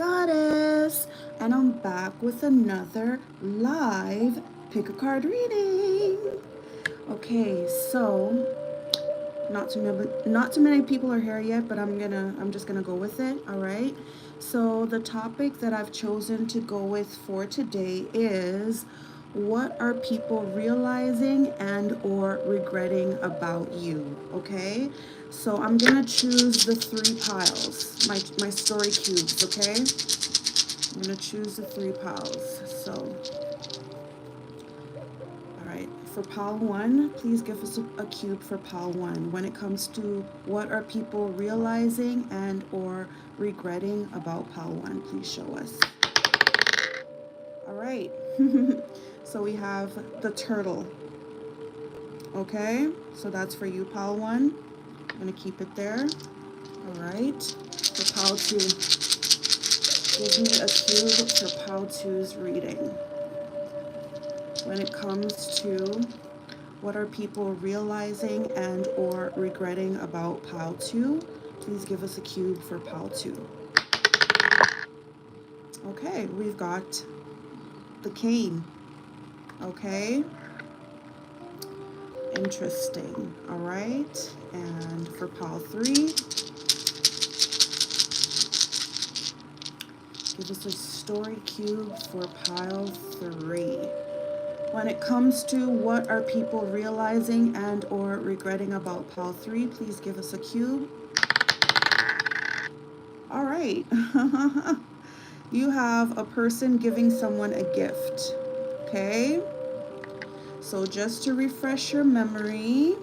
Goddess, and I'm back with another live pick a card reading. Okay, so not too many people are here yet, but I'm just gonna go with it. All right. So the topic that I've chosen to go with for today is, what are people realizing and or regretting about you? Okay, so I'm gonna choose the three piles, my story cubes. Okay, I'm gonna choose the three piles. So, all right, for pile one, please give us a cube for pile one. When it comes to what are people realizing and or regretting about pile one, please show us. All right. So we have the turtle. Okay, so that's for you, pile one. I'm gonna keep it there. All right. For pile two, give me a cube for pile two's reading. When it comes to what are people realizing and or regretting about pile two, please give us a cube for pile two. Okay, we've got the cane. Okay, interesting. All right, and for pile three, give us a story cube for pile three. When it comes to what are people realizing and or regretting about pile three, please give us a cube. All right. You have a person giving someone a gift. Okay? So just to refresh your memory,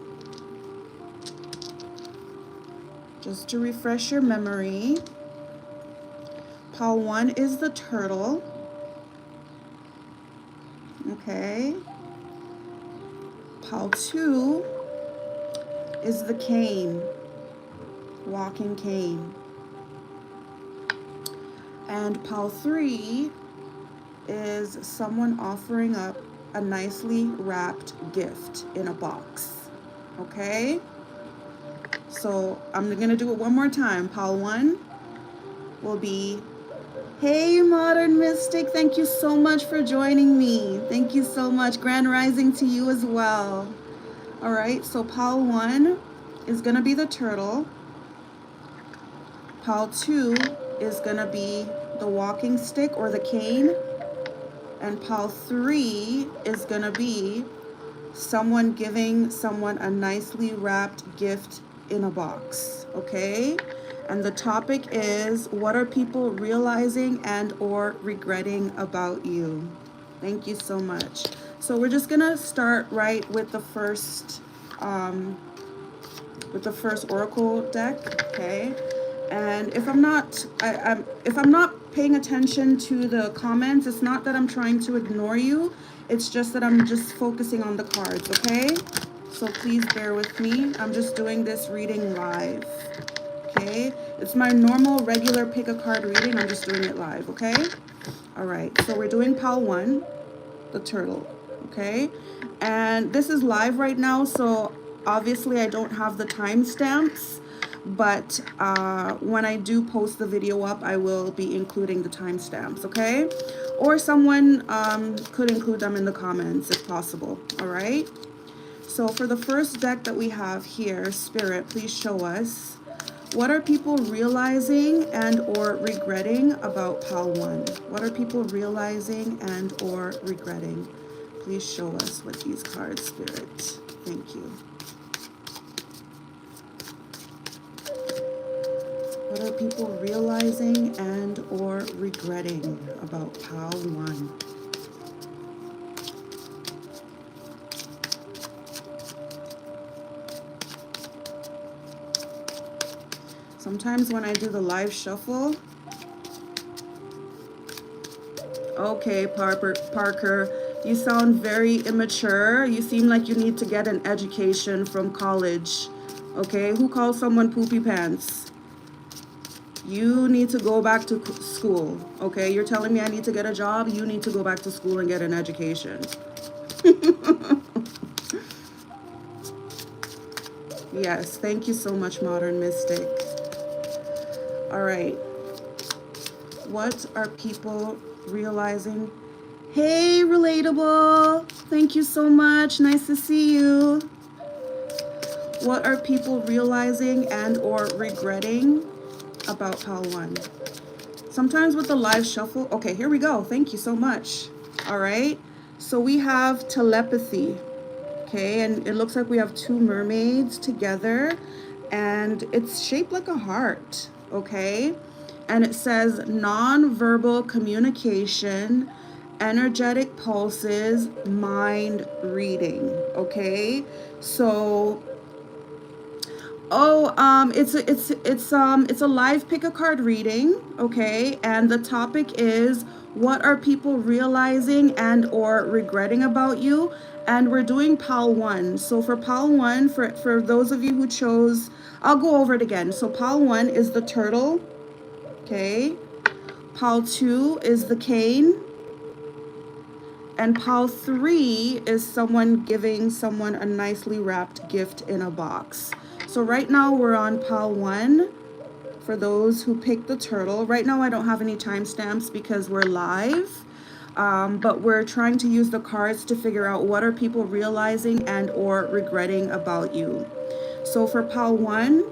pile one is the turtle. Okay? Pile two is the cane, walking cane. And pile three is someone offering up a nicely wrapped gift in a box. Okay? So I'm gonna do it one more time. Pile one will be, hey Modern Mystic, thank you so much for joining me. Thank you so much. Grand Rising to you as well. All right, so pile one is gonna be the turtle. Pile two is gonna be the walking stick or the cane. And pile three is gonna be someone giving someone a nicely wrapped gift in a box. Okay? And the topic is, what are people realizing and or regretting about you? Thank you so much. So we're just gonna start right with the first oracle deck. Okay? And if I'm not paying attention to the comments, it's not that I'm trying to ignore you, it's just that I'm just focusing on the cards. Okay, so please bear with me. I'm just doing this reading live. Okay, it's my normal regular pick a card reading, I'm just doing it live. Okay, all right, so we're doing pile one, the turtle. Okay, and this is live right now, so obviously I don't have the timestamps, but when I do post the video up, I will be including the timestamps. Okay, or someone could include them in the comments if possible. All right, so for the first deck that we have here, Spirit, please show us, what are people realizing and or regretting about pile one? What are people realizing and or regretting? Please show us with these cards, Spirit. Thank you. What are people realizing and or regretting about pile one? Sometimes when I do the live shuffle, okay, Parker, you sound very immature. You seem like you need to get an education from college. Okay, who calls someone poopy pants? You need to go back to school. Okay, you're telling me I need to get a job? You need to go back to school and get an education. Yes, thank you so much, Modern Mystic. All right, What are people realizing? Hey, Relatable. Thank you so much. Nice to see you. What are people realizing and or regretting about Pal 1? Sometimes with the live shuffle. Okay, here we go. Thank you so much. All right. So we have telepathy. Okay, and it looks like we have two mermaids together, and it's shaped like a heart. Okay, and it says non-verbal communication, energetic pulses, mind reading. Okay, so it's a live pick a card reading, okay? And the topic is what are people realizing and or regretting about you? And we're doing Pal 1. So for Pal 1, for those of you who chose, I'll go over it again. So Pal 1 is the turtle, okay? Pal 2 is the cane. And Pal 3 is someone giving someone a nicely wrapped gift in a box. So right now we're on Pal 1 for those who picked the turtle. Right now I don't have any timestamps because we're live, but we're trying to use the cards to figure out what are people realizing and or regretting about you. So for Pal 1,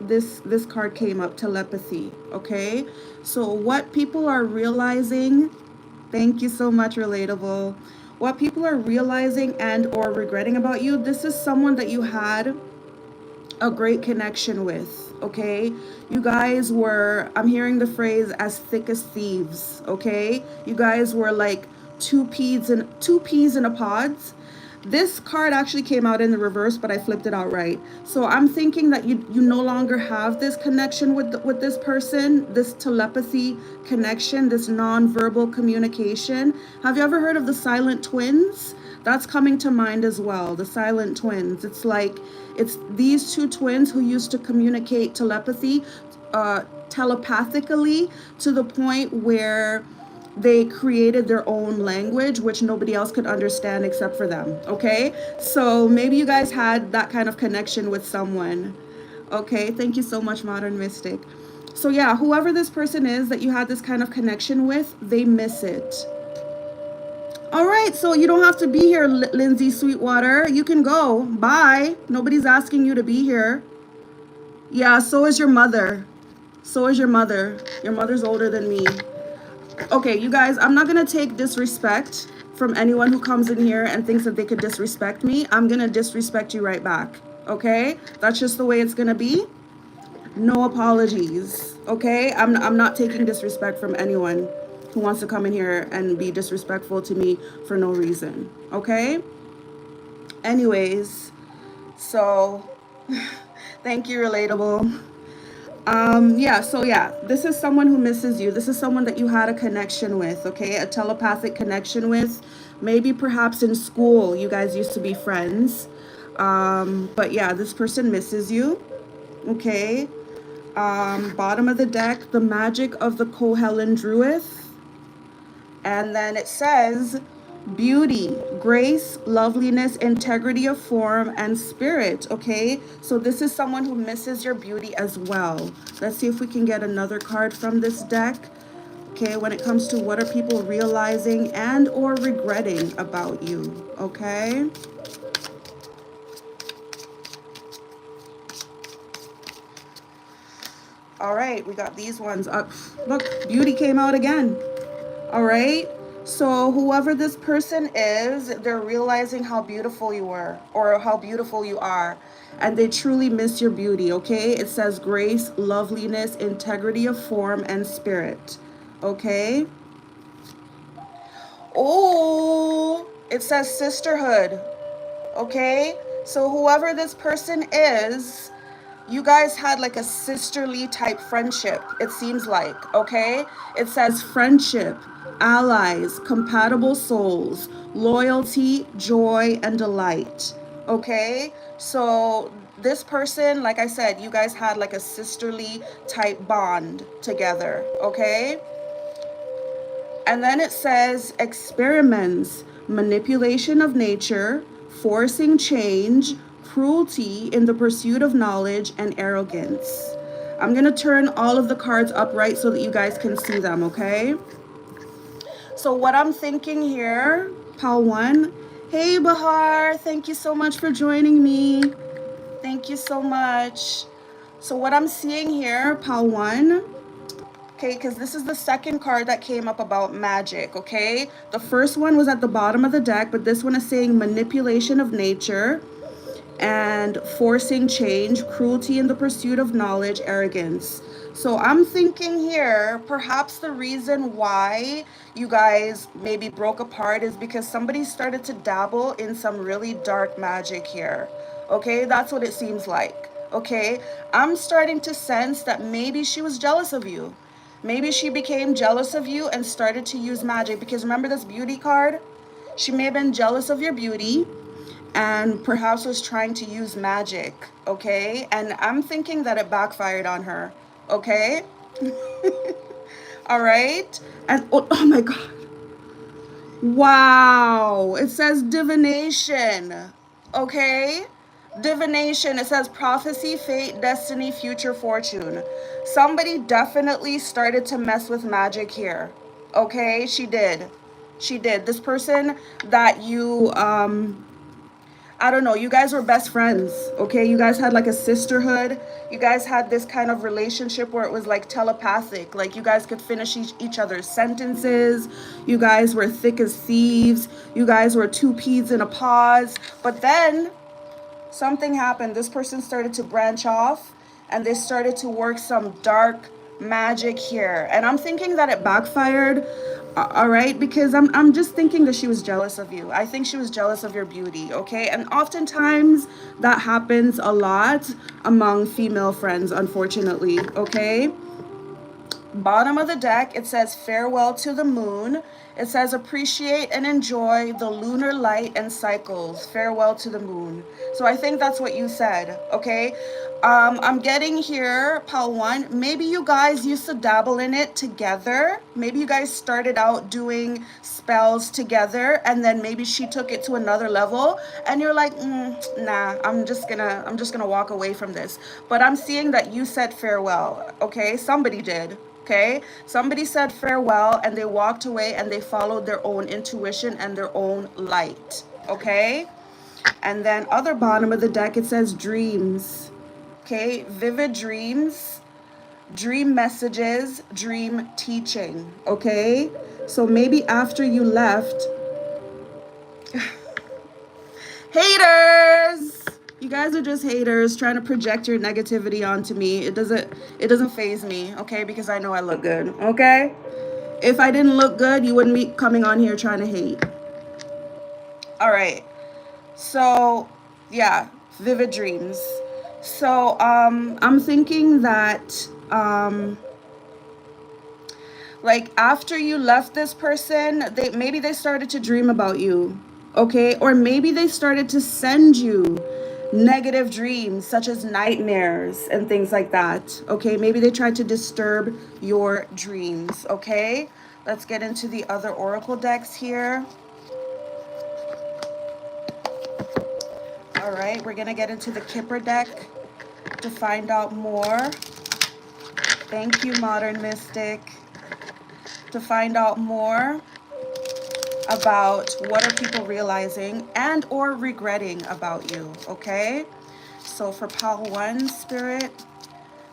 this card came up, telepathy, okay? So what people are realizing, thank you so much, Relatable. What people are realizing and or regretting about you, this is someone that you had a great connection with, okay? You guys were, I'm hearing the phrase as thick as thieves, okay? You guys were like two peas in a pod. This card actually came out in the reverse, but I flipped it out right. So I'm thinking that you no longer have this connection with this person, this telepathy connection, this non-verbal communication. Have you ever heard of the silent twins? That's coming to mind as well, the silent twins. It's like, it's these two twins who used to communicate telepathically to the point where they created their own language, which nobody else could understand except for them, okay? So maybe you guys had that kind of connection with someone. Okay, thank you so much, Modern Mystic. So yeah, whoever this person is that you had this kind of connection with, they miss it. All right, so you don't have to be here, Lindsay Sweetwater. You can go. Bye. Nobody's asking you to be here. Yeah, so is your mother. So is your mother. Your mother's older than me. Okay, you guys, I'm not going to take disrespect from anyone who comes in here and thinks that they could disrespect me. I'm going to disrespect you right back. Okay? That's just the way it's going to be. No apologies. Okay? I'm not taking disrespect from anyone who wants to come in here and be disrespectful to me for no reason. Okay? Anyways, so thank you, Relatable. Yeah, this is someone who misses you. This is someone that you had a connection with, okay? A telepathic connection with. Maybe perhaps in school you guys used to be friends. But yeah, this person misses you, okay? Bottom of the deck, the magic of the Kohellan Druid. And then it says beauty, grace, loveliness, integrity of form, and spirit, okay? So this is someone who misses your beauty as well. Let's see if we can get another card from this deck. Okay, when it comes to what are people realizing and or regretting about you, okay? All right, we got these ones up. Look, beauty came out again. All right, so whoever this person is, they're realizing how beautiful you were or how beautiful you are, and they truly miss your beauty, okay? It says grace, loveliness, integrity of form, and spirit, okay? Oh, it says sisterhood, okay? So whoever this person is, you guys had like a sisterly type friendship, it seems like, okay? It says friendship, allies, compatible souls, loyalty, joy, and delight, okay? So this person, like I said, you guys had like a sisterly type bond together, okay? And then it says experiments, manipulation of nature, forcing change, cruelty in the pursuit of knowledge, and arrogance. I'm going to turn all of the cards upright so that you guys can see them, okay? So what I'm thinking here, pile 1. Hey, Bahar, thank you so much for joining me. Thank you so much. So what I'm seeing here, pile 1, okay, because this is the second card that came up about magic, okay? The first one was at the bottom of the deck, but this one is saying manipulation of nature and forcing change, cruelty in the pursuit of knowledge, arrogance. So I'm thinking here, perhaps the reason why you guys maybe broke apart is because somebody started to dabble in some really dark magic here. Okay, that's what it seems like. Okay, I'm starting to sense that maybe she was jealous of you. Maybe she became jealous of you and started to use magic, because remember this beauty card? She may have been jealous of your beauty and perhaps was trying to use magic, okay? And I'm thinking that it backfired on her, okay? All right? And oh my God. Wow. It says divination, okay? Divination. It says prophecy, fate, destiny, future fortune. Somebody definitely started to mess with magic here, okay? She did. She did. This person that you, I don't know, you guys were best friends, okay? You guys had like a sisterhood. You guys had this kind of relationship where it was like telepathic. Like you guys could finish each other's sentences. You guys were thick as thieves. You guys were two peas in a pod. But then something happened. This person started to branch off and they started to work some dark magic here. And I'm thinking that it backfired. All right, because I'm just thinking that she was jealous of you. I think she was jealous of your beauty, okay? And oftentimes that happens a lot among female friends, unfortunately, okay? Bottom of the deck, it says farewell to the moon. It says appreciate and enjoy the lunar light and cycles. Farewell to the moon. So I think that's what you said, okay? I'm getting here, pile 1. Maybe you guys used to dabble in it together. Maybe you guys started out doing spells together, and then maybe she took it to another level, and you're like, nah, I'm just gonna walk away from this. But I'm seeing that you said farewell, okay? Somebody did. Okay, somebody said farewell and they walked away and they followed their own intuition and their own light. Okay, and then other bottom of the deck, it says dreams. Okay, vivid dreams, dream messages, dream teaching. Okay, so maybe after you left, haters, you guys are just haters trying to project your negativity onto me. It doesn't faze me, okay? Because I know I look good, okay? If I didn't look good, you wouldn't be coming on here trying to hate. All right. So, yeah, vivid dreams. So, I'm thinking that like after you left this person, maybe they started to dream about you, okay? Or maybe they started to send you negative dreams such as nightmares and things like that, okay? Maybe they tried to disturb your dreams, okay? Let's get into the other oracle decks here. All right, we're gonna get into the Kipper deck to find out more. Thank you, Modern Mystic. To find out more about what are people realizing and or regretting about you, okay? So for pile 1, Spirit,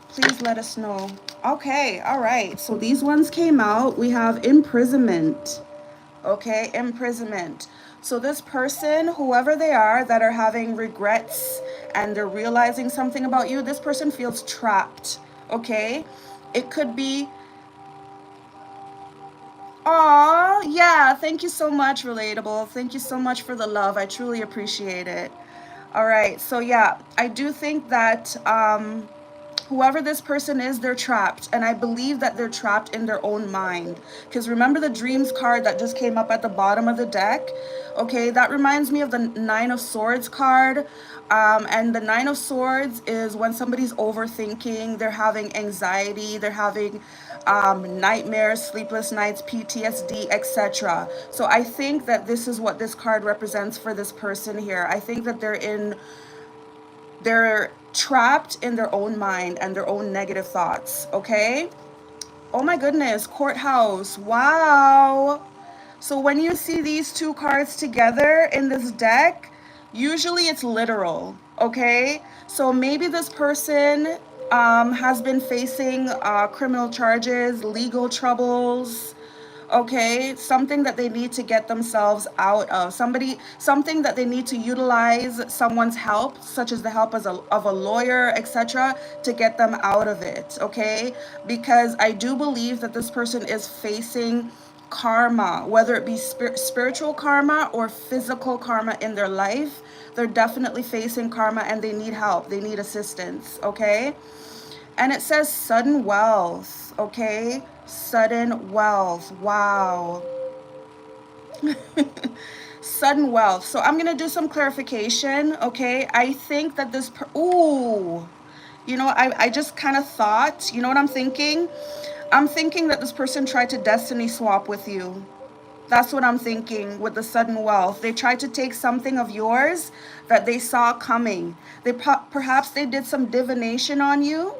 please let us know. Okay, all right. So these ones came out. We have imprisonment. Okay, imprisonment. So this person, whoever they are, that are having regrets and they're realizing something about you, this person feels trapped, okay? It could be, aw, yeah, thank you so much, Relatable. Thank you so much for the love. I truly appreciate it. All right, so yeah, I do think that whoever this person is, they're trapped. And I believe that they're trapped in their own mind. Because remember the dreams card that just came up at the bottom of the deck? Okay, that reminds me of the 9 of Swords card. And the 9 of Swords is when somebody's overthinking, they're having anxiety, they're having nightmares, sleepless nights, PTSD, etc. So I think that this is what this card represents for this person here. I think that they're trapped in their own mind and their own negative thoughts, okay? Oh my goodness, courthouse. Wow. So when you see these two cards together in this deck, usually it's literal, okay? So maybe this person has been facing criminal charges, legal troubles, okay? Something that they need to get themselves out of. Something that they need to utilize someone's help, such as the help of a lawyer, etc., to get them out of it, okay? Because I do believe that this person is facing karma, whether it be spiritual karma or physical karma in their life. They're definitely facing karma and they need help. They need assistance, okay? And it says sudden wealth, okay? Sudden wealth. Wow. Sudden wealth. So I'm going to do some clarification, okay? I think that this... Ooh. You know, I just kind of thought, you know what I'm thinking? I'm thinking that this person tried to destiny swap with you. That's what I'm thinking with the sudden wealth. They tried to take something of yours that they saw coming. Perhaps they did some divination on you,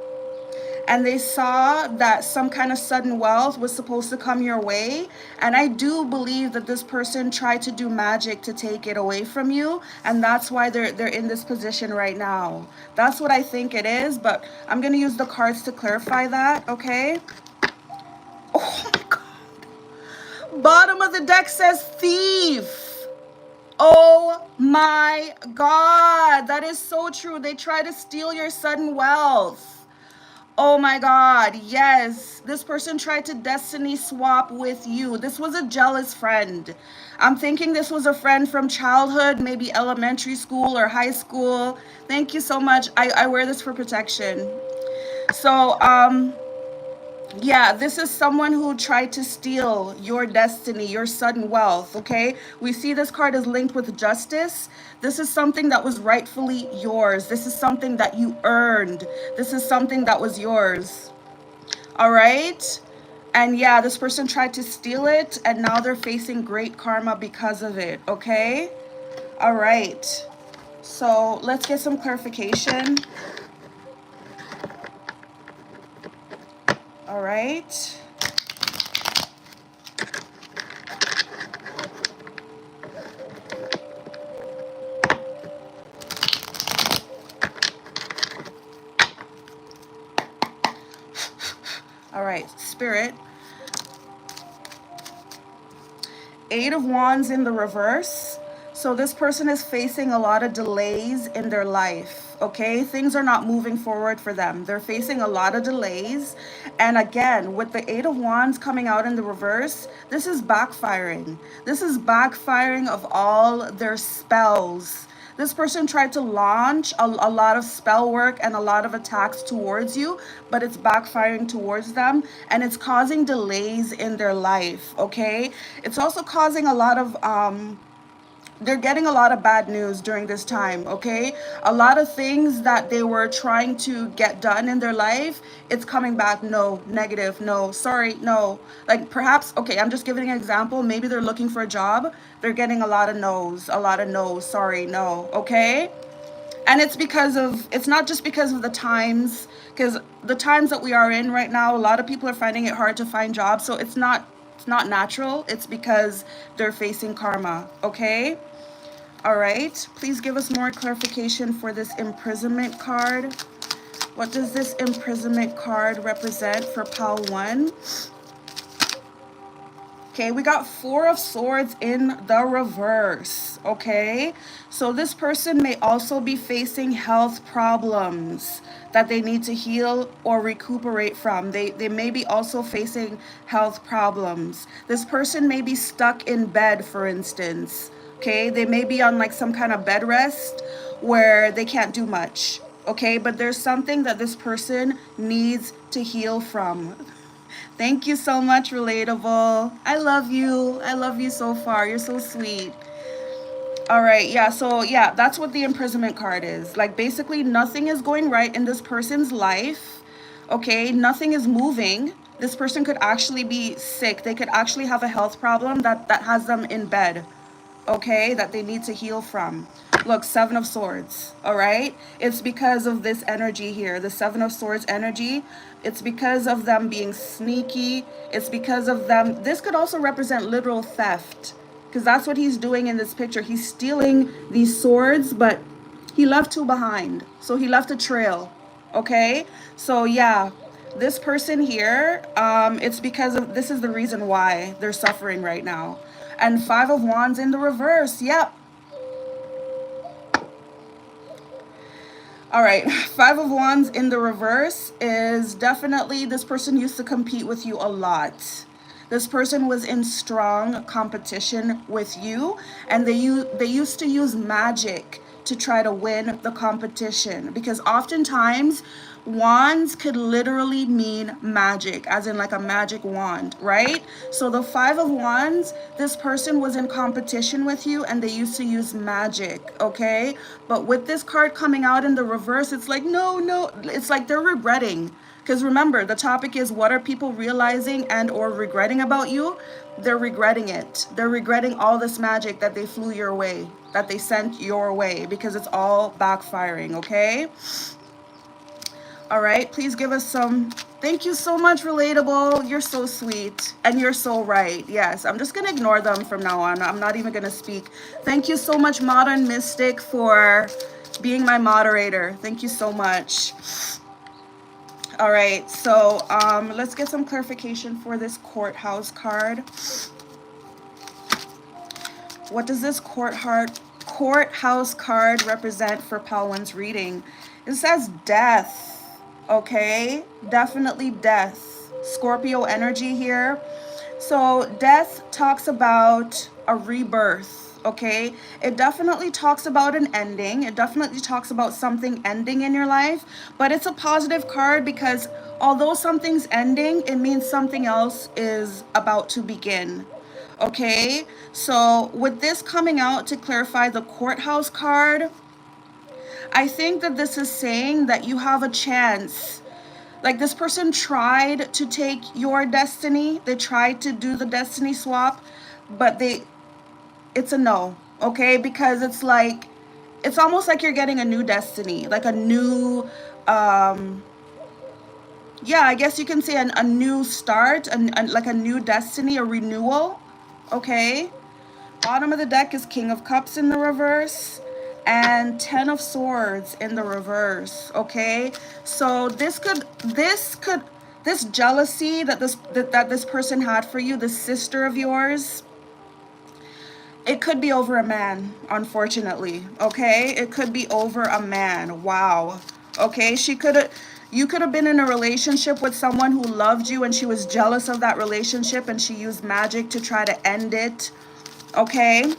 and they saw that some kind of sudden wealth was supposed to come your way. And I do believe that this person tried to do magic to take it away from you, and that's why they're in this position right now. That's what I think it is, but I'm going to use the cards to clarify that, okay? Oh my God. Bottom of the deck says thief. Oh my God. That is so true. They try to steal your sudden wealth. Oh my God, yes. This person tried to destiny swap with you. This was a jealous friend. I'm thinking this was a friend from childhood, maybe elementary school or high school. Thank you so much. I wear this for protection. So, yeah, this is someone who tried to steal your destiny, your sudden wealth, okay? We see this card is linked with justice. This is something that was rightfully yours. This is something that you earned. This is something that was yours, all right? And yeah, this person tried to steal it, and now they're facing great karma because of it, okay? All right, so let's get some clarification. All right. All right, Spirit. Eight of Wands in the reverse. So this person is facing a lot of delays in their life, okay? Things are not moving forward for them. They're facing a lot of delays. And again, with the Eight of Wands coming out in the reverse, this is backfiring. This is backfiring of all their spells. This person tried to launch a lot of spell work and a lot of attacks towards you, but it's backfiring towards them, and it's causing delays in their life, okay? It's also causing a lot of they're getting a lot of bad news during this time, okay? A lot of things that they were trying to get done in their life, it's coming back, no, negative, no, sorry, no. Like perhaps, okay, I'm just giving an example. Maybe they're looking for a job. They're getting a lot of no's, sorry, no, okay? And it's because of, it's not just because of the times, because the times that we are in right now, a lot of people are finding it hard to find jobs. So it's not natural. It's because they're facing karma, okay? All right, please give us more clarification for this imprisonment card. What does this imprisonment card represent for pile 1? Okay, we got Four of Swords in the reverse, okay? So this person may also be facing health problems that they need to heal or recuperate from. They may be also facing health problems. This person may be stuck in bed, for instance, okay? They may be on like some kind of bed rest where they can't do much, okay? But there's something that this person needs to heal from. Thank you so much, Relatable. I love you. I love you so far. You're so sweet. All right, yeah, so yeah, that's what the imprisonment card is. Like basically nothing is going right in this person's life, okay? Nothing is moving. This person could actually be sick. They could actually have a health problem that has them in bed, okay, that they need to heal from. Look, Seven of Swords, all right? It's because of this energy here, the Seven of Swords energy. It's because of them being sneaky. It's because of them. This could also represent literal theft, because that's what he's doing in this picture. He's stealing these swords, but he left two behind. So he left a trail, okay? So yeah, this person here, it's because of, this is the reason why they're suffering right now. And Five of Wands in the reverse, yep. All right, Five of Wands in the reverse is definitely, this person used to compete with you a lot. This person was in strong competition with you, and they used to use magic to try to win the competition, because oftentimes wands could literally mean magic, as in like a magic wand, right? So the Five of Wands, this person was in competition with you and they used to use magic, okay? But with this card coming out in the reverse, it's like, no, it's like they're regretting. Because remember, the topic is, what are people realizing and or regretting about you? They're regretting it. They're regretting all this magic that they flew your way, that they sent your way, because it's all backfiring, okay? All right, please give us some. Thank you so much, Relatable. You're so sweet and you're so right. Yes, I'm just going to ignore them from now on. I'm not even going to speak. Thank you so much, Modern Mystic, for being my moderator. Thank you so much. All right, so let's get some clarification for this courthouse card. What does this courthouse card represent for Palwan's reading? It says death. Okay, definitely death. Scorpio energy here. So death talks about a rebirth, okay? It definitely talks about an ending. It definitely talks about something ending in your life, but it's a positive card because although something's ending, it means something else is about to begin. Okay, so with this coming out to clarify the courthouse card, I think that this is saying that you have a chance. Like, this person tried to take your destiny. They tried to do the destiny swap, but it's a no, okay? Because it's like, it's almost like you're getting a new destiny, like a new, yeah, I guess you can say a new start, like a new destiny, a renewal, okay? Bottom of the deck is King of Cups in the reverse and Ten of Swords in the reverse, okay? So this jealousy that this person had for you, this sister of yours, it could be over a man, unfortunately, okay? It could be over a man. Wow. Okay, you could have been in a relationship with someone who loved you and she was jealous of that relationship and she used magic to try to end it, okay?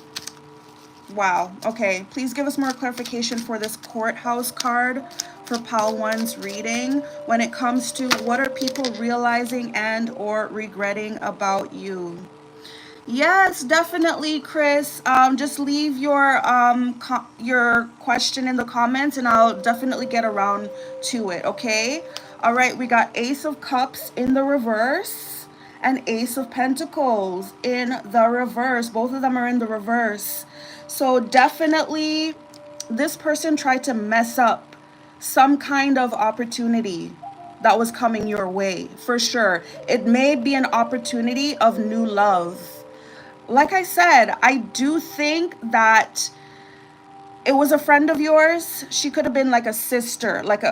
Wow. Okay, please give us more clarification for this courthouse card for Palwan's reading when it comes to what are people realizing and or regretting about you. Yes, definitely, Chris. Just leave your question in the comments and I'll definitely get around to it, okay? All right, we got Ace of Cups in the reverse and Ace of Pentacles in the reverse. Both of them are in the reverse. So definitely this person tried to mess up some kind of opportunity that was coming your way, for sure. It may be an opportunity of new love. Like I said, I do think that it was a friend of yours. She could have been like a sister, like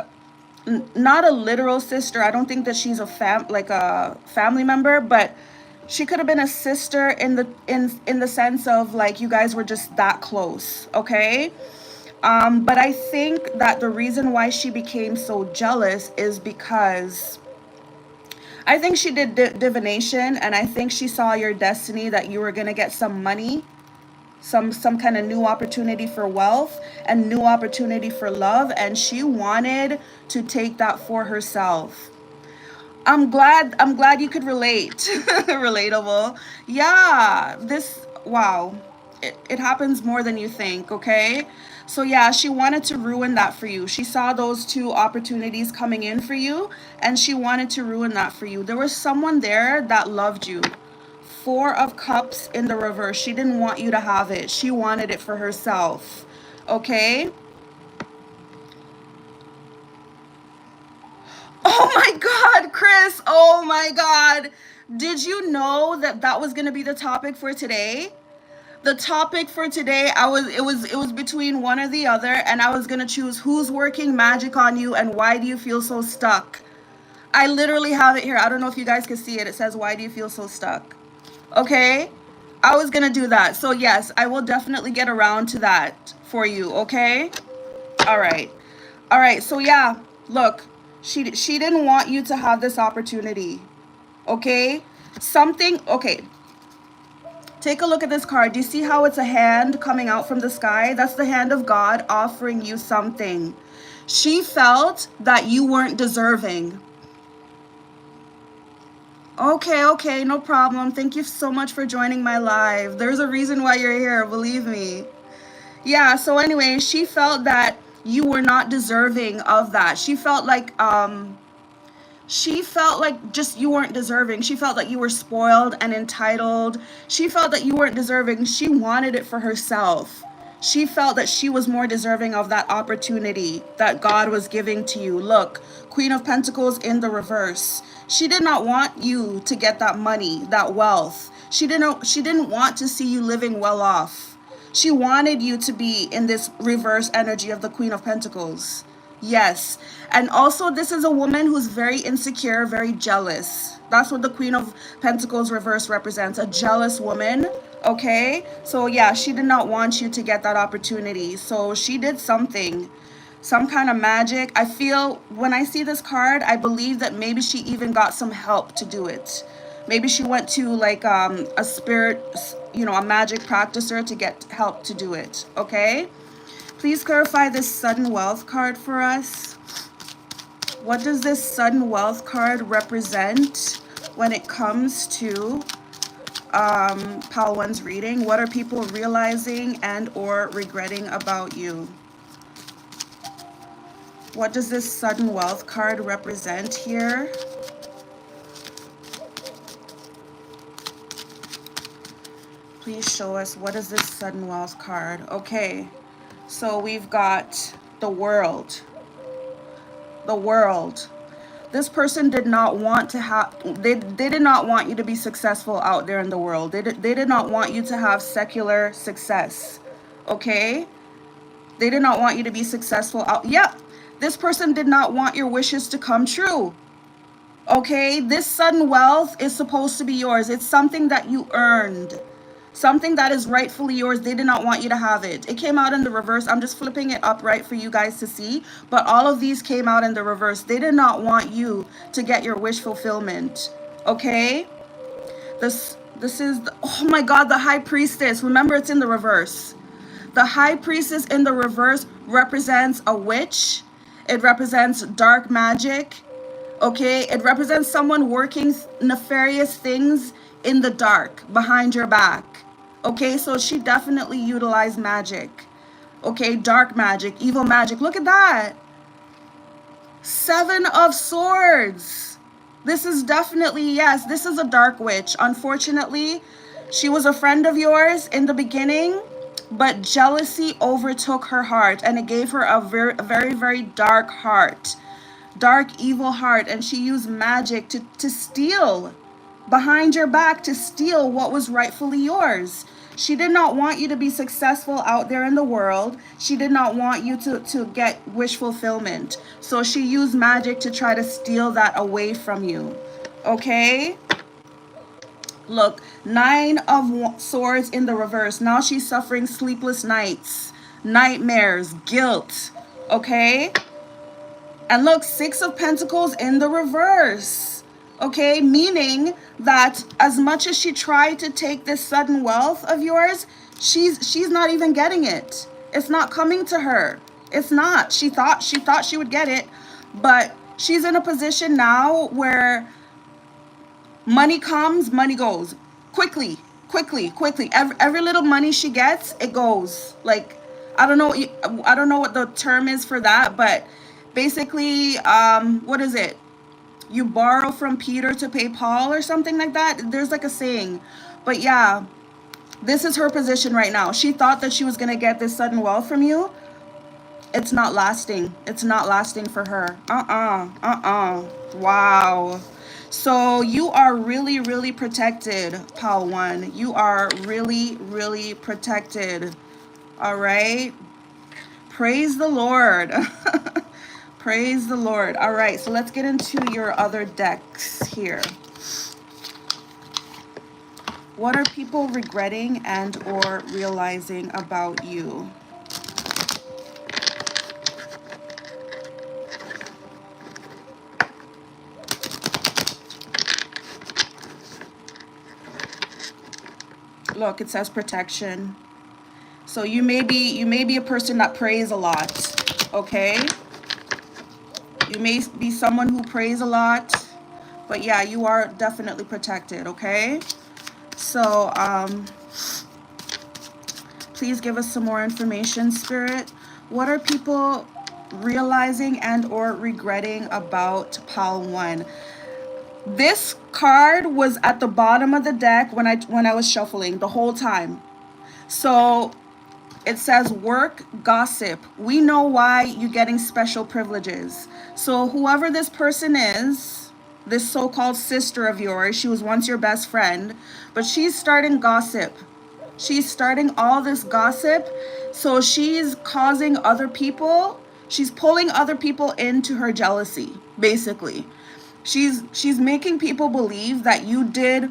not a literal sister. I don't think that she's a family member, but she could have been a sister in the sense of like you guys were just that close, okay? But I think that the reason why she became so jealous is because I think she did divination, and I think she saw your destiny that you were gonna get some money, some kind of new opportunity for wealth and new opportunity for love, and she wanted to take that for herself. I'm glad you could relate. Relatable. Yeah, wow. It happens more than you think, okay? So yeah, she wanted to ruin that for you. She saw those two opportunities coming in for you and she wanted to ruin that for you. There was someone there that loved you. Four of Cups in the reverse. She didn't want you to have it. She wanted it for herself. Okay? Oh my God, Chris. Oh my God. Did you know that that was going to be the topic for today? The topic for today, it was between one or the other, and I was going to choose who's working magic on you and why do you feel so stuck? I literally have it here. I don't know if you guys can see it. It says, why do you feel so stuck? Okay? I was going to do that. So yes, I will definitely get around to that for you, okay? All right. All right. So yeah, look, she didn't want you to have this opportunity. Okay? Something, okay. Take a look at this card. Do you see how it's a hand coming out from the sky? That's the hand of God offering you something. She felt that you weren't deserving. Okay, no problem. Thank you so much for joining my live. There's a reason why you're here, believe me. Yeah, so anyway, she felt that you were not deserving of that. She felt like just you weren't deserving. She felt that you were spoiled and entitled. She felt that you weren't deserving. She wanted it for herself. She felt that she was more deserving of that opportunity that God was giving to you. Look, Queen of Pentacles in the reverse. She did not want you to get that money, that wealth. She didn't want to see you living well off. She wanted you to be in this reverse energy of the Queen of Pentacles. Yes. And also, this is a woman who's very insecure, very jealous. That's what the Queen of Pentacles reverse represents, a jealous woman. Okay? So, yeah, she did not want you to get that opportunity. So, she did something, some kind of magic. I feel when I see this card, I believe that maybe she even got some help to do it. Maybe she went to like a spirit, a magic practicer to get help to do it. Okay? Please clarify this sudden wealth card for us. What does this sudden wealth card represent when it comes to Pal 1's reading? What are people realizing and or regretting about you? What does this sudden wealth card represent here? Please show us, what is this sudden wealth card? Okay, so we've got the world. The world. This person did not want to have, they did not want you to be successful out there in the world. They did not want you to have secular success. Okay? They did not want you to be successful out. Yep. This person did not want your wishes to come true. Okay? This sudden wealth is supposed to be yours. It's something that you earned. Something that is rightfully yours. They did not want you to have it. It came out in the reverse. I'm just flipping it upright for you guys to see. But all of these came out in the reverse. They did not want you to get your wish fulfillment. Okay? This is, oh my God, the High Priestess. Remember, it's in the reverse. The High Priestess in the reverse represents a witch. It represents dark magic. Okay? It represents someone working nefarious things in the dark, behind your back. Okay, so she definitely utilized magic. Okay, dark magic, evil magic. Look at that. 7 of Swords. This is definitely, yes, this is a dark witch. Unfortunately, she was a friend of yours in the beginning, but jealousy overtook her heart and it gave her a very, very dark heart. Dark, evil heart. And she used magic to steal behind your back, to steal what was rightfully yours. She did not want you to be successful out there in the world. She did not want you to get wish fulfillment. So she used magic to try to steal that away from you. Okay? Look, 9 of Swords in the reverse. Now she's suffering sleepless nights, nightmares, guilt. Okay? And look, 6 of Pentacles in the reverse. Okay, meaning that as much as she tried to take this sudden wealth of yours, she's not even getting it. It's not coming to her. It's not. She thought she would get it, but she's in a position now where money comes, money goes. Quickly. Every little money she gets, it goes. Like, I don't know what the term is for that, but basically, what is it? You borrow from Peter to pay Paul or something like that. There's like a saying. But yeah, This is her position right now. She thought that she was going to get this sudden wealth from you. It's not lasting. It's not lasting for her. Wow. So you are really, really protected, Pal One. You are really, really protected. All right. Praise the Lord. Praise the Lord. All right. So let's get into your other decks here. What are people regretting and or realizing about you? Look, it says protection. So you may be a person that prays a lot, okay? You may be someone who prays a lot, but yeah, you are definitely protected, okay? So please give us some more information, Spirit. What are people realizing and or regretting about Pal One? This card was at the bottom of the deck when I was shuffling the whole time. So it says work, gossip. We know why you're getting special privileges. So whoever this person is, this so-called sister of yours, she was once your best friend, but she's starting gossip. She's starting all this gossip. So she's causing other people, she's pulling other people into her jealousy, basically. She's making people believe that you did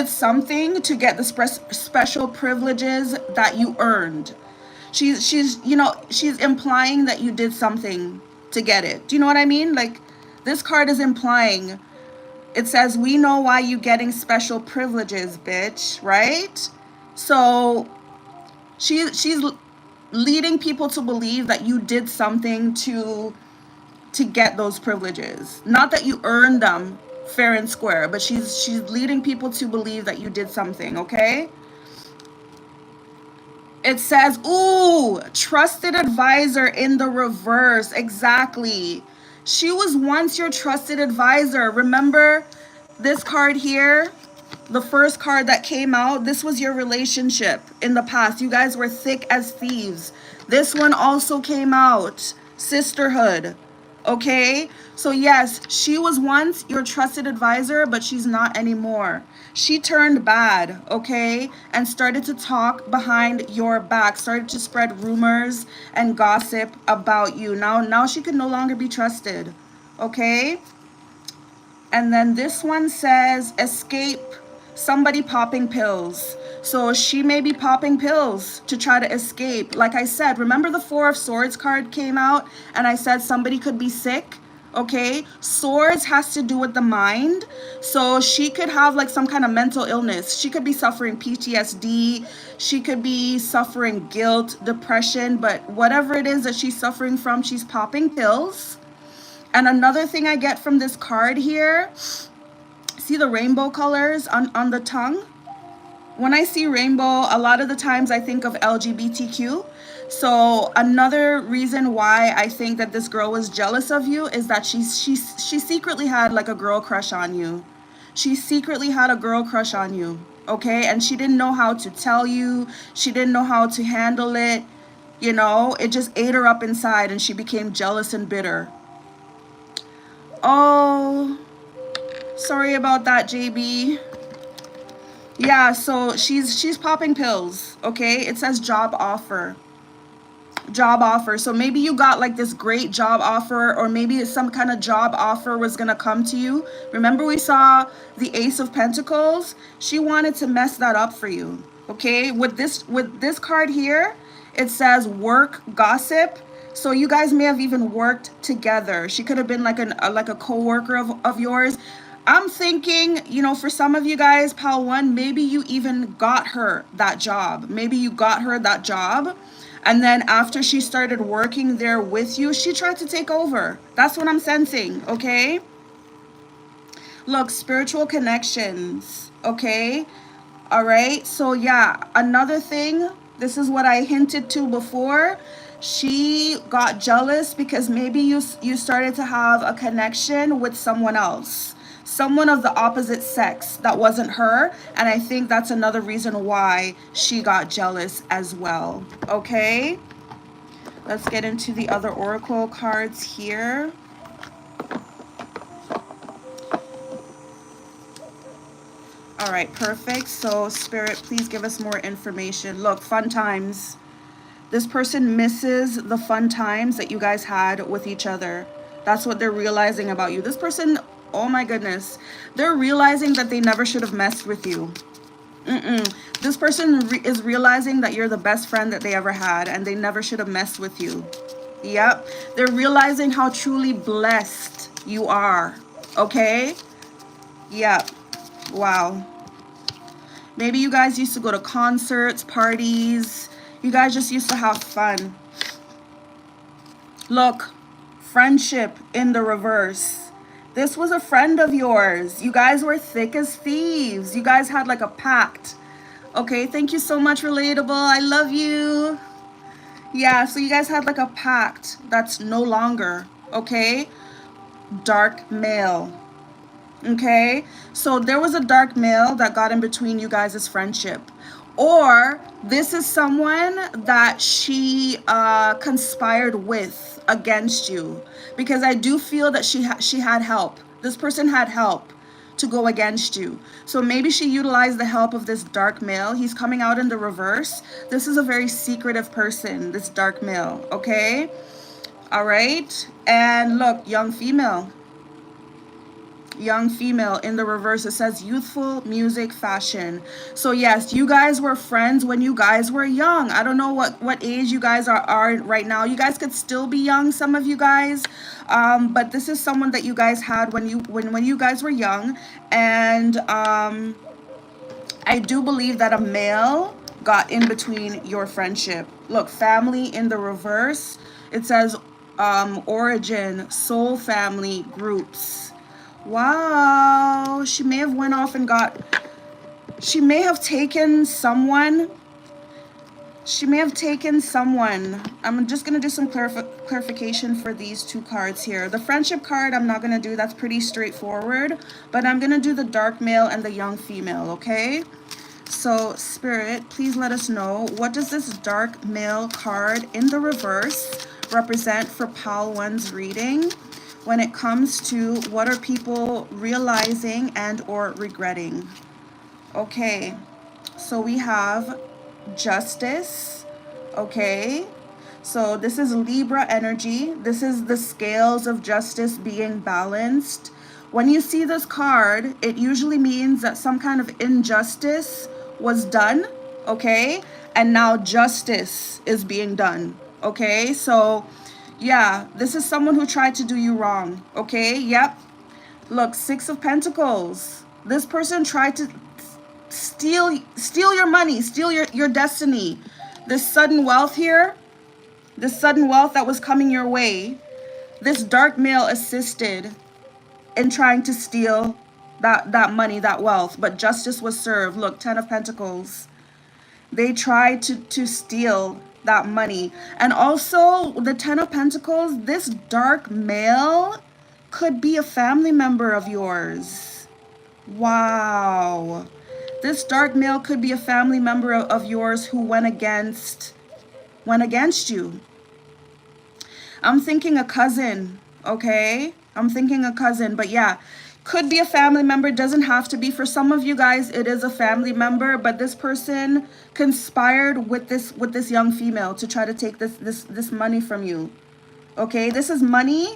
something to get the special privileges that you earned. She's implying that you did something to get it. Do you know what I mean? Like, this card is implying, it says, we know why you getting special privileges, bitch, right? So she's leading people to believe that you did something to get those privileges. Not that you earned them fair and square, but she's leading people to believe that you did something, okay? It says, ooh, trusted advisor in the reverse. Exactly. She was once your trusted advisor. Remember this card here? The first card that came out, this was your relationship in the past. You guys were thick as thieves. This one also came out. Sisterhood. Okay? So yes, she was once your trusted advisor, but she's not anymore. She turned bad, okay? And started to talk behind your back, started to spread rumors and gossip about you. Now she can no longer be trusted, okay? And then this one says, escape somebody popping pills. So she may be popping pills to try to escape. Like I said, remember the Four of Swords card came out and I said somebody could be sick? Okay, swords has to do with the mind. So she could have like some kind of mental illness. She could be suffering PTSD. She could be suffering guilt, depression, but whatever it is that she's suffering from, she's popping pills. And another thing I get from this card here, see the rainbow colors on the tongue? When I see rainbow, a lot of the times I think of LGBTQ. So another reason why I think that this girl was jealous of you is that she secretly had like a girl crush on you. She secretly had a girl crush on you, okay? And she didn't know how to tell you. She didn't know how to handle it. You know, it just ate her up inside and she became jealous and bitter. Oh, sorry about that, JB. Yeah, so she's popping pills, okay? It says job offer. Job offer. So maybe you got like this great job offer, or maybe some kind of job offer was gonna come to you. Remember we saw the Ace of Pentacles? She wanted to mess that up for you, okay? With this card here, it says work, gossip. So you guys may have even worked together. She could have been like a co-worker of yours. I'm thinking, you know, for some of you guys, Pal One, maybe you even got her that job. Maybe you got her that job. And then after she started working there with you, she tried to take over. That's what I'm sensing, okay? Look, spiritual connections, okay? All right, so yeah, another thing, this is what I hinted to before. She got jealous because maybe you started to have a connection with someone else. someone of the opposite sex that wasn't her, and I think that's another reason why she got jealous as well. Okay, let's get into the other oracle cards here. All right, perfect. So Spirit, please give us more information. Look, fun times. This person misses the fun times that you guys had with each other. That's what they're realizing about you. This person, oh my goodness, they're realizing that they never should have messed with you. This person is realizing that you're the best friend that they ever had, and they never should have messed with you. Yep, they're realizing how truly blessed you are. Okay? Yep. Wow. Maybe you guys used to go to concerts, parties. You guys just used to have fun. Look, friendship in the reverse. This was a friend of yours. You guys were thick as thieves. You guys had like a pact. Okay, thank you so much, Relatable. I love you. Yeah, so you guys had like a pact that's no longer. Okay? Dark male. Okay, so there was a dark male that got in between you guys' friendship, or this is someone that she conspired with against you, because I do feel that she had help. This person had help to go against you, so maybe she utilized the help of this dark male. He's coming out in the reverse. This is a very secretive person, this dark male. Okay, all right, and look, young female in the reverse. It says youthful music fashion. So yes, you guys were friends when you guys were young. I don't know what age you guys are right now. You guys could still be young, some of you guys, but this is someone that you guys had when you guys were young. And I do believe that a male got in between your friendship. Look, family in the reverse. It says origin, soul family, groups. Wow, she may have went off and she may have taken someone. I'm just going to do some clarification for these two cards here. The friendship card, I'm not going to do. That's pretty straightforward. But I'm going to do the dark male and the young female, okay? So, Spirit, please let us know, what does this dark male card in the reverse represent for Pal 1's reading when it comes to what are people realizing and or regretting? Okay, so we have Justice. Okay, so this is Libra energy. This is the scales of justice being balanced. When you see this card, it usually means that some kind of injustice was done, okay, and now justice is being done. Okay, so yeah, this is someone who tried to do you wrong. Okay, yep. Look, Six of Pentacles. This person tried to steal your money, steal your destiny. This sudden wealth here, this sudden wealth that was coming your way, this dark male assisted in trying to steal that money, that wealth, but justice was served. Look, Ten of Pentacles. They tried to steal that money. And also the Ten of Pentacles, this dark male could be a family member of yours. Wow. This dark male could be a family member of yours who went against you. I'm thinking a cousin, okay? I'm thinking a cousin, but yeah, could be a family member. Doesn't have to be. For some of you guys, it is a family member, but this person conspired with this young female to try to take this money from you. Okay, this is money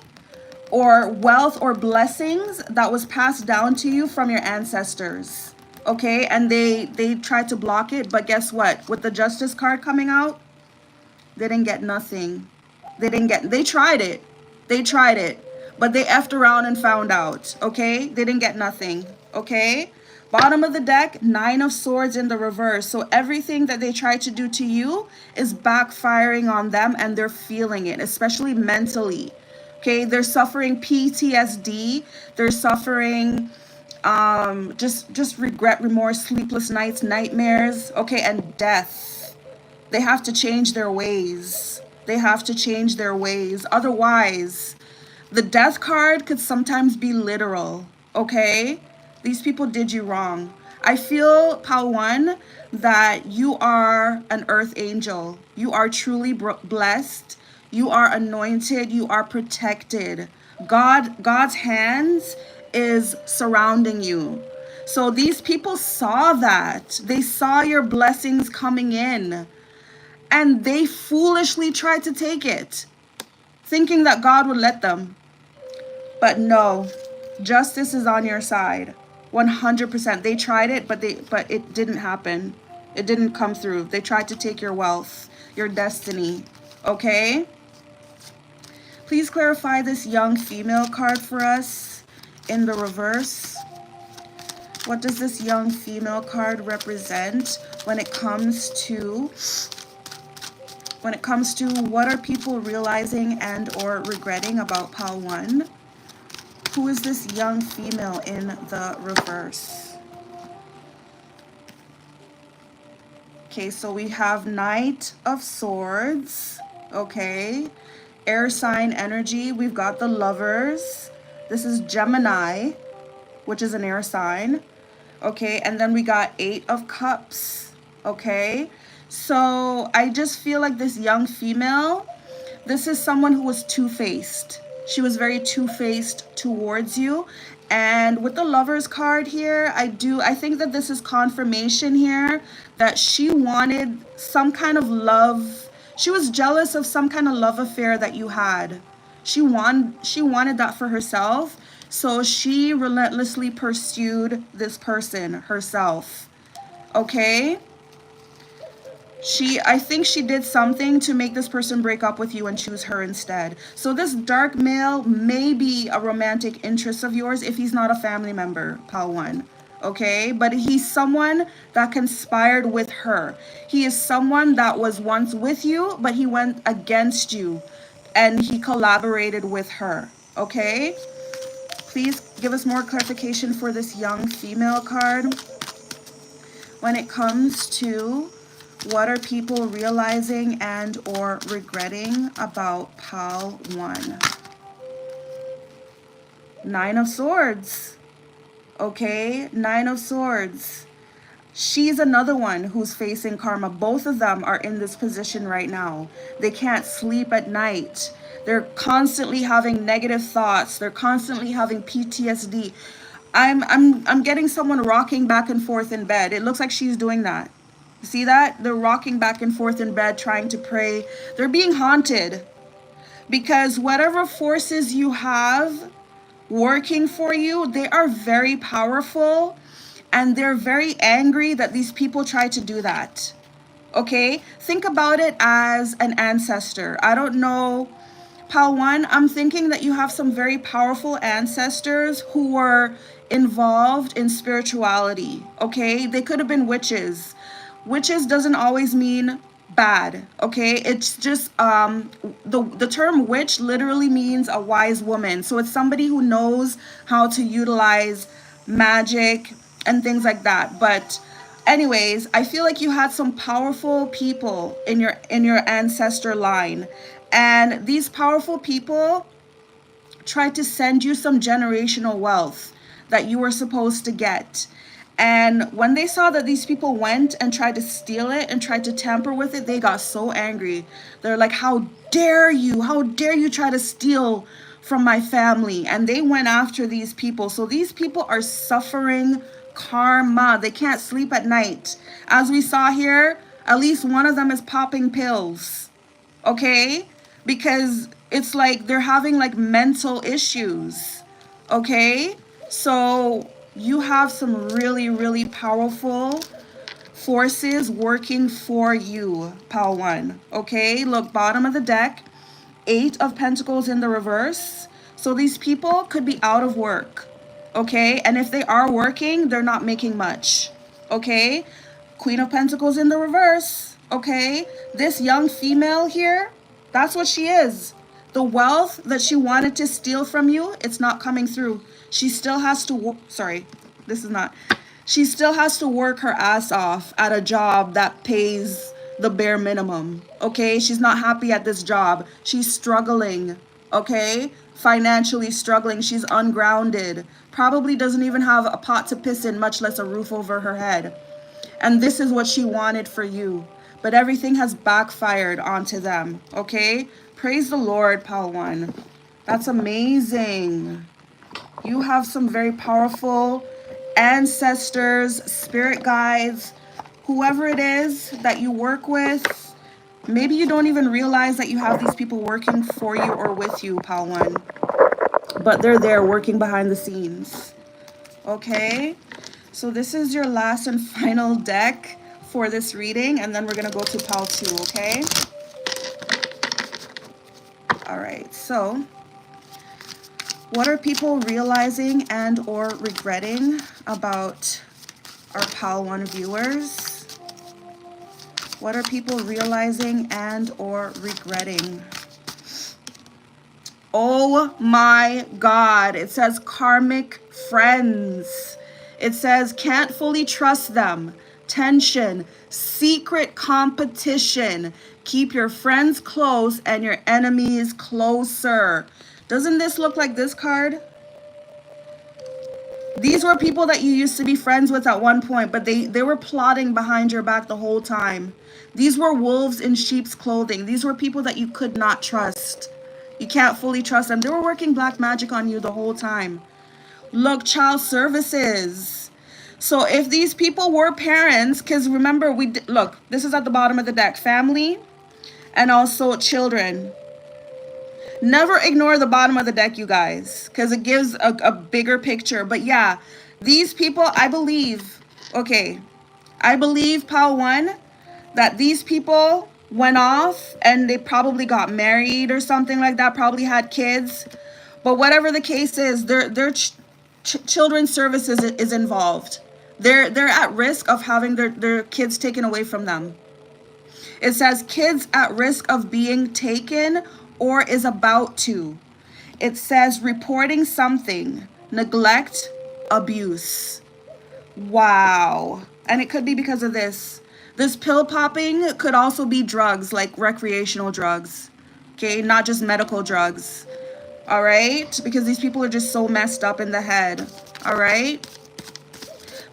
or wealth or blessings that was passed down to you from your ancestors. Okay, and they tried to block it, but guess what? With the Justice card coming out, they didn't get nothing. They tried it, but they effed around and found out. Okay, they didn't get nothing. Okay, bottom of the deck, Nine of Swords in the reverse. So everything that they tried to do to you is backfiring on them, and they're feeling it, especially mentally. Okay, they're suffering PTSD. They're suffering just regret, remorse, sleepless nights, nightmares, okay, and death. They have to change their ways. Otherwise, the Death card could sometimes be literal. okay? These people did you wrong. I feel, Pal One, that you are an earth angel. You are truly blessed. You are anointed. You are protected. God's hands is surrounding you. So these people saw that. They saw your blessings coming in, and they foolishly tried to take it, thinking that God would let them. But no, justice is on your side. 100%. They tried it, but it didn't happen. It didn't come through. They tried to take your wealth, your destiny. Okay? Please clarify this young female card for us in the reverse. What does this young female card represent when it comes to what are people realizing and or regretting about Pal One? Who is this young female in the reverse? Okay, so we have Knight of Swords. Okay. Air sign energy. We've got the Lovers. This is Gemini, which is an air sign. Okay, and then we got 8 of Cups. Okay. So I just feel like this young female, this is someone who was two-faced. She was very two-faced towards you. And with the Lovers card here, I think that this is confirmation here that she wanted some kind of love. She was jealous of some kind of love affair that you had. She wanted that for herself. So she relentlessly pursued this person herself. Okay? I think she did something to make this person break up with you and choose her instead. So this dark male may be a romantic interest of yours if he's not a family member, Pal One. Okay, but he's someone that conspired with her. He is someone that was once with you, but he went against you and he collaborated with her. Okay, please give us more clarification for this young female card when it comes to what are people realizing and or regretting about Pal One. 9 of Swords. Okay, 9 of Swords. She's another one who's facing karma. Both of them are in this position right now. They can't sleep at night. They're constantly having negative thoughts. They're constantly having PTSD. I'm getting someone rocking back and forth in bed. It looks like she's doing that. See that? They're rocking back and forth in bed trying to pray. They're being haunted because whatever forces you have working for you, they are very powerful and they're very angry that these people try to do that. Okay? Think about it as an ancestor. I don't know, Pal One, I'm thinking that you have some very powerful ancestors who were involved in spirituality. Okay? They could have been witches. Witches doesn't always mean bad, okay? It's just the term witch literally means a wise woman. So it's somebody who knows how to utilize magic and things like that. But anyways, I feel like you had some powerful people in your ancestor line, and these powerful people tried to send you some generational wealth that you were supposed to get. And when they saw that these people went and tried to steal it and tried to tamper with it, they got so angry. They're like, how dare you? How dare you try to steal from my family? And they went after these people. So these people are suffering karma. They can't sleep at night. As we saw here, at least one of them is popping pills. Okay? Because it's like they're having like mental issues. Okay? So you have some really, really powerful forces working for you, Pal One. Okay, look, bottom of the deck, 8 of Pentacles in the reverse. So these people could be out of work. Okay, and if they are working, they're not making much. Okay, Queen of Pentacles in the reverse. Okay, this young female here, that's what she is. The wealth that she wanted to steal from you, it's not coming through. She still has to she still has to work her ass off at a job that pays the bare minimum. Okay, she's not happy at this job. She's struggling. Okay, financially struggling. She's ungrounded. Probably doesn't even have a pot to piss in, much less a roof over her head. And this is what she wanted for you. But everything has backfired onto them. Okay? Praise the Lord, Pal 1. That's amazing. You have some very powerful ancestors, spirit guides, whoever it is that you work with. Maybe you don't even realize that you have these people working for you or with you, Pal 1. But they're there working behind the scenes. Okay? So this is your last and final deck for this reading. And then we're going to go to Pal 2, okay? All right. So what are people realizing and or regretting about our Pal 1 viewers? What are people realizing and or regretting? Oh my God. It says karmic friends. It says can't fully trust them. Tension. Secret competition. Keep your friends close and your enemies closer. Doesn't this look like this card? These were people that you used to be friends with at one point, but they were plotting behind your back the whole time. These were wolves in sheep's clothing. These were people that you could not trust. You can't fully trust them. They were working black magic on you the whole time. Look, child services. So if these people were parents, because remember, look, this is at the bottom of the deck. Family and also children. Never ignore the bottom of the deck, you guys, because it gives a bigger picture. But yeah, these people, I believe, okay, I believe, Pal 1, that these people went off and they probably got married or something like that, probably had kids. But whatever the case is, their children's services is involved. They're at risk of having their kids taken away from them. It says kids at risk of being taken or is about to. It says reporting something, neglect, abuse. Wow. And it could be because of this. This pill popping could also be drugs, like recreational drugs. Okay, not just medical drugs. All right? Because these people are just so messed up in the head. All right?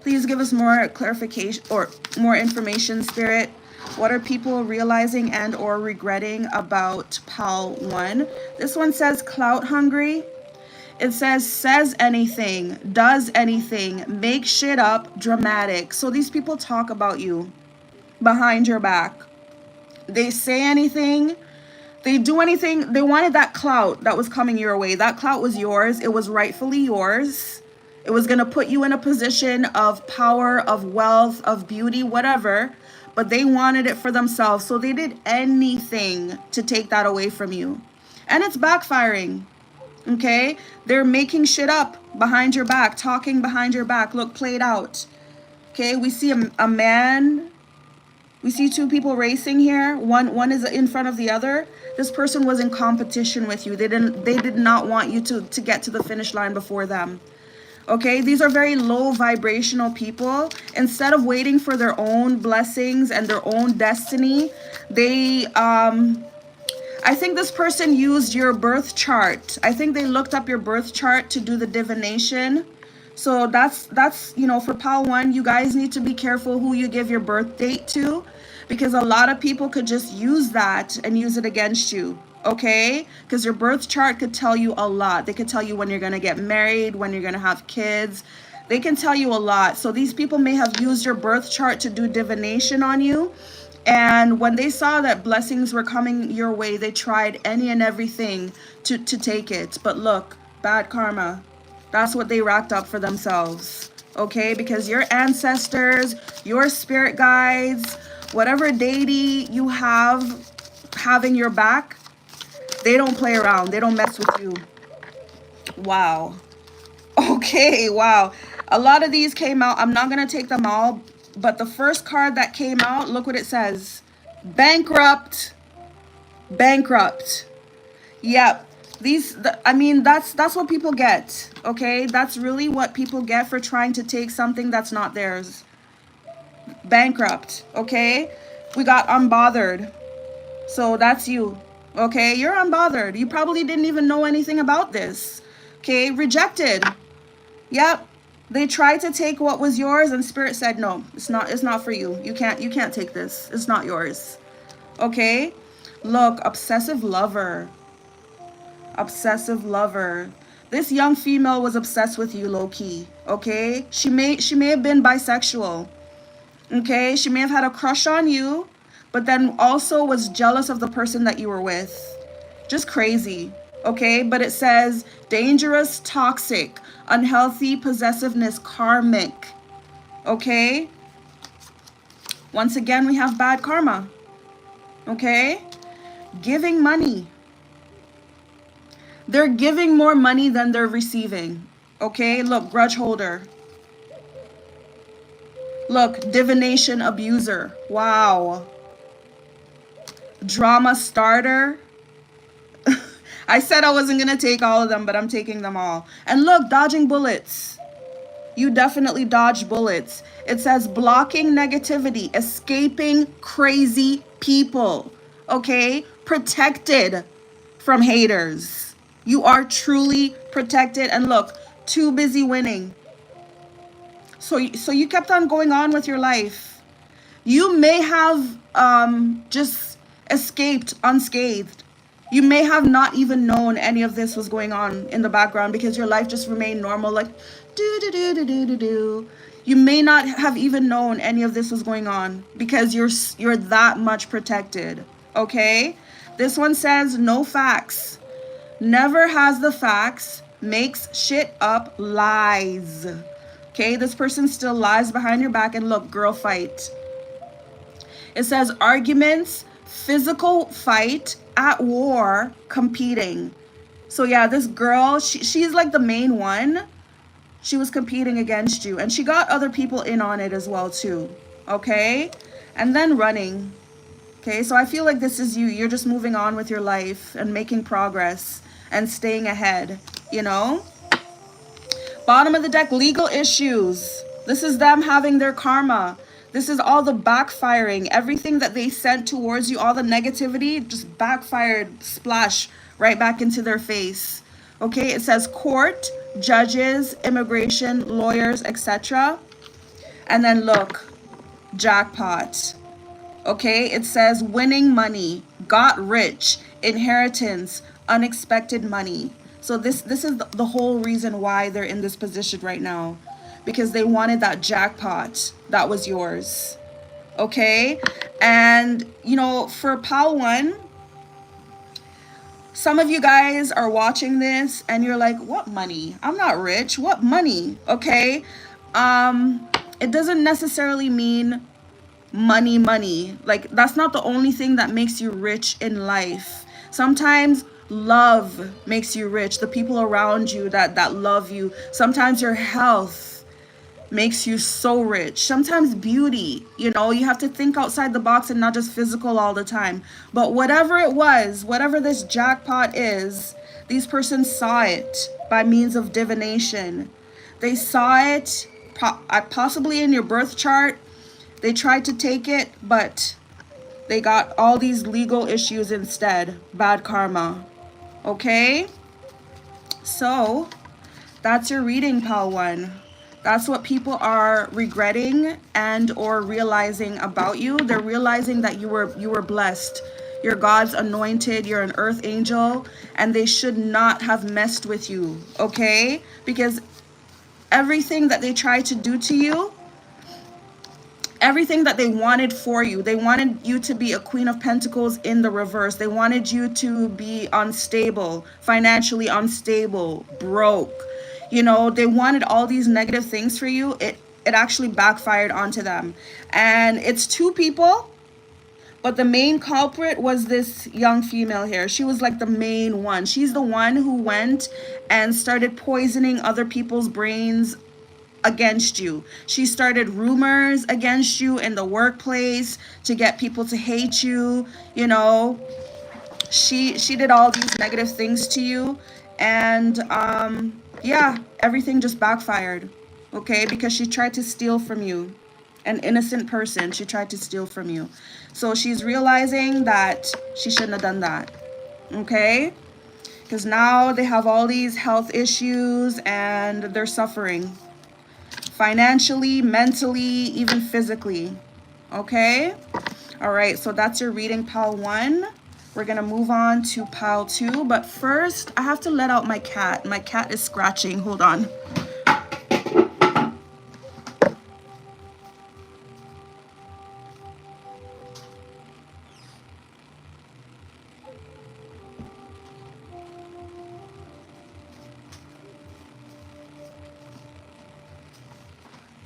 Please give us more clarification or more information, Spirit. What are people realizing and or regretting about Pal 1? This one says clout hungry. It says anything, does anything, make shit up, dramatic. So these people talk about you behind your back. They say anything, they do anything. They wanted that clout that was coming your way. That clout was yours. It was rightfully yours. It was going to put you in a position of power, of wealth, of beauty, whatever. But they wanted it for themselves. So they did anything to take that away from you. And it's backfiring. Okay? They're making shit up behind your back, talking behind your back. Look, played out. Okay? We see a man. We see two people racing here. One is in front of the other. This person was in competition with you. They did not want you to get to the finish line before them. Okay, these are very low vibrational people. Instead of waiting for their own blessings and their own destiny, they I think this person used your birth chart. I think they looked up your birth chart to do the divination. So that's you know, for Pal 1, you guys need to be careful who you give your birth date to, because a lot of people could just use that and use it against you. Okay, because your birth chart could tell you a lot. They could tell you when you're going to get married, when you're going to have kids. They can tell you a lot. So these people may have used your birth chart to do divination on you. And when they saw that blessings were coming your way, they tried any and everything to take it. But look, bad karma. That's what they racked up for themselves. Okay, because your ancestors, your spirit guides, whatever deity you have having your back, they don't play around. They don't mess with you. Wow. Okay, wow. A lot of these came out. I'm not going to take them all. But the first card that came out, look what it says. Bankrupt. Bankrupt. Yep. I mean, that's what people get. Okay? That's really what people get for trying to take something that's not theirs. Bankrupt. Okay? We got unbothered. So that's you. Okay, you're unbothered. You probably didn't even know anything about this. Okay, rejected. Yep. They tried to take what was yours and spirit said no. It's not for you. You can't take this. It's not yours. Okay? Look, obsessive lover. Obsessive lover. This young female was obsessed with you low key, okay? She may have been bisexual. Okay? She may have had a crush on you, but then also was jealous of the person that you were with. Just crazy. Okay? But it says dangerous, toxic, unhealthy possessiveness, karmic. Okay? Once again, we have bad karma. Okay? Giving money. They're giving more money than they're receiving. Okay? Look, grudge holder. Look, divination abuser. Wow. Drama starter. I said I wasn't going to take all of them, but I'm taking them all. And look, dodging bullets. You definitely dodged bullets. It says blocking negativity, escaping crazy people. Okay? Protected from haters. You are truly protected. And look, too busy winning. So you kept on going on with your life. You may have just escaped unscathed. You may have not even known any of this was going on in the background because your life just remained normal, like do. You may not have even known any of this was going on because you're that much protected. Okay? This one says no facts. Never has the facts. Makes shit up. Lies. Okay? This person still lies behind your back. And look, girl fight. It says arguments, physical fight, at war, competing. So yeah, this girl, she's like the main one. She was competing against you. And she got other people in on it as well too. Okay? And then running. Okay, so I feel like this is you. You're just moving on with your life and making progress and staying ahead, you know? Bottom of the deck, legal issues. This is them having their karma. This is all the backfiring. Everything that they sent towards you, all the negativity, just backfired, splash right back into their face. Okay, it says court, judges, immigration, lawyers, etc. And then look, jackpot. Okay, it says winning money, got rich, inheritance, unexpected money. So this is the whole reason why they're in this position right now. Because they wanted that jackpot that was yours. Okay? And, you know, for Pal 1, some of you guys are watching this and you're like, what money? I'm not rich. What money? Okay? It doesn't necessarily mean money. Like, that's not the only thing that makes you rich in life. Sometimes love makes you rich. The people around you that love you. Sometimes your health makes you so rich. Sometimes beauty, you know, you have to think outside the box and not just physical all the time. But whatever it was, whatever this jackpot is, these persons saw it by means of divination. They saw it possibly in your birth chart. They tried to take it, but they got all these legal issues instead. Bad karma. Okay? So, that's your reading, Pal 1. That's what people are regretting and or realizing about you. They're realizing that you were blessed. You're God's anointed. You're an earth angel. And they should not have messed with you. Okay? Because everything that they tried to do to you, everything that they wanted for you, they wanted you to be a Queen of Pentacles in the reverse. They wanted you to be unstable, financially unstable, broke. You know, they wanted all these negative things for you. It actually backfired onto them. And it's two people, but the main culprit was this young female here. She was like the main one. She's the one who went and started poisoning other people's brains against you. She started rumors against you in the workplace to get people to hate you. You know, she did all these negative things to you. And yeah, everything just backfired. Okay, because she tried to steal from you. An innocent person, she tried to steal from you. So she's realizing that she shouldn't have done that. okay? Because now they have all these health issues and they're suffering financially, mentally, even physically, okay? All right, so that's your reading, pile 1. We're gonna move on to pile 2, but first I have to let out my cat. My cat is scratching. Hold on.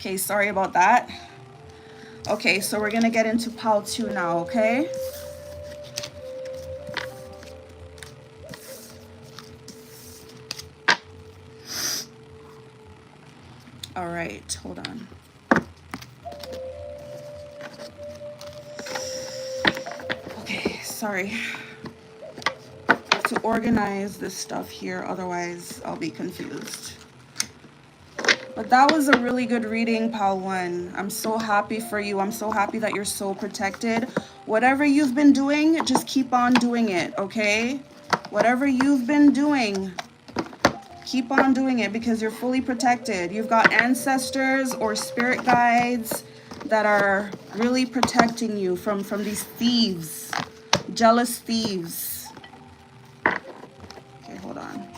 Okay, sorry about that. Okay, so we're gonna get into pile 2 now, okay? All right, hold on. Okay, sorry. I have to organize this stuff here, otherwise I'll be confused. But that was a really good reading, pile 1. I'm so happy for you. I'm so happy that you're so protected. Whatever you've been doing, just keep on doing it, okay? Whatever you've been doing, keep on doing it because you're fully protected. You've got ancestors or spirit guides that are really protecting you from these thieves, jealous thieves. Okay, hold on.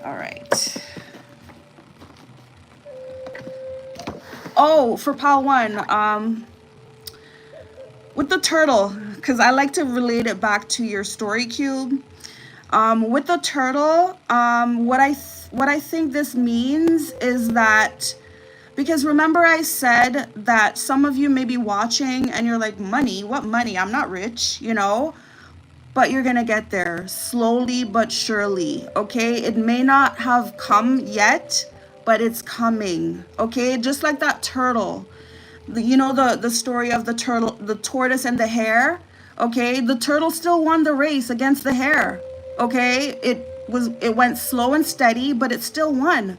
All right. Oh, for pile 1, with the turtle, because I like to relate it back to your story cube. With the turtle, what I think this means is that, because remember I said that some of you may be watching and you're like, money? What money? I'm not rich, you know? But you're gonna get there slowly but surely, okay? It may not have come yet, but it's coming, okay? Just like that turtle. You know the story of the turtle, the tortoise and the hare, okay? The turtle still won the race against the hare, okay? It went slow and steady, but it still won.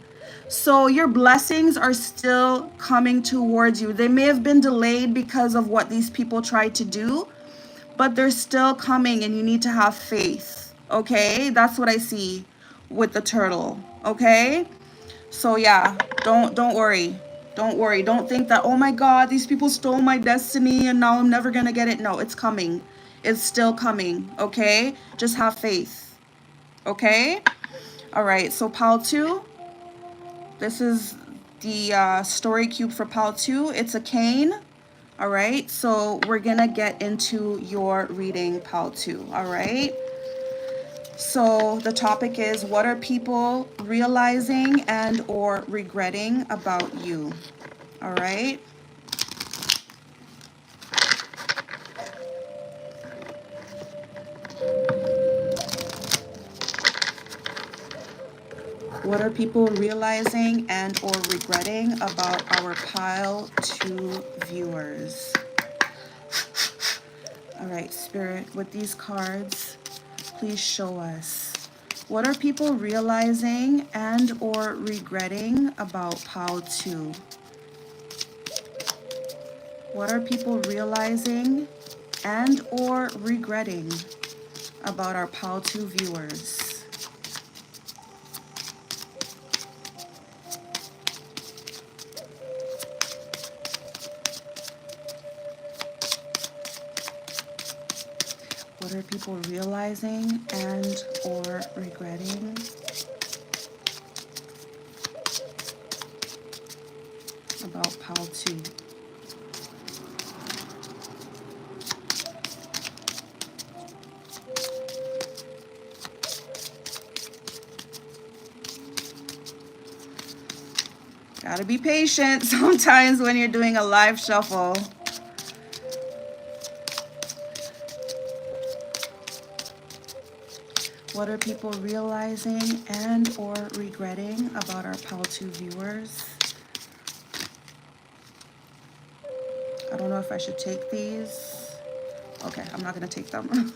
So your blessings are still coming towards you. They may have been delayed because of what these people tried to do, but they're still coming and you need to have faith, okay? That's what I see with the turtle, okay? So yeah, don't worry. Don't worry. Don't think that, oh my God, these people stole my destiny and now I'm never gonna get it. No, it's coming. It's still coming, okay? Just have faith, okay? All right, so pile 2. This is the story cube for pile 2. It's a cane. All right, so we're gonna get into your reading, pile 2, all right? So the topic is, what are people realizing and or regretting about you? All right. What are people realizing and or regretting about our pile 2 viewers? All right, Spirit, with these cards, please show us. What are people realizing and or regretting about pile 2? What are people realizing and or regretting about our pile 2 viewers? What are people realizing and or regretting about pile 2? Gotta be patient sometimes when you're doing a live shuffle. What are people realizing and or regretting about our pile 2 viewers? I don't know if I should take these. Okay, I'm not gonna take them.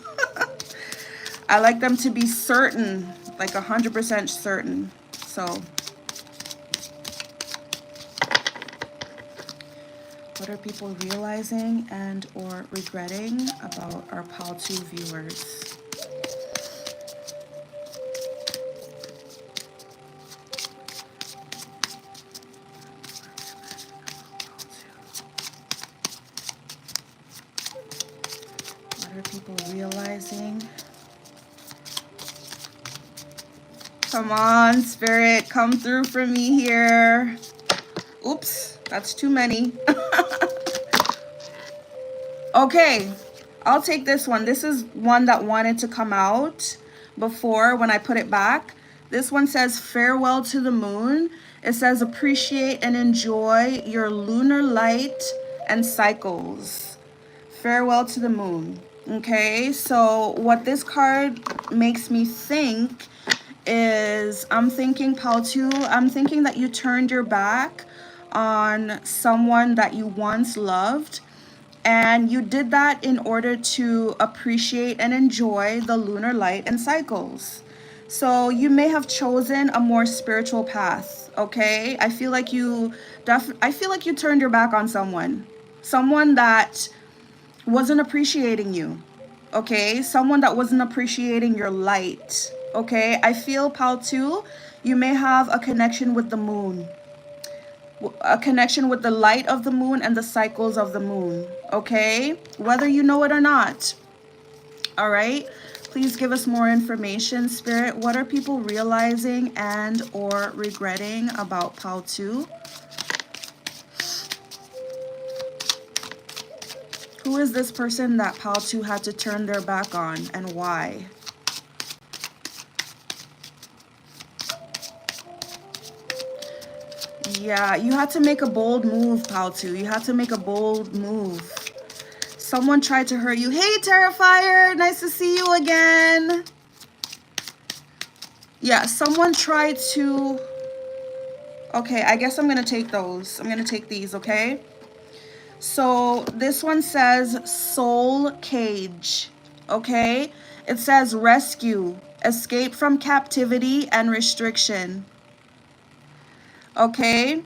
I like them to be certain, like 100% certain. So What are people realizing and or regretting about our Pal 2 viewers? What are people realizing? Come on, Spirit, come through for me here. Oops, that's too many. Okay, I'll take this one. This is one that wanted to come out before when I put it back. This one says, farewell to the moon. It says, appreciate and enjoy your lunar light and cycles. Farewell to the moon. Okay, so what this card makes me think is, I'm thinking, Pal 2, I'm thinking that you turned your back on someone that you once loved, and you did that in order to appreciate and enjoy the lunar light and cycles. So you may have chosen a more spiritual path, okay? I feel like you turned your back on someone that wasn't appreciating you, okay? Someone that wasn't appreciating your light, okay? I feel, Pal 2, you may have a connection with the moon, a connection with the light of the moon and the cycles of the moon, okay? Whether you know it or not, all right? Please give us more information, Spirit. What are people realizing and or regretting about Pal 2? Who is this person that Pal 2 had to turn their back on, and why? Yeah, you had to make a bold move, Pal 2. You had to make a bold move. Someone tried to hurt you. Hey, Terrifier, nice to see you again. Yeah, someone tried to... Okay, I guess I'm going to take those. I'm going to take these, okay? So this one says soul cage, okay? It says rescue, escape from captivity and restriction, okay?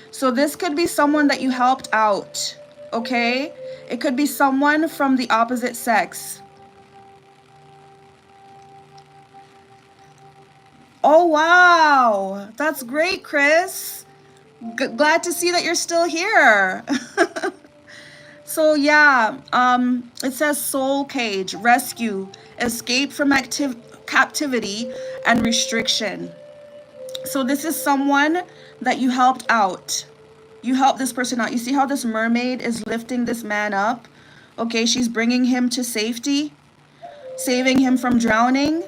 So this could be someone that you helped out, okay? It could be someone from the opposite sex. Oh, wow. That's great, Chris. Glad to see that you're still here. So yeah, it says soul cage, rescue, escape from captivity and restriction. So this is someone that you helped out. You helped this person out. You see how this mermaid is lifting this man up? Okay, she's bringing him to safety, saving him from drowning.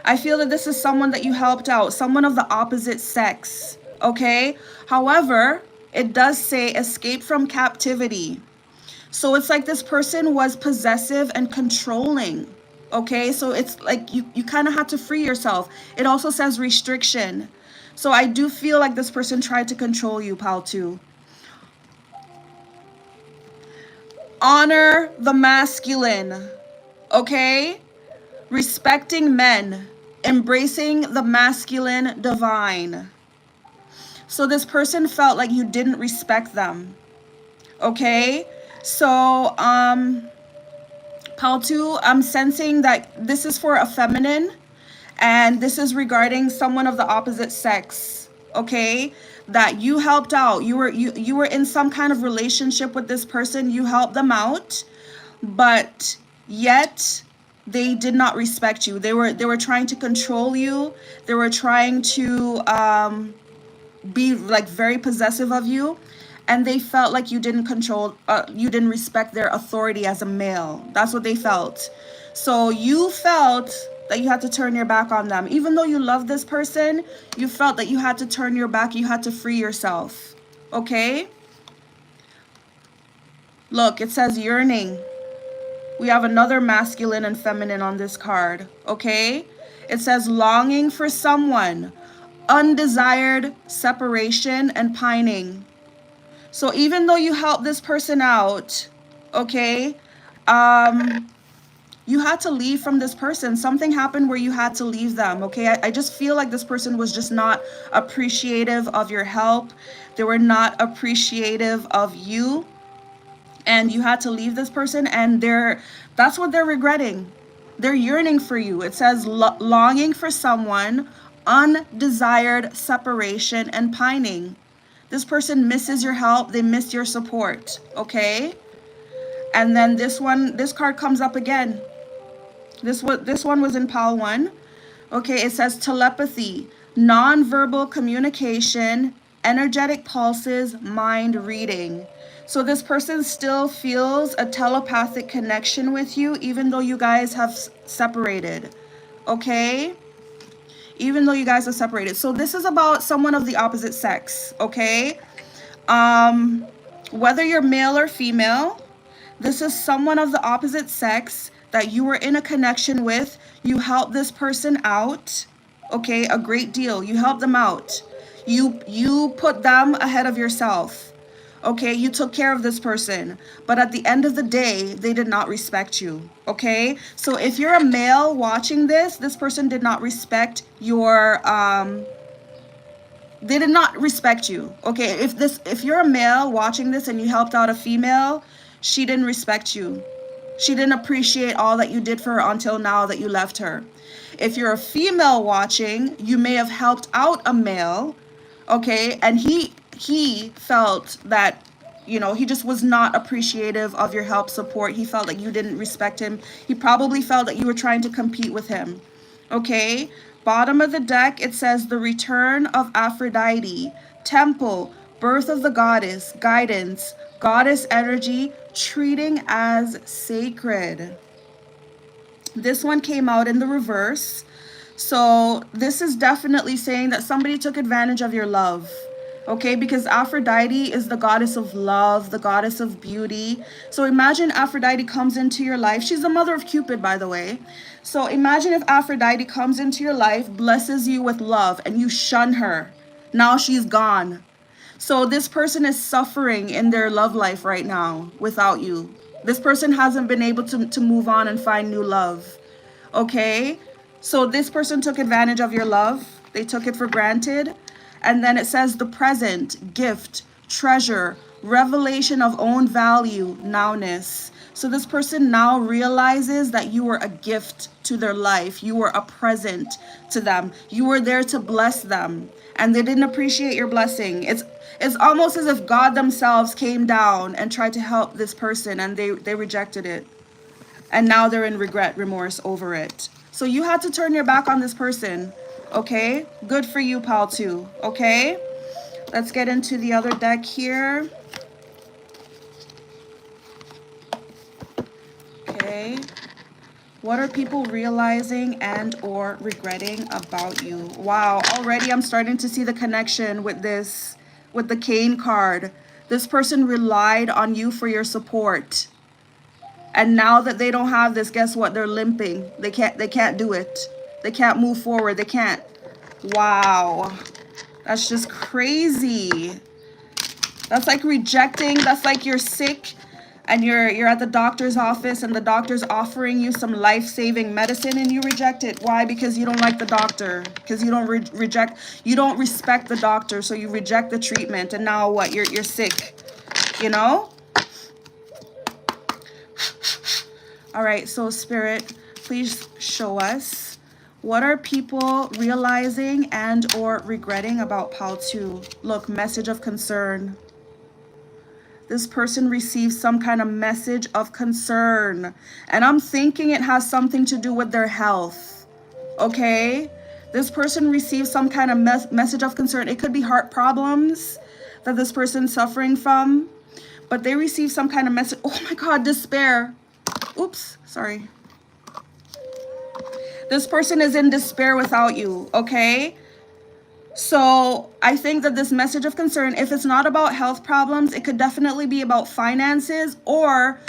I feel that this is someone that you helped out, someone of the opposite sex, okay? However, it does say escape from captivity. So it's like this person was possessive and controlling, okay? So it's like you kind of had to free yourself. It also says restriction. So I do feel like this person tried to control you, Pal 2. Honor the masculine, okay? Respecting men, embracing the masculine divine. So this person felt like you didn't respect them, okay? So, Pal 2, I'm sensing that this is for a feminine, and this is regarding someone of the opposite sex, okay? That you helped out. You were in some kind of relationship with this person. You helped them out, but yet they did not respect you. They were trying to control you. They were trying to be like very possessive of you, and they felt like you didn't you didn't respect their authority as a male. That's what they felt. So you felt that you had to turn your back on them. Even though you love this person, you felt that you had to turn your back. You had to free yourself, okay? Look, it says yearning. We have another masculine and feminine on this card, okay? It says longing for someone, undesired separation and pining. So even though you help this person out, okay, You had to leave from this person. Something happened where you had to leave them, okay? I just feel like this person was just not appreciative of your help. They were not appreciative of you, and you had to leave this person, and that's what they're regretting. They're yearning for you. It says longing for someone, undesired separation, and pining. This person misses your help. They miss your support, okay? And then this card comes up again. This one was in pile 1. Okay, it says telepathy, non-verbal communication, energetic pulses, mind reading. So this person still feels a telepathic connection with you, even though you guys have separated. Okay? Even though you guys are separated. So this is about someone of the opposite sex. Okay? Whether you're male or female, this is someone of the opposite sex that you were in a connection with. You helped this person out, okay, a great deal. You helped them out. You put them ahead of yourself, okay? You took care of this person, but at the end of the day, they did not respect you, okay? So if you're a male watching this person did not respect your, they did not respect you, okay? If you're a male watching this and you helped out a female, she didn't respect you. She didn't appreciate all that you did for her until now that you left her. If you're a female watching, you may have helped out a male, okay? And he felt that, you know, he just was not appreciative of your help, support. He felt like you didn't respect him. He probably felt that you were trying to compete with him, okay? Bottom of the deck, it says the return of Aphrodite, temple, birth of the goddess, guidance, goddess energy, treating as sacred. This one came out in the reverse. So this is definitely saying that somebody took advantage of your love. Okay, because Aphrodite is the goddess of love, the goddess of beauty. So imagine Aphrodite comes into your life. She's the mother of Cupid, by the way. So imagine if Aphrodite comes into your life, blesses you with love, and you shun her. Now she's gone. So this person is suffering in their love life right now without you. This person hasn't been able to move on and find new love. Okay? So this person took advantage of your love. They took it for granted. And then it says the present, gift, treasure, revelation of own value, nowness. So this person now realizes that you were a gift to their life. You were a present to them. You were there to bless them. And they didn't appreciate your blessing. It's almost as if God themselves came down and tried to help this person, and they rejected it. And now they're in regret, remorse over it. So you had to turn your back on this person. Okay, good for you, pal, too. Okay, let's get into the other deck here. Okay, what are people realizing and or regretting about you? Wow, already I'm starting to see the connection with this, with the Cane card. This person relied on you for your support, and now that they don't have this, guess what? They're limping. They can't do it. They can't move forward. They can't. Wow. That's just crazy. That's like rejecting. That's like you're sick and you're at the doctor's office and the doctor's offering you some life-saving medicine and you reject it. Why? Because you don't like the doctor. Because you don't you don't respect the doctor, so you reject the treatment, and now what? You're sick. You know? All right, so Spirit, please show us, what are people realizing and or regretting about pile 2? Look, message of concern. This person receives some kind of message of concern, and I'm thinking it has something to do with their health. Okay, this person receives some kind of message of concern. It could be heart problems that this person's suffering from, but they receive some kind of message. Oh my God, despair. Oops, sorry. This person is in despair without you, okay? So I think that this message of concern, if it's not about health problems, it could definitely be about finances, or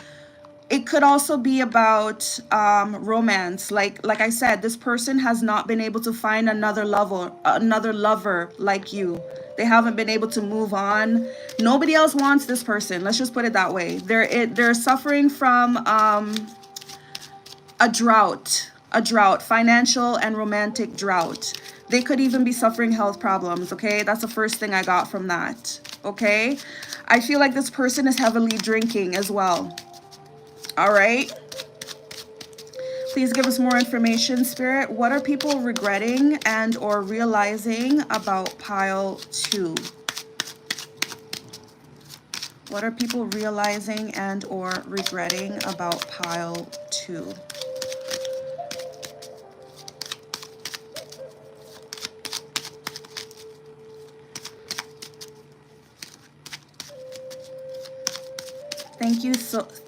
it could also be about romance. Like I said, this person has not been able to find another lover like you. They haven't been able to move on. Nobody else wants this person. Let's just put it that way. They're suffering from a drought, financial and romantic drought. They could even be suffering health problems, okay? That's the first thing I got from that, okay? I feel like this person is heavily drinking as well, all right? Please give us more information, Spirit. What are people regretting and or realizing about pile 2? What are people realizing and or regretting about pile 2?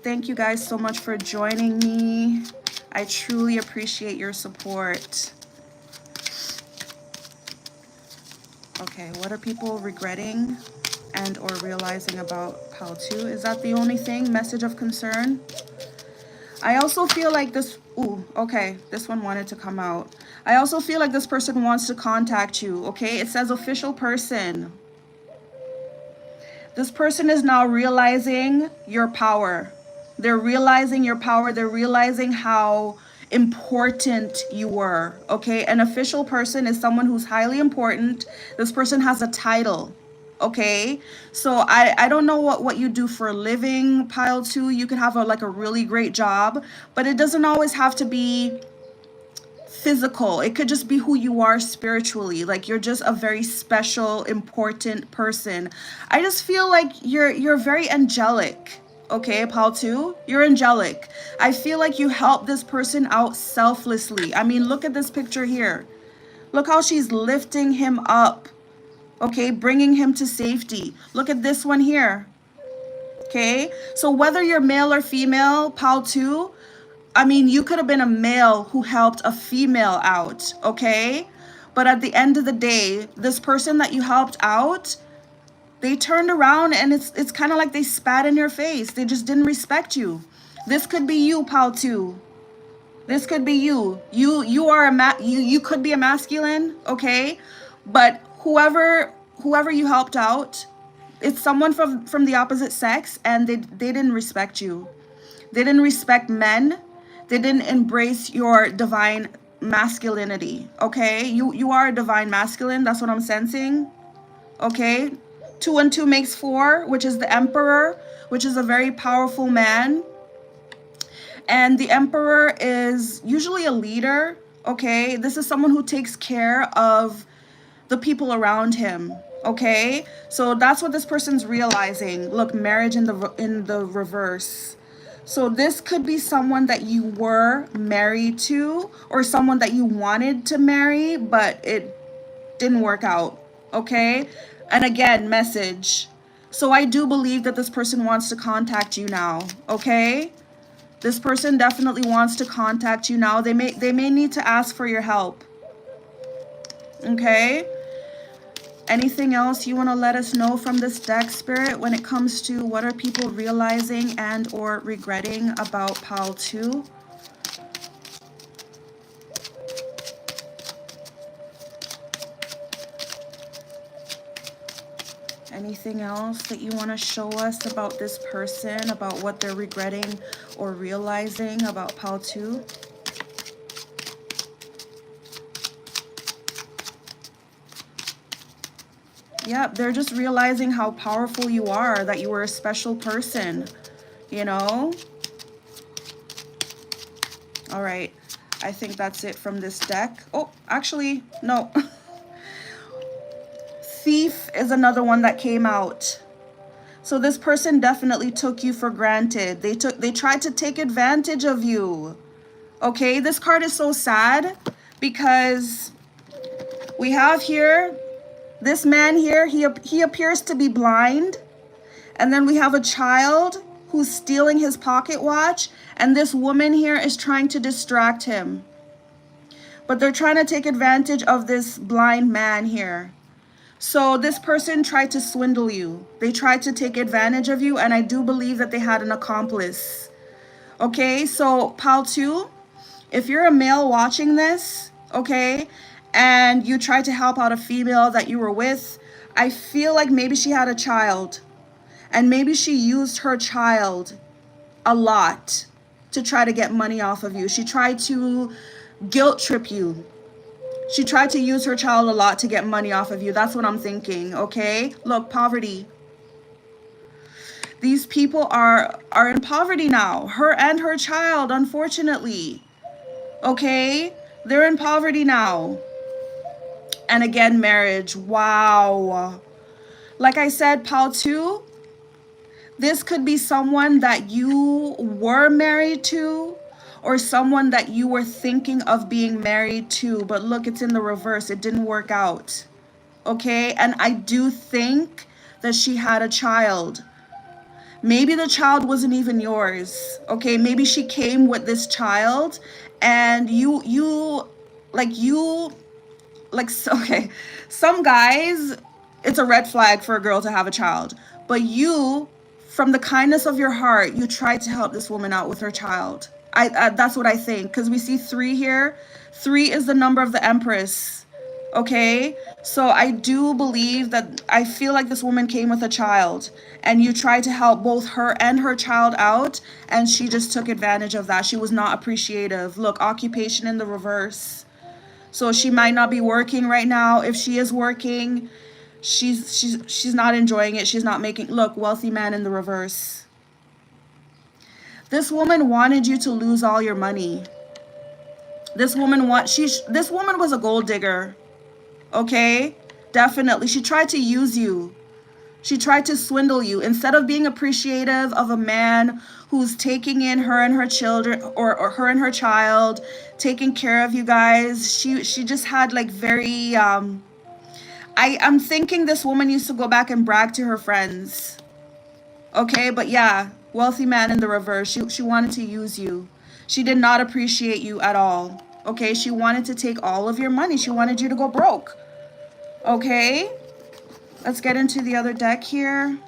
Thank you guys so much for joining me. I truly appreciate your support. Okay, what are people regretting and or realizing about pile 2? Is that the only thing? Message of concern? I also feel like this, okay, this one wanted to come out. I also feel like this person wants to contact you, okay? It says official person. This person is now realizing your power. They're realizing your power. They're realizing how important you were, okay? An official person is someone who's highly important. This person has a title, okay? So I don't know what you do for a living, pile 2. You could have like a really great job, but it doesn't always have to be physical. It could just be who you are spiritually. Like you're just a very special, important person. I just feel like you're very angelic. Okay, pile 2, you're angelic. I feel like you help this person out selflessly. I mean, look at this picture here. Look how she's lifting him up. Okay, bringing him to safety. Look at this one here. Okay, so whether you're male or female, pile 2, I mean, you could have been a male who helped a female out, okay? But at the end of the day, this person that you helped out, they turned around and it's kind of like they spat in your face. They just didn't respect you. This could be you, pal 2. This could be you. You are you could be a masculine, okay? But whoever you helped out, it's someone from the opposite sex, and they didn't respect you. They didn't respect men. They didn't embrace your divine masculinity, okay? You are a divine masculine. That's what I'm sensing, okay? 2 and 2 makes 4, which is the Emperor, which is a very powerful man. And the Emperor is usually a leader, okay? This is someone who takes care of the people around him, okay? So that's what this person's realizing. Look, marriage in the reverse. So this could be someone that you were married to, or someone that you wanted to marry, but it didn't work out, okay? And again, message. So I do believe that this person wants to contact you now, okay? This person definitely wants to contact you now. They may need to ask for your help, okay? Anything else you want to let us know from this deck, Spirit, when it comes to what are people realizing and or regretting about pile 2? Anything else that you want to show us about this person, about what they're regretting or realizing about pile 2? Yep, they're just realizing how powerful you are, that you were a special person, you know? All right, I think that's it from this deck. Oh, actually, no. Thief is another one that came out. So this person definitely took you for granted. They tried to take advantage of you. Okay, this card is so sad because we have here this man here, he appears to be blind. And then we have a child who's stealing his pocket watch. And this woman here is trying to distract him. But they're trying to take advantage of this blind man here. So this person tried to swindle you. They tried to take advantage of you. And I do believe that they had an accomplice. Okay, so pile 2, if you're a male watching this, okay, and you tried to help out a female that you were with, I feel like maybe she had a child and maybe she used her child a lot. to try to get money off of you. She tried to guilt trip you. She tried to use her child a lot to get money off of you. That's what I'm thinking, okay? Look, poverty. These people are in poverty now. Her and her child, unfortunately. Okay? They're in poverty now. And again, marriage. Wow. Like I said, Pal 2, this could be someone that you were married to, or someone that you were thinking of being married to, but look, it's in the reverse. It didn't work out. Okay? And I do think that she had a child. Maybe the child wasn't even yours. Okay? Maybe she came with this child and okay, some guys, it's a red flag for a girl to have a child, but you, from the kindness of your heart, you tried to help this woman out with her child. That's what I think, because we see 3 here. 3 is the number of the Empress. Okay, so I do believe that, I feel like this woman came with a child and you tried to help both her and her child out, and she just took advantage of that. She was not appreciative. Look, occupation in the reverse. So she might not be working right now. If she is working, she's not enjoying it. She's not making, look, wealthy man in the reverse. This woman wanted you to lose all your money. This woman was a gold digger. Okay? Definitely. She tried to use you. She tried to swindle you. Instead of being appreciative of a man who's taking in her and her children, or her and her child, taking care of you guys, she just had like very I'm thinking this woman used to go back and brag to her friends. Okay, but yeah, wealthy man in the reverse. She wanted to use you. She did not appreciate you at all. Okay, she wanted to take all of your money. She wanted you to go broke. Okay, let's get into the other deck here.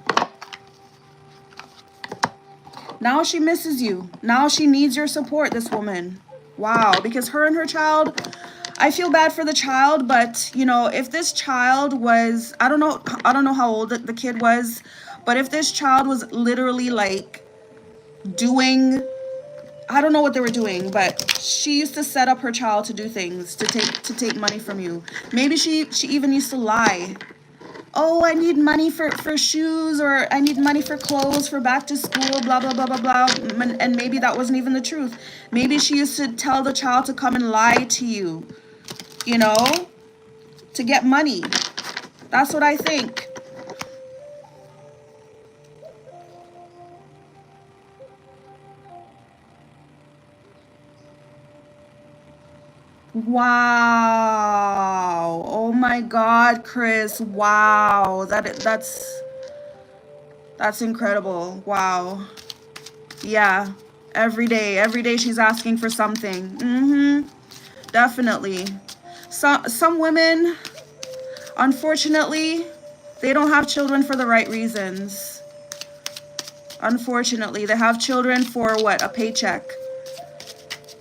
Now she misses you. Now she needs your support, this woman. Wow, because her and her child, I feel bad for the child, but you know, if this child was, I don't know how old the kid was, but if this child was literally like doing, I don't know what they were doing, but she used to set up her child to do things, to take money from you. Maybe she even used to lie. Oh, I need money for shoes, or I need money for clothes for back to school, blah, blah, blah, blah, blah. And maybe that wasn't even the truth. Maybe she used to tell the child to come and lie to you, you know, to get money. That's what I think. Wow. Oh my God, Chris. Wow. That's incredible. Wow. Yeah. Every day she's asking for something. Definitely. Some women, unfortunately, they don't have children for the right reasons. Unfortunately, they have children for what? A paycheck.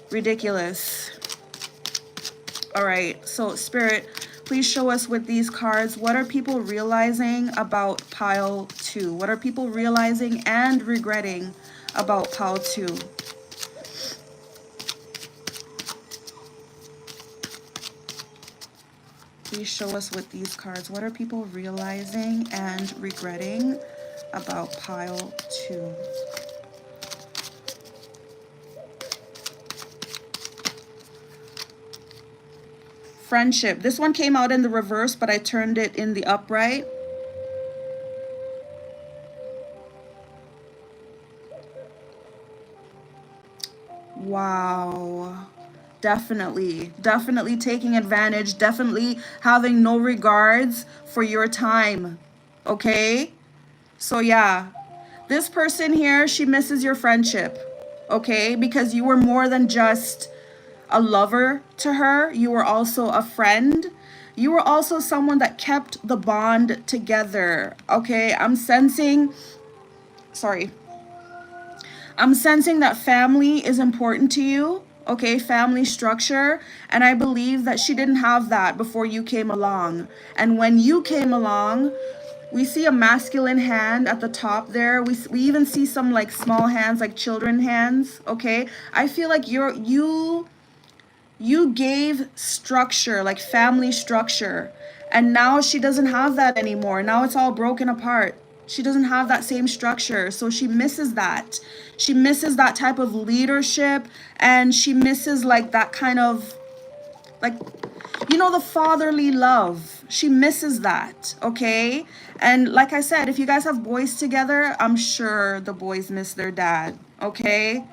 Ridiculous. All right, so Spirit, please show us with these cards, what are people realizing about pile 2? What are people realizing and regretting about pile 2? Please show us with these cards, what are people realizing and regretting about pile 2? Friendship. This one came out in the reverse, but I turned it in the upright. Wow. Definitely taking advantage, definitely having no regards for your time. Okay? So yeah, this person here, she misses your friendship. Okay? Because you were more than just a lover to her. You were also a friend. You were also someone that kept the bond together. Okay, I'm sensing that family is important to you. Okay, family structure. And I believe that she didn't have that before you came along. And when you came along, We see a masculine hand at the top there. We even see some like small hands, like children hands, okay? I feel like you gave structure, like family structure, and now she doesn't have that anymore. Now it's all broken apart. She doesn't have that same structure, so she misses that. She misses that type of leadership, and she misses like that kind of like, you know, the fatherly love. She misses that, okay? And like I said, if you guys have boys together, I'm sure the boys miss their dad, okay?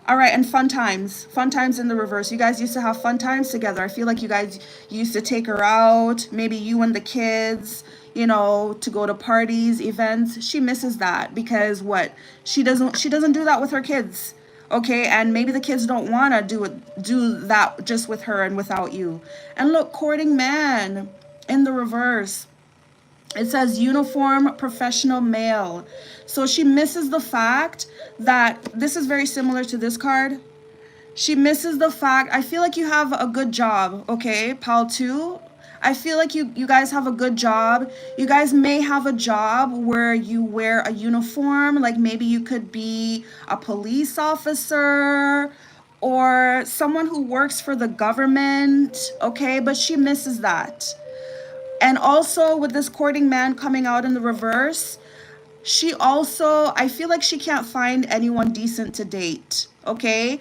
All right, and fun times. Fun times in the reverse. You guys used to have fun times together. I feel like you guys used to take her out, maybe you and the kids, you know, to go to parties, events. She misses that because what? She doesn't do that with her kids. Okay, and maybe the kids don't want to do that just with her and without you. And look, courting man in the reverse. It says uniform professional male. So she misses the fact that this is very similar to this card. She misses the fact, I feel like you have a good job, okay, Pal 2. I feel like you guys have a good job. You guys may have a job where you wear a uniform, like maybe you could be a police officer or someone who works for the government, okay, but she misses that. And also with this courting man coming out in the reverse, she also, I feel like she can't find anyone decent to date, okay?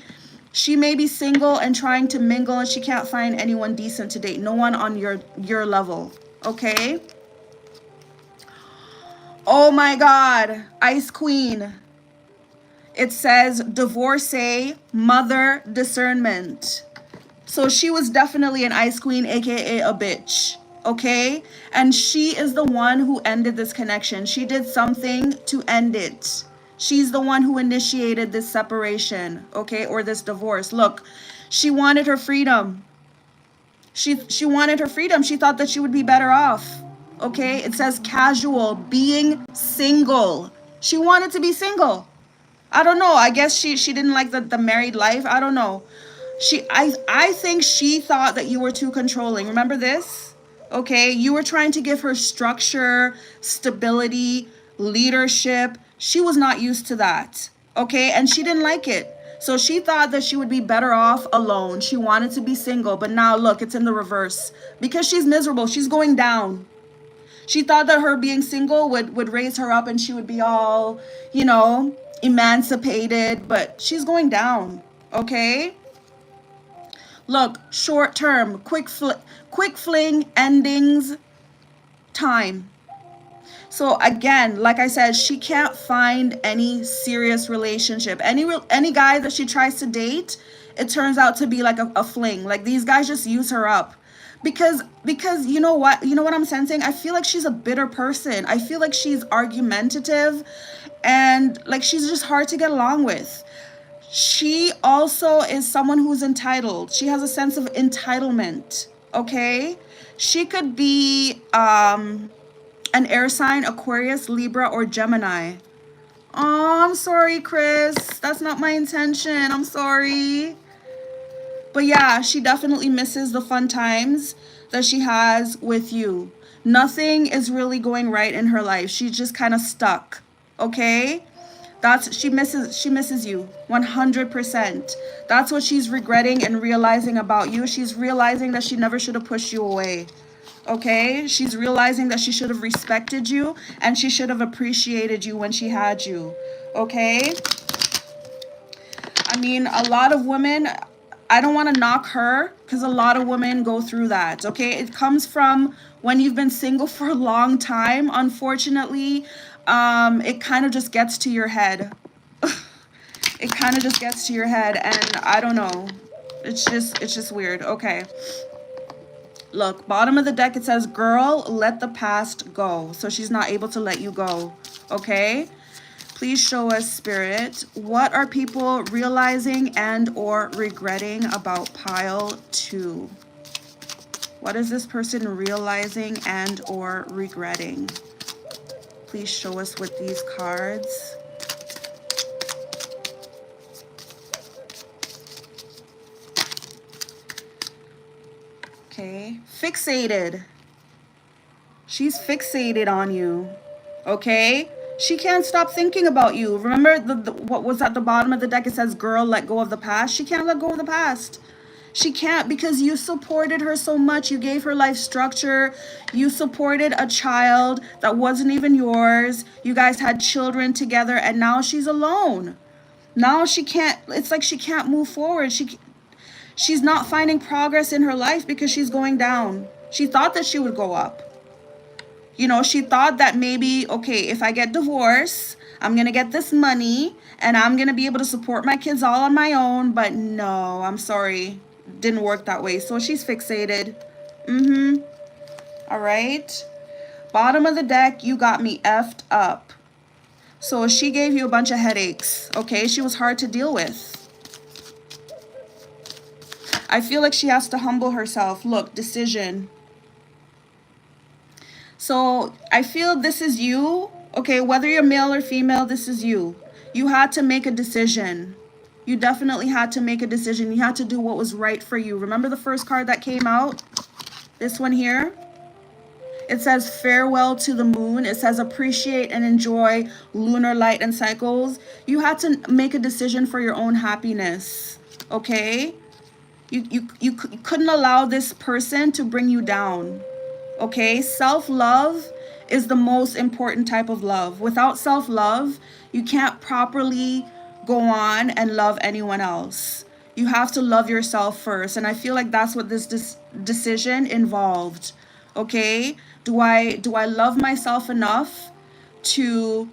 She may be single and trying to mingle and she can't find anyone decent to date. No one on your level, okay? Oh my God, Ice Queen. It says divorcee, mother, discernment. So she was definitely an Ice Queen, aka a bitch, okay? And she is the one who ended this connection. She did something to end it. She's the one who initiated this separation, okay, or this divorce. Look, she wanted her freedom. She wanted her freedom. She thought that she would be better off, okay? It says casual, being single. She wanted to be single. I don't know. I guess she didn't like the married life. I don't know. I think she thought that you were too controlling. Remember this? Okay, you were trying to give her structure, stability, leadership. She was not used to that. Okay, and she didn't like it. So she thought that she would be better off alone. She wanted to be single, but now look, it's in the reverse. Because she's miserable, she's going down. She thought that her being single would raise her up and she would be all, you know, emancipated, but she's going down. Okay? Look, short term, quick fling, endings, time. So again, like I said, she can't find any serious relationship. Any guy that she tries to date, it turns out to be like a fling. Like these guys just use her up. Because you know what I'm sensing? I feel like she's a bitter person. I feel like she's argumentative and like she's just hard to get along with. She also is someone who's entitled. She has a sense of entitlement, okay? She could be an air sign, Aquarius, Libra, or Gemini. Oh, I'm sorry, Chris. That's not my intention. I'm sorry. But yeah, she definitely misses the fun times that she has with you. Nothing is really going right in her life. She's just kind of stuck, okay? She misses you 100%. That's what she's regretting and realizing about you. She's realizing that she never should have pushed you away. Okay? She's realizing that she should have respected you and she should have appreciated you when she had you. Okay? I mean, a lot of women, I don't want to knock her because a lot of women go through that. Okay? It comes from when you've been single for a long time, unfortunately. It kind of just gets to your head. It kind of just gets to your head, and I don't know. It's just weird. Okay. Look, bottom of the deck, it says, girl, let the past go. So she's not able to let you go. Okay? Please show us, Spirit. What are people realizing and or regretting about pile 2? What is this person realizing and or regretting? Please show us with these cards. Okay, fixated. She's fixated on you. Okay? She can't stop thinking about you. Remember what was at the bottom of the deck? It says, girl, let go of the past. She can't let go of the past. She can't, because you supported her so much. You gave her life structure. You supported a child that wasn't even yours. You guys had children together, and now she's alone. Now she can't, it's like she can't move forward. She's not finding progress in her life because she's going down. She thought that she would go up. You know, she thought that maybe, okay, if I get divorced, I'm going to get this money and I'm going to be able to support my kids all on my own. But no, I'm sorry. Didn't work that way. So she's fixated. All right. Bottom of the deck, you got me effed up. So she gave you a bunch of headaches. Okay. She was hard to deal with. I feel like she has to humble herself. Look, decision. So I feel this is you. Okay, whether you're male or female, this is you. You had to make a decision. You definitely had to make a decision. You had to do what was right for you. Remember the first card that came out? This one here. It says farewell to the moon. It says appreciate and enjoy lunar light and cycles. You had to make a decision for your own happiness. Okay? You couldn't allow this person to bring you down. Okay, self-love is the most important type of love. Without self-love, you can't properly go on and love anyone else. You have to love yourself first. And I feel like that's what this decision involved. Okay, do I love myself enough to,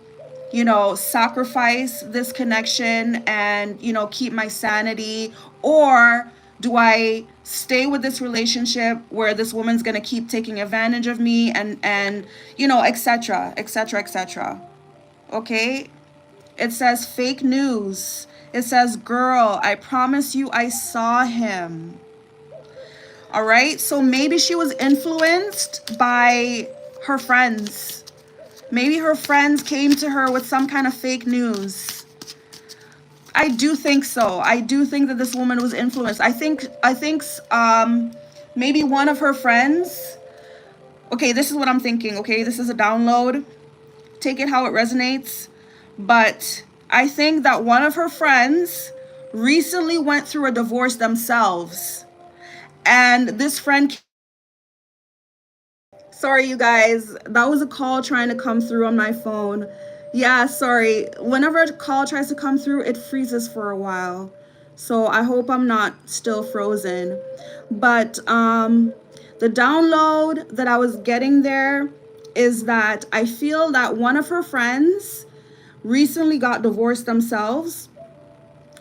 you know, sacrifice this connection and, you know, keep my sanity? Or do I stay with this relationship where this woman's going to keep taking advantage of me and you know, etc., etc., etc. Okay? It says fake news. It says, girl, I promise you I saw him. All right? So maybe she was influenced by her friends. Maybe her friends came to her with some kind of fake news. I do think so. I do think that this woman was influenced. I think maybe one of her friends. Okay, this is what I'm thinking. Okay, this is a download. Take it how it resonates. But I think that one of her friends recently went through a divorce themselves. And this friend... Sorry, you guys. That was a call trying to come through on my phone. Yeah, sorry. Whenever a call tries to come through, it freezes for a while. So I hope I'm not still frozen. But the download that I was getting there is that I feel that one of her friends recently got divorced themselves.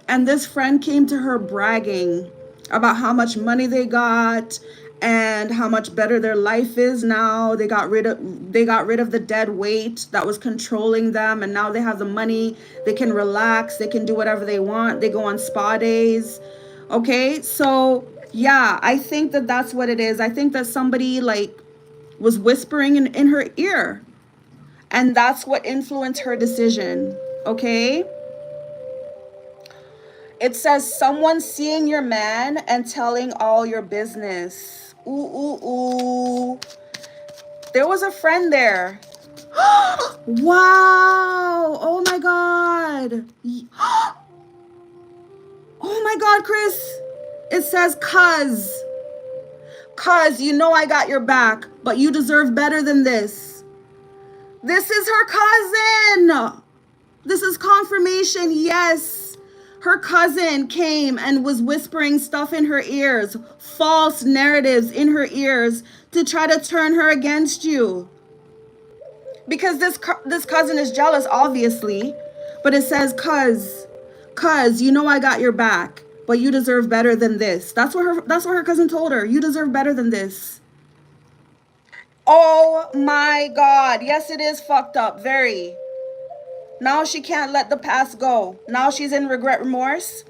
And this friend came to her bragging about how much money they got and how much better their life is now. They got rid of the dead weight that was controlling them, and now they have the money. They can relax, they can do whatever they want. They go on spa days. Okay? So, yeah, I think that that's what it is. I think that somebody like was whispering in her ear, and that's what influenced her decision. Okay? It says someone seeing your man and telling all your business. Ooh, ooh, ooh. There was a friend there. Wow. Oh my God. Oh my God, Chris. It says, cuz you know I got your back, but you deserve better than this. This is her cousin. This is confirmation. Yes. Her cousin came and was whispering stuff in her ears, false narratives in her ears to try to turn her against you. Because this cousin is jealous, obviously. But it says, cuz, you know I got your back, but you deserve better than this. That's what her cousin told her. You deserve better than this. Oh my God. Yes, it is fucked up. Very. Now she can't let the past go. Now she's in regret, remorse.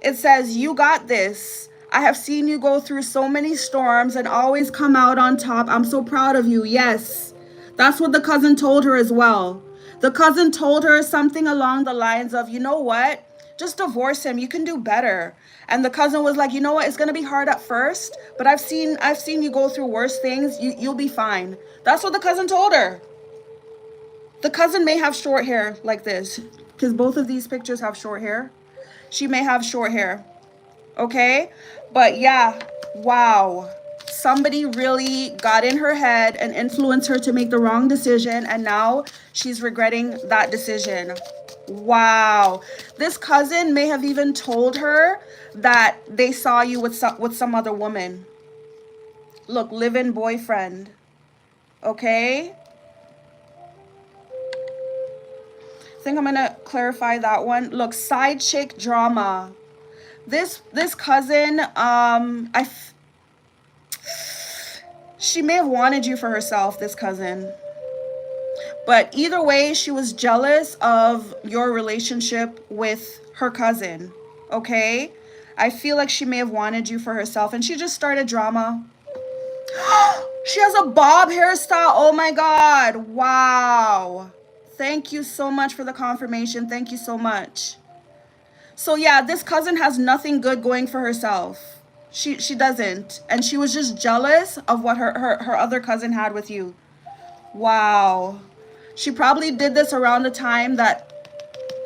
It says, you got this. I have seen you go through so many storms and always come out on top. I'm so proud of you. Yes. That's what the cousin told her as well. The cousin told her something along the lines of, you know what? Just divorce him. You can do better. And the cousin was like, you know what? It's gonna be hard at first, but I've seen you go through worse things. You'll be fine. That's what the cousin told her. The cousin may have short hair like this, because both of these pictures have short hair. She may have short hair. Okay? But yeah, wow. Somebody really got in her head and influenced her to make the wrong decision, and now she's regretting that decision. Wow. This cousin may have even told her that they saw you with some other woman. Look, live-in boyfriend. Okay? I think I'm gonna clarify that one. Look, side chick drama. This cousin, she may have wanted you for herself, this cousin. But either way, she was jealous of your relationship with her cousin, okay? I feel like she may have wanted you for herself, and she just started drama. She has a bob hairstyle. Oh my God. Wow. Thank you so much for the confirmation. Thank you so much. So yeah, this cousin has nothing good going for herself. She doesn't. And she was just jealous of what her other cousin had with you. Wow. She probably did this around the time that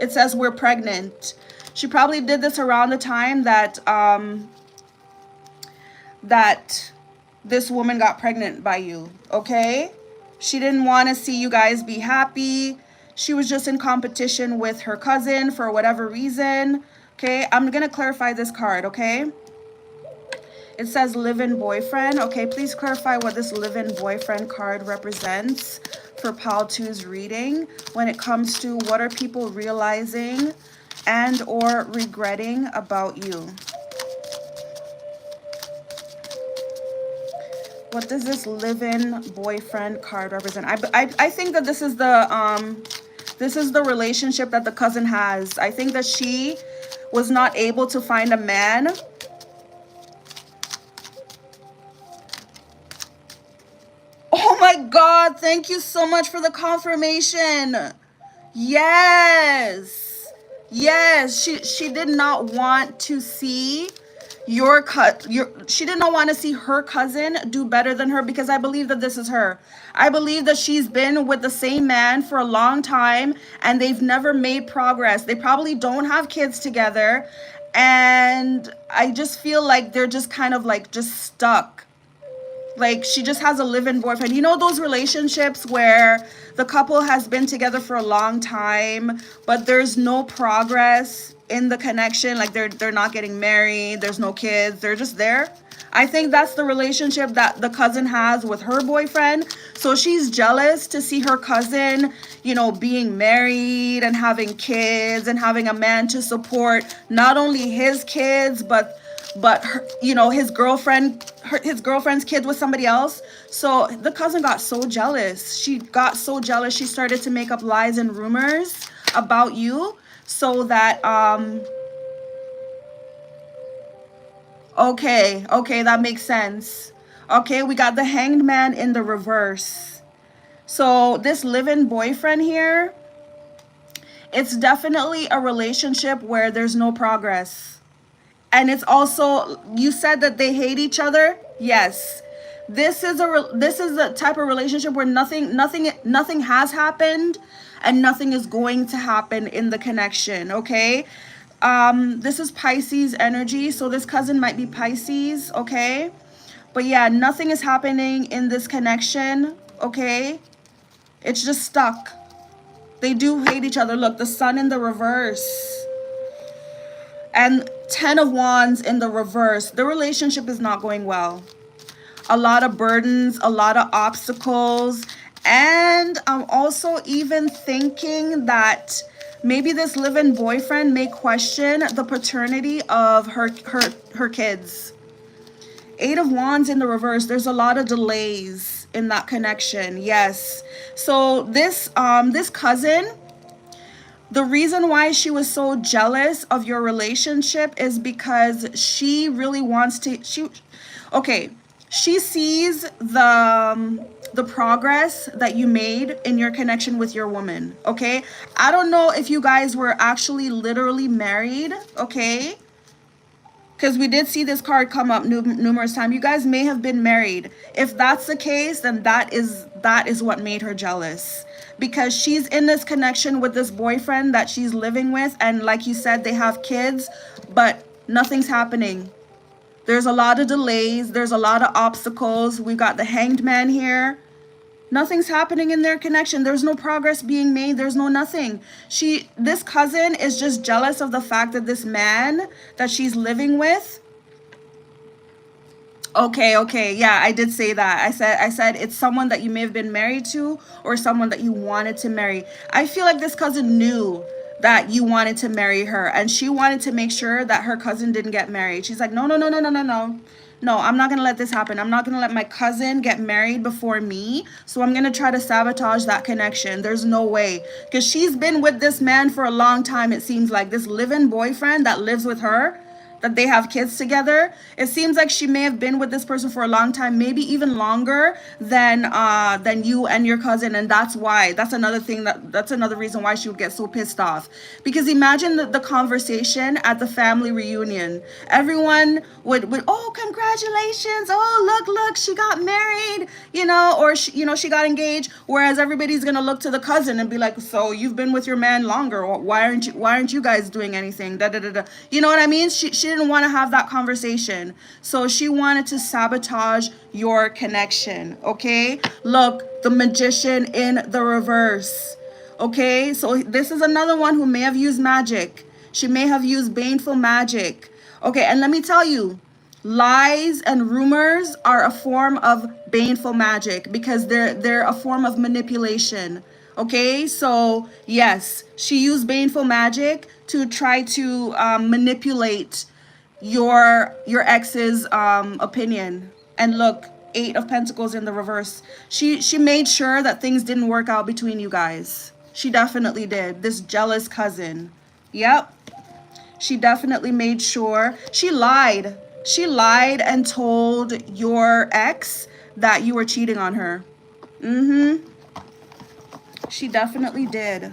it says we're pregnant. She probably did this around the time that that this woman got pregnant by you, okay? She didn't want to see you guys be happy. She was just in competition with her cousin for whatever reason. Okay, I'm going to clarify this card, okay? It says live-in boyfriend. Okay, please clarify what this live-in boyfriend card represents for Pal 2's reading when it comes to what are people realizing and or regretting about you. What does this live-in boyfriend card represent? I think that this is the relationship that the cousin has. I think that she was not able to find a man. Oh my God, thank you so much for the confirmation. Yes. Yes, she did not want to see she did not want to see her cousin do better than her, because I believe that this is her. I believe that she's been with the same man for a long time and they've never made progress. They probably don't have kids together, and I just feel like they're just kind of like just stuck. Like she just has a live-in boyfriend. You know those relationships where the couple has been together for a long time, but there's no progress in the connection, like they're not getting married, there's no kids, they're just there. I think that's the relationship that the cousin has with her boyfriend. So she's jealous to see her cousin, you know, being married and having kids and having a man to support not only his kids but her, you know, his girlfriend's kids with somebody else. So the cousin got so jealous. She got so jealous she started to make up lies and rumors about you, so that okay, that makes sense. Okay, we got the Hanged Man in the reverse. So this live-in boyfriend here, it's definitely a relationship where there's no progress. And it's also, you said that they hate each other. Yes. This is the type of relationship where nothing has happened and nothing is going to happen in the connection, okay? This is Pisces energy, so this cousin might be Pisces, okay? But yeah, nothing is happening in this connection, okay? It's just stuck. They do hate each other. Look, the Sun in the reverse and 10 of Wands in the reverse. The relationship is not going well. A lot of burdens, a lot of obstacles. And I'm also even thinking that maybe this live-in boyfriend may question the paternity of her kids. 8 of Wands in the reverse. There's a lot of delays in that connection. Yes. So this cousin, the reason why she was so jealous of your relationship is because she really wants to, she sees the progress that you made in your connection with your woman, okay? I don't know if you guys were actually literally married, okay? Because we did see this card come up numerous times. You guys may have been married. If that's the case, then that is what made her jealous. Because she's in this connection with this boyfriend that she's living with. And like you said, they have kids, but nothing's happening. There's a lot of delays. There's a lot of obstacles. We got the Hanged Man here. Nothing's happening in their connection. There's no progress being made. There's no nothing. This cousin is just jealous of the fact that this man that she's living with. Okay. Yeah, I did say that. I said it's someone that you may have been married to or someone that you wanted to marry. I feel like this cousin knew that you wanted to marry her and she wanted to make sure that her cousin didn't get married. She's like, no. No, I'm not going to let this happen. I'm not going to let my cousin get married before me. So I'm going to try to sabotage that connection. There's no way. Because she's been with this man for a long time, it seems like. This live-in boyfriend that lives with her, that they have kids together. It seems like she may have been with this person for a long time, maybe even longer than you and your cousin. And that's why. That's another thing that's another reason why she would get so pissed off. Because imagine the conversation at the family reunion. Everyone would oh, congratulations. Oh, look, she got married, or she got engaged. Whereas everybody's gonna look to the cousin and be like, so you've been with your man longer, or why aren't you guys doing anything? You know what I mean? She didn't want to have that conversation. So she wanted to sabotage your connection, okay? Look, the Magician in the reverse, okay? So this is another one who may have used magic. She may have used baneful magic. Okay, and let me tell you, lies and rumors are a form of baneful magic because they're a form of manipulation. Okay, so yes, she used baneful magic to try to manipulate your ex's opinion. And look, 8 of Pentacles in the reverse. She made sure that things didn't work out between you guys. She definitely did. This jealous cousin. Yep. She definitely made sure. She lied. She lied and told your ex that you were cheating on her. She definitely did.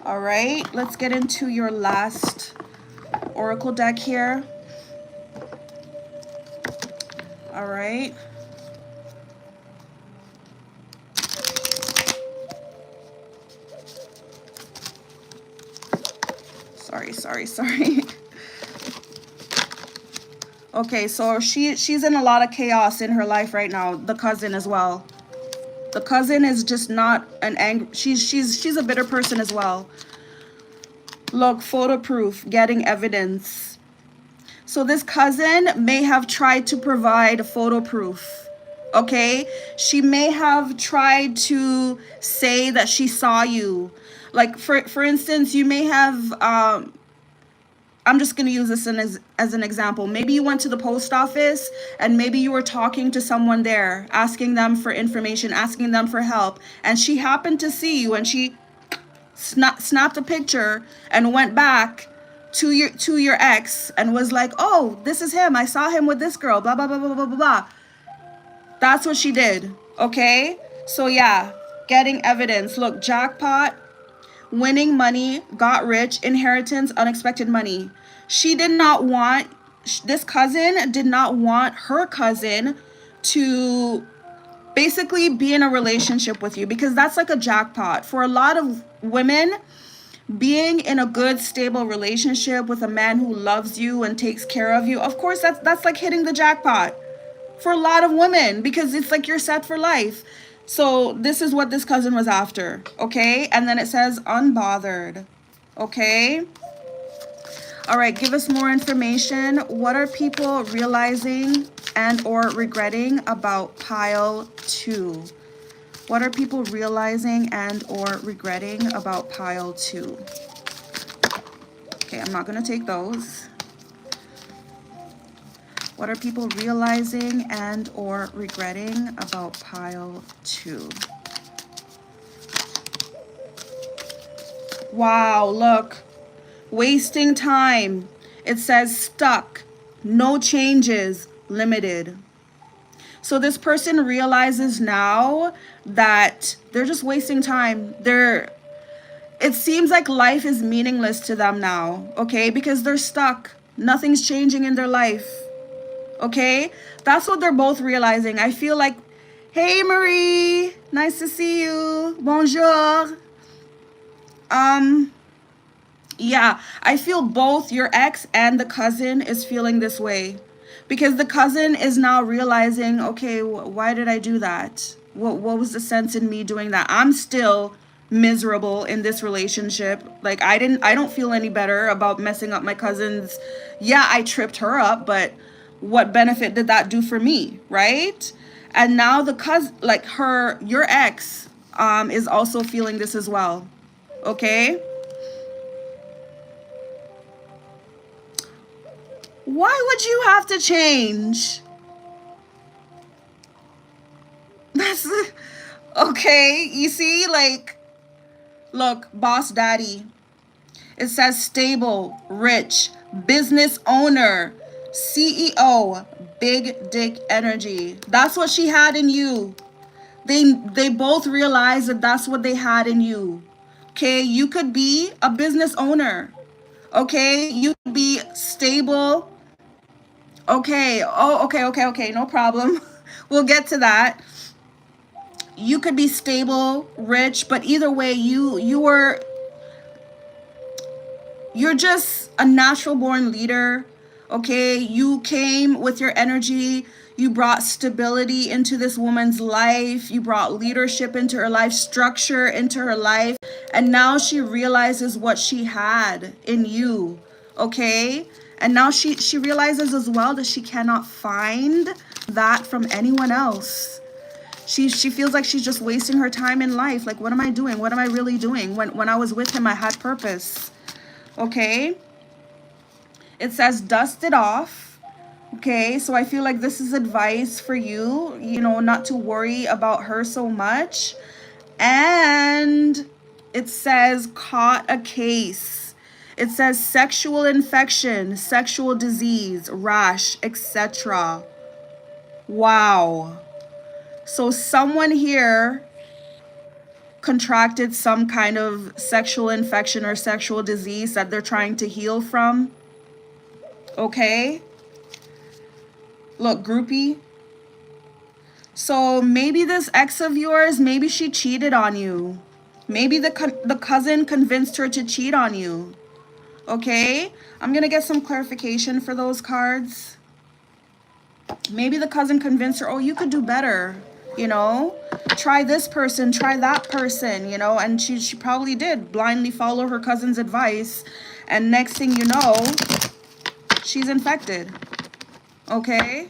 All right, let's get into your last oracle deck here. All right. Sorry. Okay, so she's in a lot of chaos in her life right now. The cousin as well. The cousin is just not an angry. She's a bitter person as well. Look, photo proof, getting evidence. So this cousin may have tried to provide photo proof. Okay, she may have tried to say that she saw you. Like for instance, you may have I'm just going to use this as an example. Maybe you went to the post office and maybe you were talking to someone there, asking them for information, asking them for help. And she happened to see you and she snapped a picture and went back to your ex and was like, oh, this is him. I saw him with this girl, blah, blah, blah, blah, blah, blah, blah. That's what she did. Okay. So yeah, getting evidence. Look, jackpot. Winning money, got rich, inheritance, unexpected money. This cousin did not want her cousin to basically be in a relationship with you because that's like a jackpot. For a lot of women, being in a good, stable relationship with a man who loves you and takes care of you, of course, that's like hitting the jackpot for a lot of women because it's like you're set for life. So this is what this cousin was after, okay? And then it says unbothered, okay? All right, give us more information. What are people realizing and or regretting about pile 2? What are people realizing and or regretting about pile 2? Okay, I'm not going to take those. What are people realizing and or regretting about pile 2? Wow, look. Wasting time. It says stuck. No changes. Limited. So this person realizes now that they're just wasting time. It seems like life is meaningless to them now, okay? Because they're stuck. Nothing's changing in their life, okay? That's what they're both realizing. I feel like, hey, Marie, nice to see you. Bonjour. Yeah, I feel both your ex and the cousin is feeling this way. Because the cousin is now realizing, okay, why did I do that? What was the sense in me doing that? I'm still miserable in this relationship. Like I don't feel any better about messing up my cousin's. Yeah, I tripped her up, but what benefit did that do for me, right? And now the cousin, like your ex is also feeling this as well. Okay? Why would you have to change? That's okay. You see, like, look, boss daddy. It says stable, rich, business owner, CEO, big dick energy. That's what she had in you. They both realized that that's what they had in you. Okay, you could be a business owner. Okay, you could be stable. Okay. Oh, okay. No problem. We'll get to that. You could be stable, rich, but either way, you're just a natural born leader. Okay, you came with your energy. You brought stability into this woman's life. You brought leadership into her life, structure into her life, and now she realizes what she had in you. Okay, and now she realizes as well that she cannot find that from anyone else. She feels like she's just wasting her time in life. Like, what am I doing? What am I really doing? When I was with him, I had purpose. Okay, it says dust it off. Okay, so I feel like this is advice for you, not to worry about her so much. And it says caught a case. It says sexual infection, sexual disease, rash, etc. Wow. So someone here contracted some kind of sexual infection or sexual disease that they're trying to heal from. Okay? Look, groupie. So maybe this ex of yours, maybe she cheated on you. Maybe the cousin convinced her to cheat on you. Okay? I'm going to get some clarification for those cards. Maybe the cousin convinced her, oh, you could do better. Try this person, try that person, and she probably did blindly follow her cousin's advice. And next thing you know, she's infected. Okay?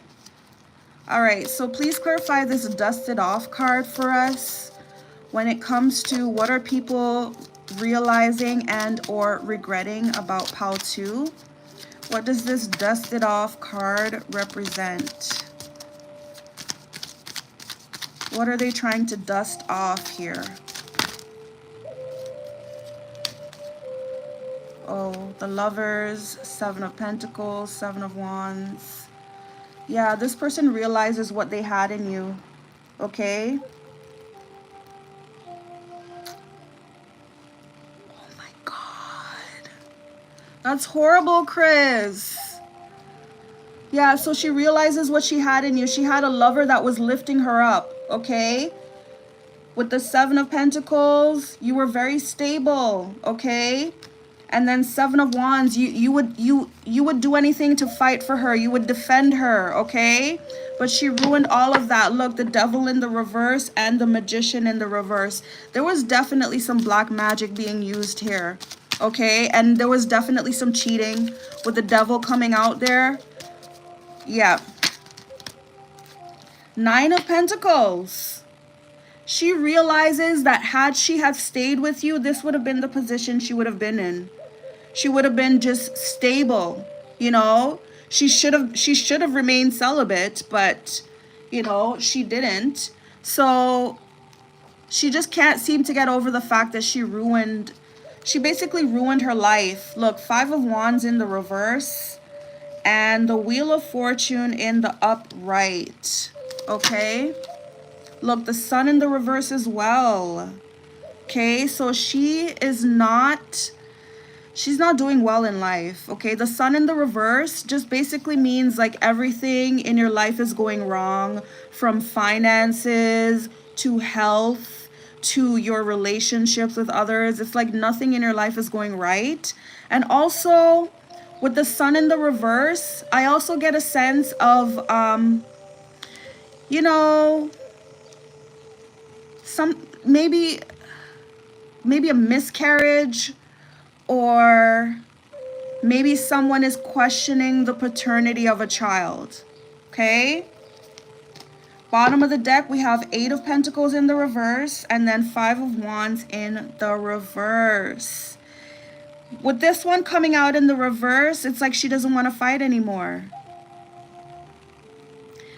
All right, so please clarify this dusted off card for us when it comes to what are people realizing and or regretting about Pal 2. What does this dusted off card represent? What are they trying to dust off here? Oh, the Lovers, Seven of Pentacles, Seven of Wands. Yeah, this person realizes what they had in you. Okay? Oh my God. That's horrible, Chris. Yeah, so she realizes what she had in you. She had a lover that was lifting her up, okay? With the Seven of Pentacles, you were very stable, okay? And then Seven of Wands, you would do anything to fight for her. You would defend her, okay? But she ruined all of that. Look, the Devil in the reverse and the Magician in the reverse. There was definitely some black magic being used here, okay? And there was definitely some cheating with the Devil coming out there. Yeah. Nine of Pentacles. She realizes that had she have stayed with you, this would have been the position she would have been in. She would have been just stable, She should have remained celibate, but she didn't. So she just can't seem to get over the fact that she basically ruined her life. Look, Five of Wands in the reverse and the Wheel of Fortune in the upright. Okay, look, the Sun in the reverse as well. Okay, so she's not doing well in life. Okay, the Sun in the reverse just basically means like everything in your life is going wrong, from finances to health to your relationships with others. It's like nothing in your life is going right. And also with the Sun in the reverse, I also get a sense of you know, some maybe a miscarriage, or maybe someone is questioning the paternity of a child. Okay, bottom of the deck we have 8 of Pentacles in the reverse, and then 5 of Wands in the reverse. With this one coming out in the reverse, it's like she doesn't want to fight anymore.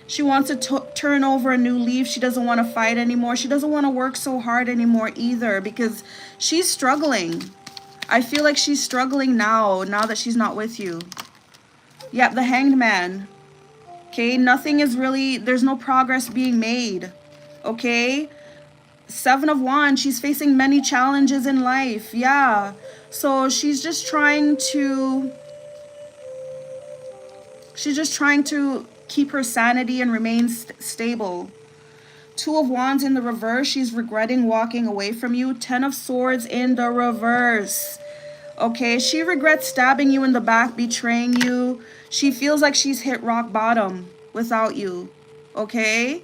She wants to turn over a new leaf. She doesn't want to fight anymore. She doesn't want to work so hard anymore either, because she's struggling. I feel like she's struggling now that she's not with you. Yep, the Hanged Man. Okay, nothing is really, there's no progress being made. Okay, 7 of Wands, she's facing many challenges in life. Yeah, so she's just trying to keep her sanity and remain stable. 2 of Wands in the reverse, she's regretting walking away from you. 10 of Swords in the reverse. Okay, she regrets stabbing you in the back, betraying you. She feels like she's hit rock bottom without you. Okay?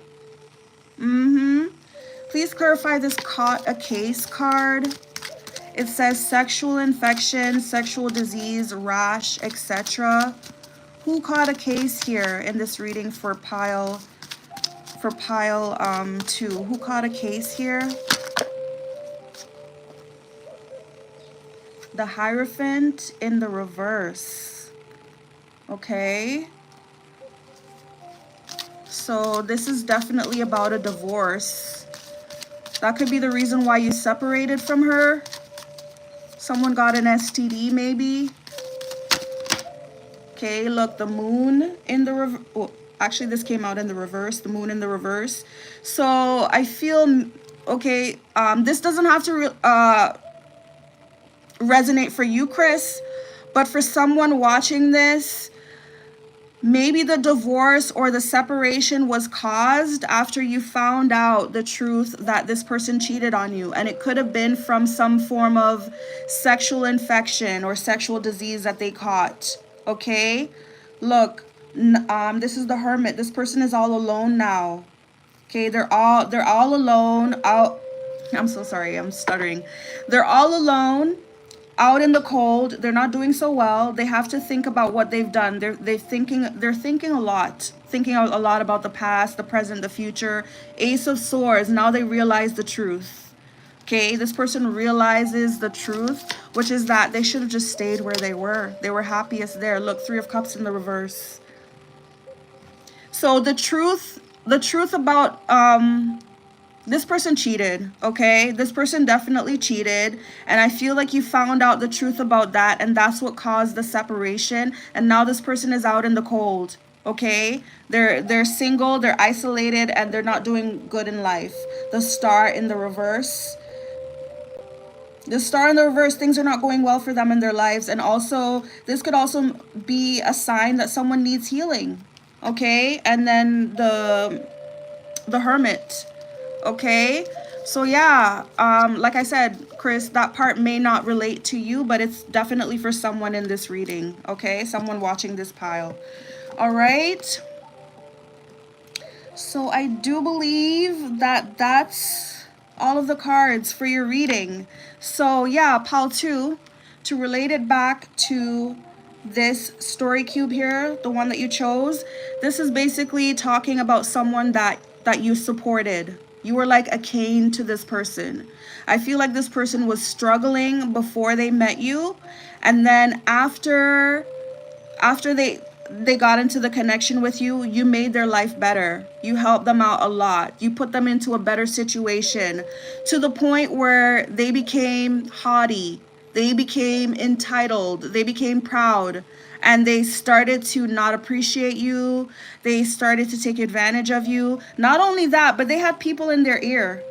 Please clarify this caught a case card. It says sexual infection, sexual disease, rash, etc. Who caught a case here in this reading for pile 2? Who caught a case here? The Hierophant in the reverse. Okay. So this is definitely about a divorce. That could be the reason why you separated from her. Someone got an STD maybe. Okay, look, the Moon in the reverse. Oh, actually, this came out in the reverse. The Moon in the reverse. So I feel, okay, this doesn't have to resonate for you, Chris, but for someone watching this, maybe the divorce or the separation was caused after you found out the truth that this person cheated on you, and it could have been from some form of sexual infection or sexual disease that they caught. Okay, look, this is the Hermit. This person is all alone now. Okay, they're all alone out. I'm so sorry, I'm stuttering. They're all alone out in the cold. They're not doing so well. They have to think about what they've done. They're thinking a lot about the past, the present, the future. Ace of Swords. Now they realize the truth. Okay, this person realizes the truth, which is that they should have just stayed where they were. They were happiest there. Look, 3 of Cups in the reverse. So the truth about this person cheated. Okay, this person definitely cheated, and I feel like you found out the truth about that, and that's what caused the separation. And now this person is out in the cold. Okay, they're single, they're isolated, and they're not doing good in life. The Star in the reverse. The Star in the reverse, things are not going well for them in their lives, and also this could also be a sign that someone needs healing. Okay, and then the Hermit. Okay, so yeah, like I said, Chris, that part may not relate to you, but it's definitely for someone in this reading. Okay, someone watching this pile. All right, so I do believe that that's all of the cards for your reading. So yeah, pile 2, to relate it back to this story cube here, the one that you chose, this is basically talking about someone that you supported. You were like a cane to this person. I feel like this person was struggling before they met you, and then after they got into the connection with you, you made their life better. You helped them out a lot. You put them into a better situation, to the point where they became haughty. They became entitled. They became proud. and they started to not appreciate you. They started to take advantage of you. Not only that, but they had people in their ear,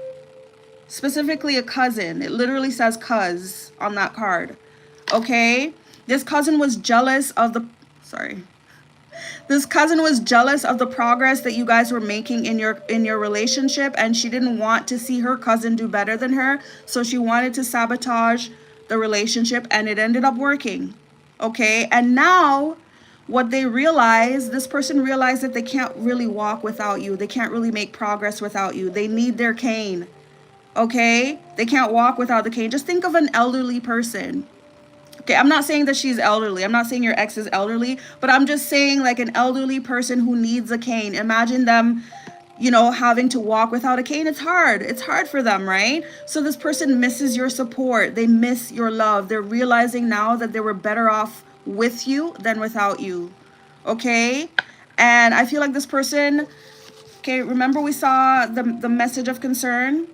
specifically a cousin. It literally says cuz on that card. Okay? This cousin was jealous of the, sorry. This cousin was jealous of the progress that you guys were making in your relationship, and she didn't want to see her cousin do better than her, so she wanted to sabotage the relationship, and it ended up working. Okay? And now what they realize, this person realized that they can't really walk without you. They can't really make progress without you. They need their cane. Okay? They can't walk without the cane. Just think of an elderly person. Okay, I'm not saying that she's elderly. I'm not saying your ex is elderly, but I'm just saying like an elderly person who needs a cane. Imagine them, you know, having to walk without a cane. It's hard. It's hard for them, right? So this person misses your support. They miss your love. They're realizing now that they were better off with you than without you. Okay? And I feel like this person, okay, remember we saw the message of concern?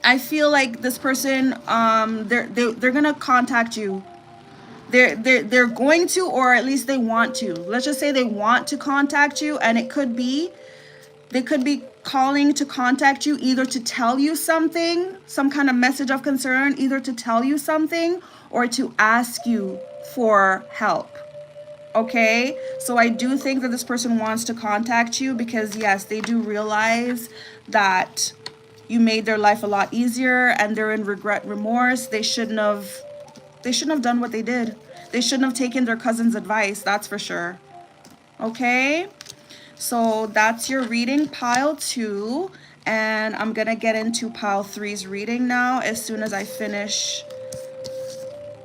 I feel like this person, they're gonna contact you. They're going to, or at least they want to. Let's just say they want to contact you, and it could be, they could be calling to contact you either to tell you something, some kind of message of concern, either to tell you something or to ask you for help. Okay, so I do think that this person wants to contact you because yes, they do realize that you made their life a lot easier, and they're in regret, remorse. They shouldn't have done what they did. They shouldn't have taken their cousin's advice, that's for sure. Okay, so that's your reading, pile 2, and I'm gonna get into pile 3's reading now as soon as I finish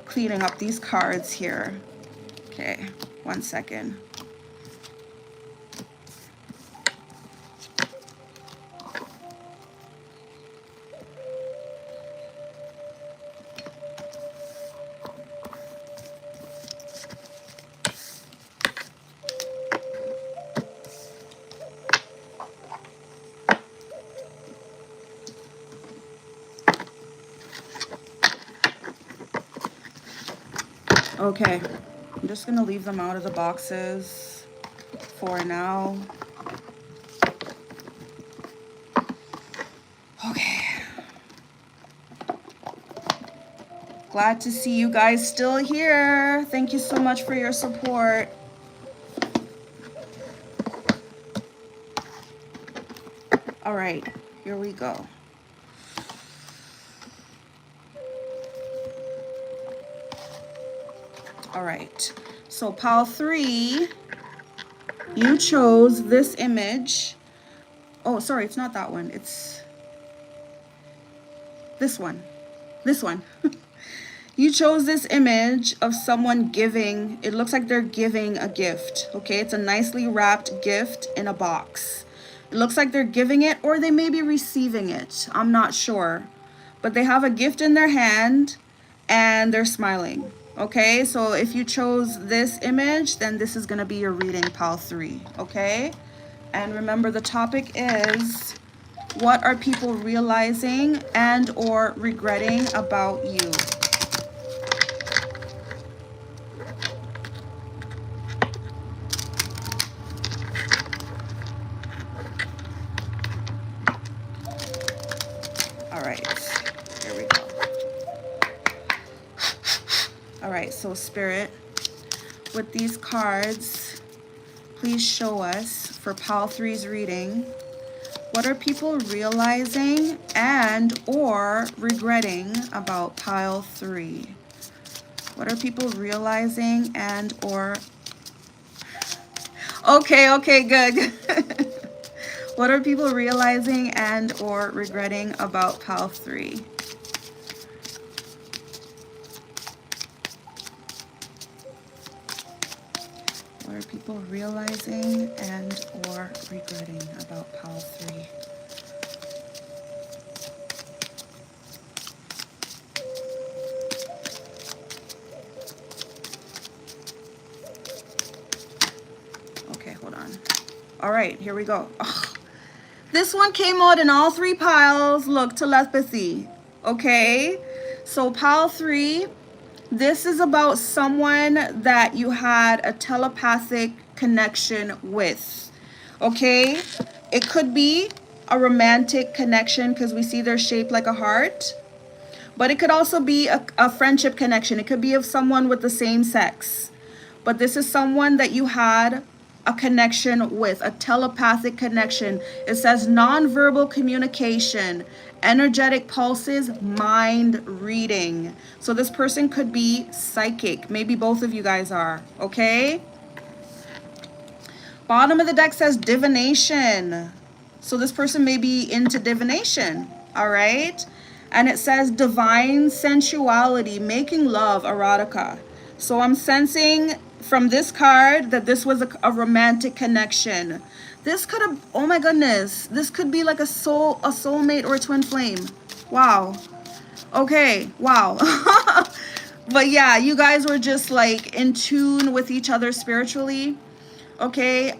cleaning up these cards here. Okay, 1 second. Okay, I'm just gonna leave them out of the boxes for now. Okay. Glad to see you guys still here. Thank you so much for your support. All right, here we go. All right, so pile 3, you chose this image. Oh, sorry, it's not that one. It's this one. This one. You chose this image of someone giving. It looks like they're giving a gift. Okay, it's a nicely wrapped gift in a box. It looks like they're giving it, or they may be receiving it. I'm not sure. But they have a gift in their hand and they're smiling. Okay, so if you chose this image, then this is going to be your reading, pile 3. Okay, and remember the topic is, what are people realizing and or regretting about you? All right, here we go. All right, so Spirit, with these cards, please show us for pile 3's reading, what are people realizing and or regretting about pile 3? What are people realizing and or... Okay, good. What are people realizing and or regretting about pile 3? What are people realizing and or regretting about pile 3? Okay, hold on. All right, here we go. Oh, this one came out in all 3 piles. Look, telepathy. Okay, so pile 3, This is about someone that you had a telepathic connection with. Okay? It could be a romantic connection because we see they're shaped like a heart. But it could also be a friendship connection. It could be of someone with the same sex. But this is someone that you had a connection with, a telepathic connection. It says nonverbal communication, energetic pulses, mind reading. So this person could be psychic. Maybe both of you guys are, okay? Bottom of the deck says divination. So this person may be into divination, all right? And it says divine sensuality, making love, erotica. So I'm sensing from this card that this was a romantic connection. This could have, oh my goodness, this could be like a soulmate or a twin flame. Wow. Okay, wow. But yeah, you guys were just like in tune with each other spiritually. Okay,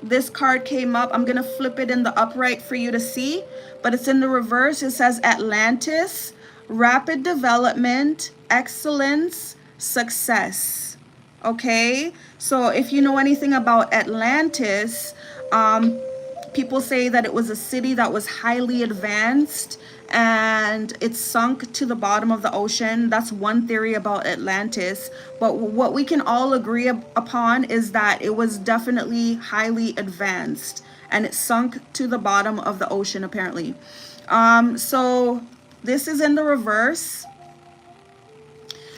this card came up. I'm gonna flip it in the upright for you to see, but it's in the reverse. It says Atlantis, rapid development, excellence, success. Okay, so if you know anything about Atlantis, people say that it was a city that was highly advanced and it sunk to the bottom of the ocean. That's one theory about Atlantis. But what we can all agree upon is that it was definitely highly advanced and it sunk to the bottom of the ocean apparently. So this is in the reverse.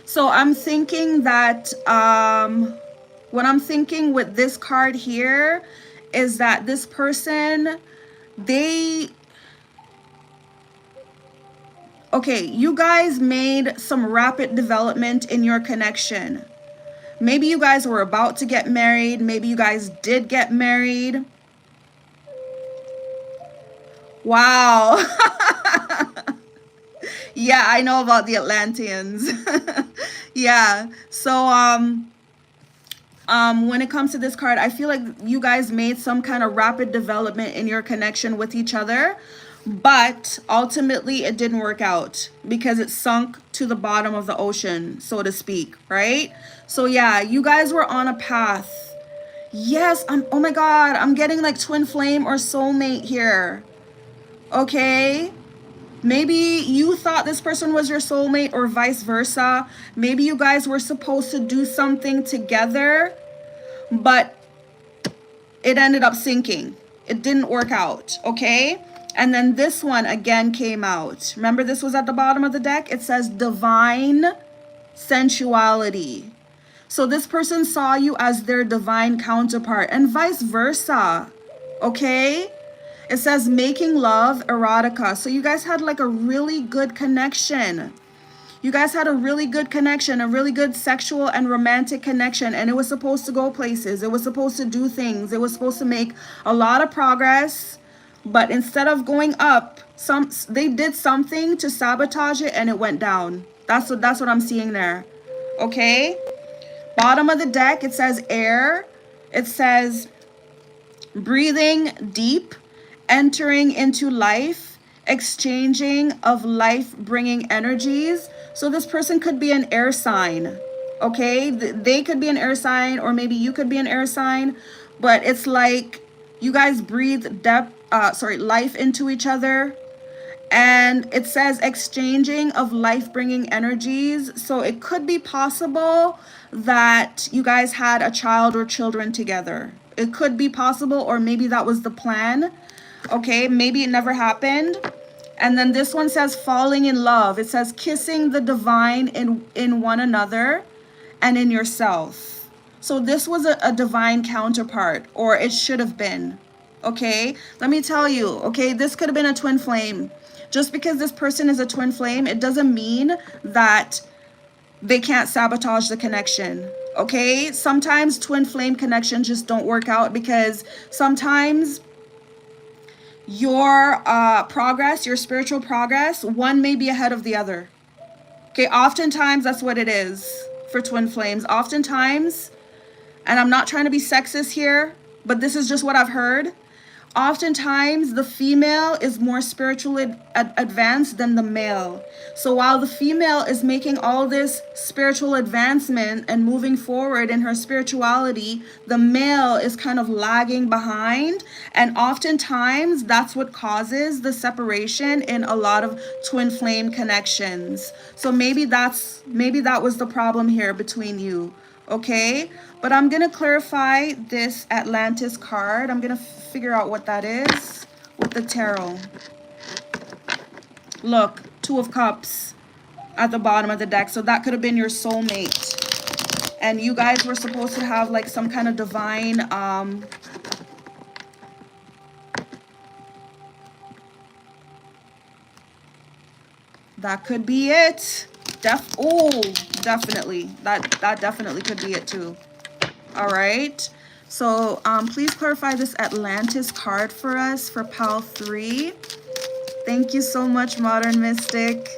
So I'm thinking that what I'm thinking with this card here is that this person, okay, you guys made some rapid development in your connection. Maybe you guys were about to get married. Maybe you guys did get married. Wow. Yeah, I know about the Atlanteans. Yeah. So, when it comes to this card, I feel like you guys made some kind of rapid development in your connection with each other, but ultimately it didn't work out because it sunk to the bottom of the ocean, so to speak, right? So yeah, you guys were on a path. Yes, oh my God, I'm getting like twin flame or soulmate here. Okay. Maybe you thought this person was your soulmate or vice versa. Maybe you guys were supposed to do something together, but it ended up sinking. It didn't work out, okay? And then this one again came out. Remember, this was at the bottom of the deck. It says divine sensuality. So this person saw you as their divine counterpart and vice versa, okay? It says making love, erotica. So you guys had like a really good connection. You guys had a really good connection, a really good sexual and romantic connection. And it was supposed to go places. It was supposed to do things. It was supposed to make a lot of progress. But instead of going up, they did something to sabotage it and it went down. That's what I'm seeing there. Okay? Bottom of the deck, it says air. It says breathing deep, entering into life, exchanging of life-bringing energies. So this person could be an air sign, okay? They could be an air sign, or maybe you could be an air sign, but it's like you guys breathe life into each other. And it says exchanging of life-bringing energies. So it could be possible that you guys had a child or children together. It could be possible, or maybe that was the plan. Okay, maybe it never happened. And then this one says falling in love. It says kissing the divine in one another and in yourself. So this was a divine counterpart, or it should have been. Okay, let me tell you, okay, this could have been a twin flame. Just because this person is a twin flame, it doesn't mean that they can't sabotage the connection. Okay, sometimes twin flame connections just don't work out because sometimes your progress, your spiritual progress, one may be ahead of the other. Okay, oftentimes that's what it is for twin flames. Oftentimes, and I'm not trying to be sexist here, but this is just what I've heard. Oftentimes, the female is more spiritually advanced than the male. So while the female is making all this spiritual advancement and moving forward in her spirituality, the male is kind of lagging behind. And oftentimes, that's what causes the separation in a lot of twin flame connections. So maybe that was the problem here between you. Okay, but I'm gonna clarify this Atlantis card. I'm gonna figure out what that is with the tarot. Look, Two of Cups at the bottom of the deck. So that could have been your soulmate, and you guys were supposed to have like some kind of divine that could be it. Definitely. That definitely could be it too. All right. So please clarify this Atlantis card for us for Pal 3. Thank you so much, Modern Mystic.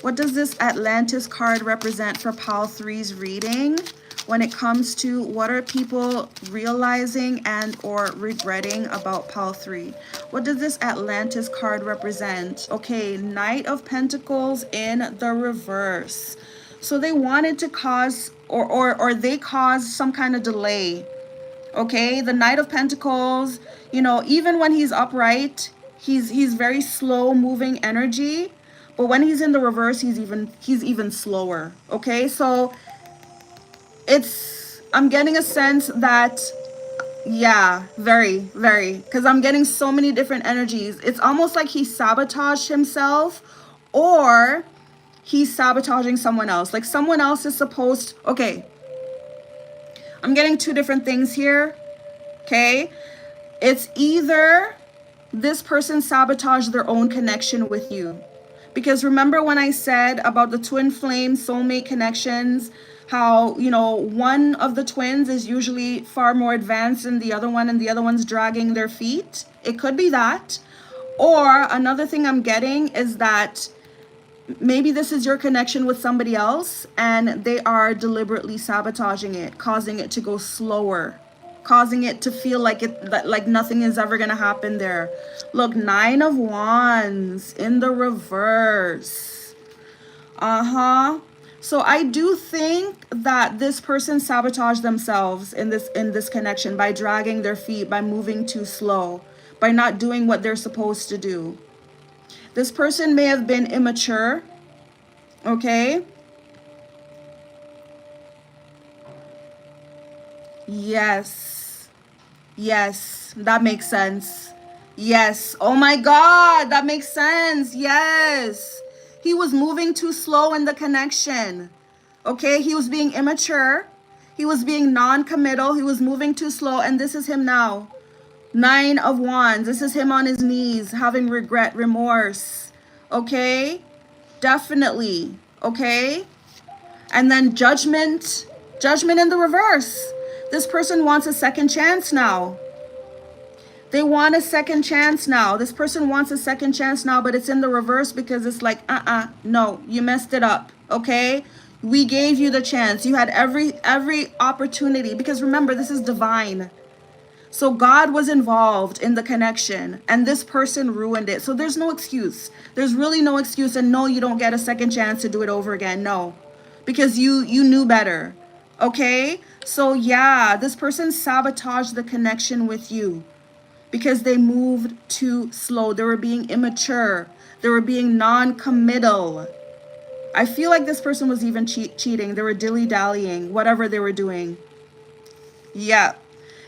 What does this Atlantis card represent for Pal 3's reading when it comes to what are people realizing and or regretting about Pal 3? What does this Atlantis card represent? Okay, Knight of Pentacles in the reverse. So they wanted to cause or they caused some kind of delay. Okay, the Knight of Pentacles, you know, even when he's upright, he's very slow moving energy, but when he's in the reverse, he's even slower. Okay, so I'm getting a sense that, yeah, very, because I'm getting so many different energies. It's almost like he sabotaged himself, or he's sabotaging someone else. Like someone else is supposed, okay, I'm getting two different things here. Okay, it's either this person sabotaged their own connection with you, because remember when I said about the twin flame soulmate connections, how, you know, one of the twins is usually far more advanced than the other one, and the other one's dragging their feet. It could be that. Or another thing I'm getting is that maybe this is your connection with somebody else and they are deliberately sabotaging it, causing it to go slower, causing it to feel like like nothing is ever going to happen there. Look, 9 of Wands in the reverse. So I do think that this person sabotaged themselves in this connection by dragging their feet, by moving too slow, by not doing what they're supposed to do. This person may have been immature, okay? Yes, that makes sense. Yes, oh my God, that makes sense. Yes, he was moving too slow in the connection. Okay, he was being immature. He was being non-committal. He was moving too slow, and this is him now. 9 of Wands. This is him on his knees, having regret, remorse. Okay, definitely. Okay, and then Judgment in the reverse. This person wants a second chance now. They want a second chance now. This person wants a second chance now, but it's in the reverse because it's like, no, you messed it up. Okay, we gave you the chance. You had every opportunity, because remember, this is divine. So God was involved in the connection, and this person ruined it. So there's no excuse. There's really no excuse. And no, you don't get a second chance to do it over again. No, because you knew better. Okay, so yeah, this person sabotaged the connection with you because they moved too slow. They were being immature. They were being non-committal. I feel like this person was even cheating. They were dilly-dallying, whatever they were doing. Yeah.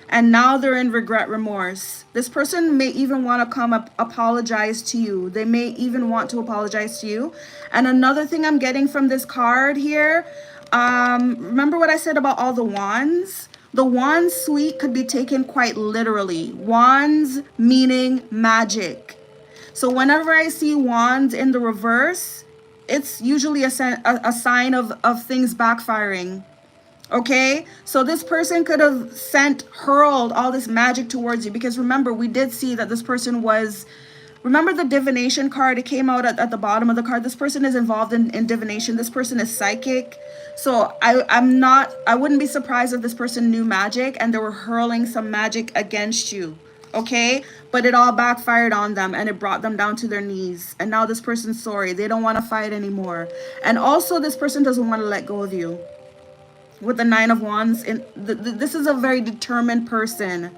And now they're in regret, remorse. This person may even want to come up, apologize to you. They may even want to apologize to you. And another thing I'm getting from this card here, remember what I said about all the wands? The wand suite could be taken quite literally. Wands meaning magic. So whenever I see wands in the reverse, it's usually a sign of things backfiring. Okay, so this person could have hurled all this magic towards you, because remember, we did see that this person was, remember the divination card? It came out at the bottom of the card. This person is involved in divination. This person is psychic. So I wouldn't be surprised if this person knew magic and they were hurling some magic against you. okay? But it all backfired on them and it brought them down to their knees. And now this person's sorry. They don't want to fight anymore. And also this person doesn't want to let go of you. With the 9 of Wands, this is a very determined person.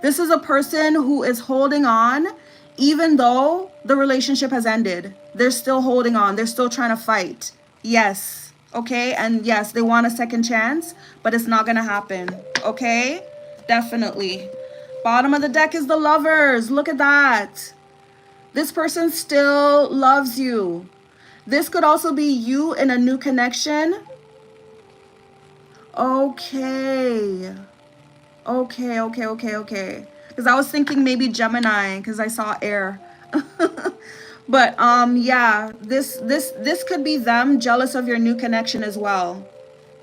This is a person who is holding on even though the relationship has ended. They're still holding on. They're still trying to fight. Yes. Okay? And yes, they want a second chance, but it's not going to happen. Okay? Definitely. Bottom of the deck is the Lovers. Look at that. This person still loves you. This could also be you in a new connection. Okay. Okay. Because I was thinking maybe Gemini, because I saw air. But yeah, this could be them jealous of your new connection as well.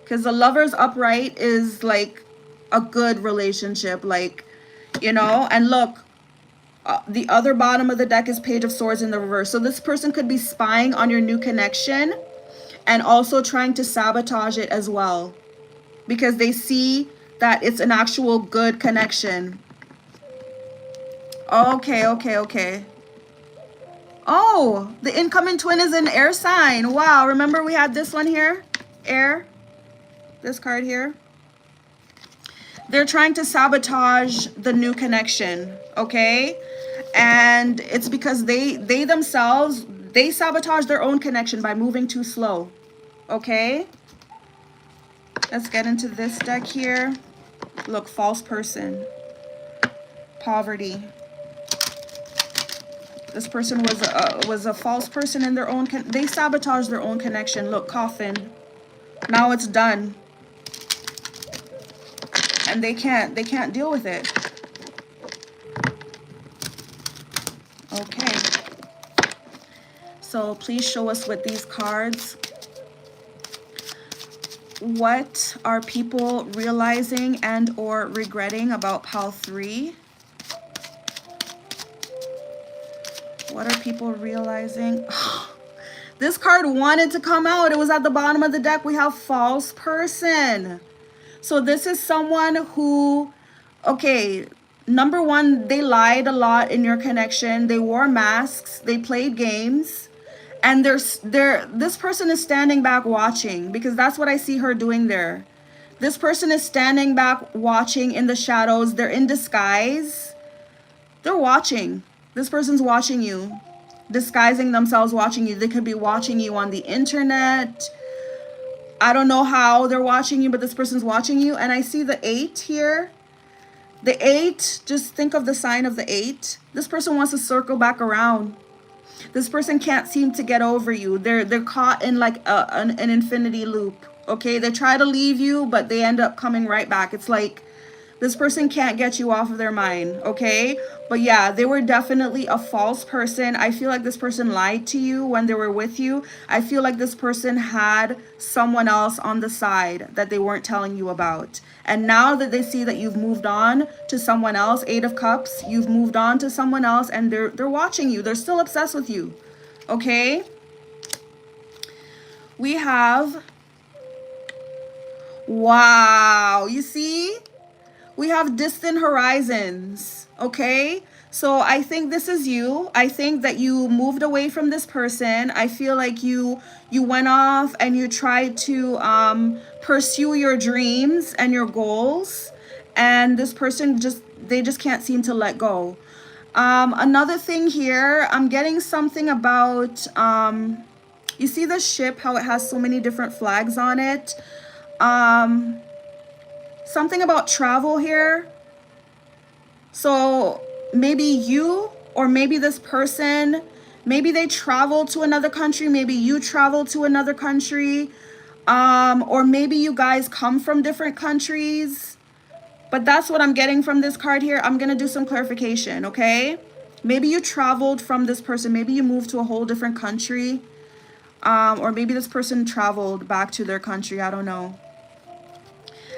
Because the Lovers upright is like a good relationship, like, you know. And look, the other bottom of the deck is Page of Swords in the reverse. So this person could be spying on your new connection and also trying to sabotage it as well, because they see that it's an actual good connection. Okay. Oh, the incoming twin is an air sign. Wow, remember we had this one here? Air. This card here. They're trying to sabotage the new connection, okay? And it's because they themselves, they sabotage their own connection by moving too slow, okay? Let's get into this deck here. Look, false person. Poverty. This person was a false person in their own, they sabotaged their own connection. Look, coffin. Now it's done. And they can't deal with it. Okay. So please show us with these cards. What are people realizing and or regretting about Pile 3? What are people realizing? This card wanted to come out. It was at the bottom of the deck. We have false person. So this is someone who, okay, number one, they lied a lot in your connection. They wore masks. They played games. And this person is standing back watching, because that's what I see her doing there. This person is standing back watching in the shadows. They're in disguise. They're watching. This person's watching you, disguising themselves, watching you. They could be watching you on the internet. I don't know how they're watching you, but this person's watching you. And I see the 8 here. The 8, just think of the sign of the 8. This person wants to circle back around. This person can't seem to get over you. They're caught in like an infinity loop. Okay, they try to leave you, but they end up coming right back. It's like this person can't get you off of their mind. Okay, but yeah, they were definitely a false person. I feel like this person lied to you when they were with you. I feel like this person had someone else on the side that they weren't telling you about. And now that they see that you've moved on to someone else, 8 of Cups, you've moved on to someone else, and they're watching you. They're still obsessed with you. Okay? We have, wow, you see? We have distant horizons. Okay? So I think this is you. I think that you moved away from this person. I feel like you went off and you tried to pursue your dreams and your goals, and this person they just can't seem to let go. Another thing here, I'm getting something about you see the ship, how it has so many different flags on it. Something about travel here. So maybe you, or maybe this person, maybe they travel to another country, maybe you travel to another country, or maybe you guys come from different countries. But that's what I'm getting from this card here. I'm going to do some clarification, okay? Maybe you traveled from this person. Maybe you moved to a whole different country. Or maybe this person traveled back to their country. I don't know.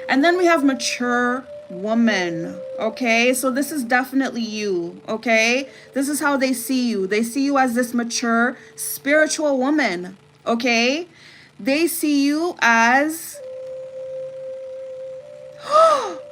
And then we have mature woman, okay? So this is definitely you, okay? This is how they see you. They see you as this mature spiritual woman, okay? They see you as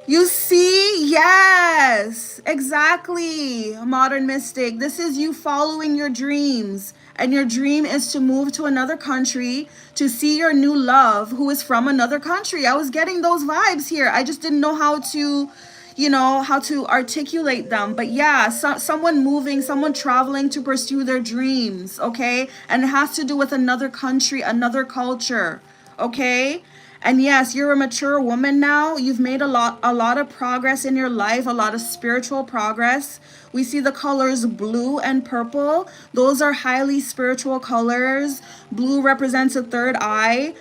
You see? Yes, exactly. Modern Mystic. This is you following your dreams. And your dream is to move to another country to see your new love who is from another country. I was getting those vibes here. I just didn't know how to, how to articulate them. But yeah, someone moving, someone traveling to pursue their dreams, okay? And it has to do with another country, another culture, okay? And yes, you're a mature woman now. You've made a lot of progress in your life, a lot of spiritual progress. We see the colors blue and purple. Those are highly spiritual colors. Blue represents the third eye.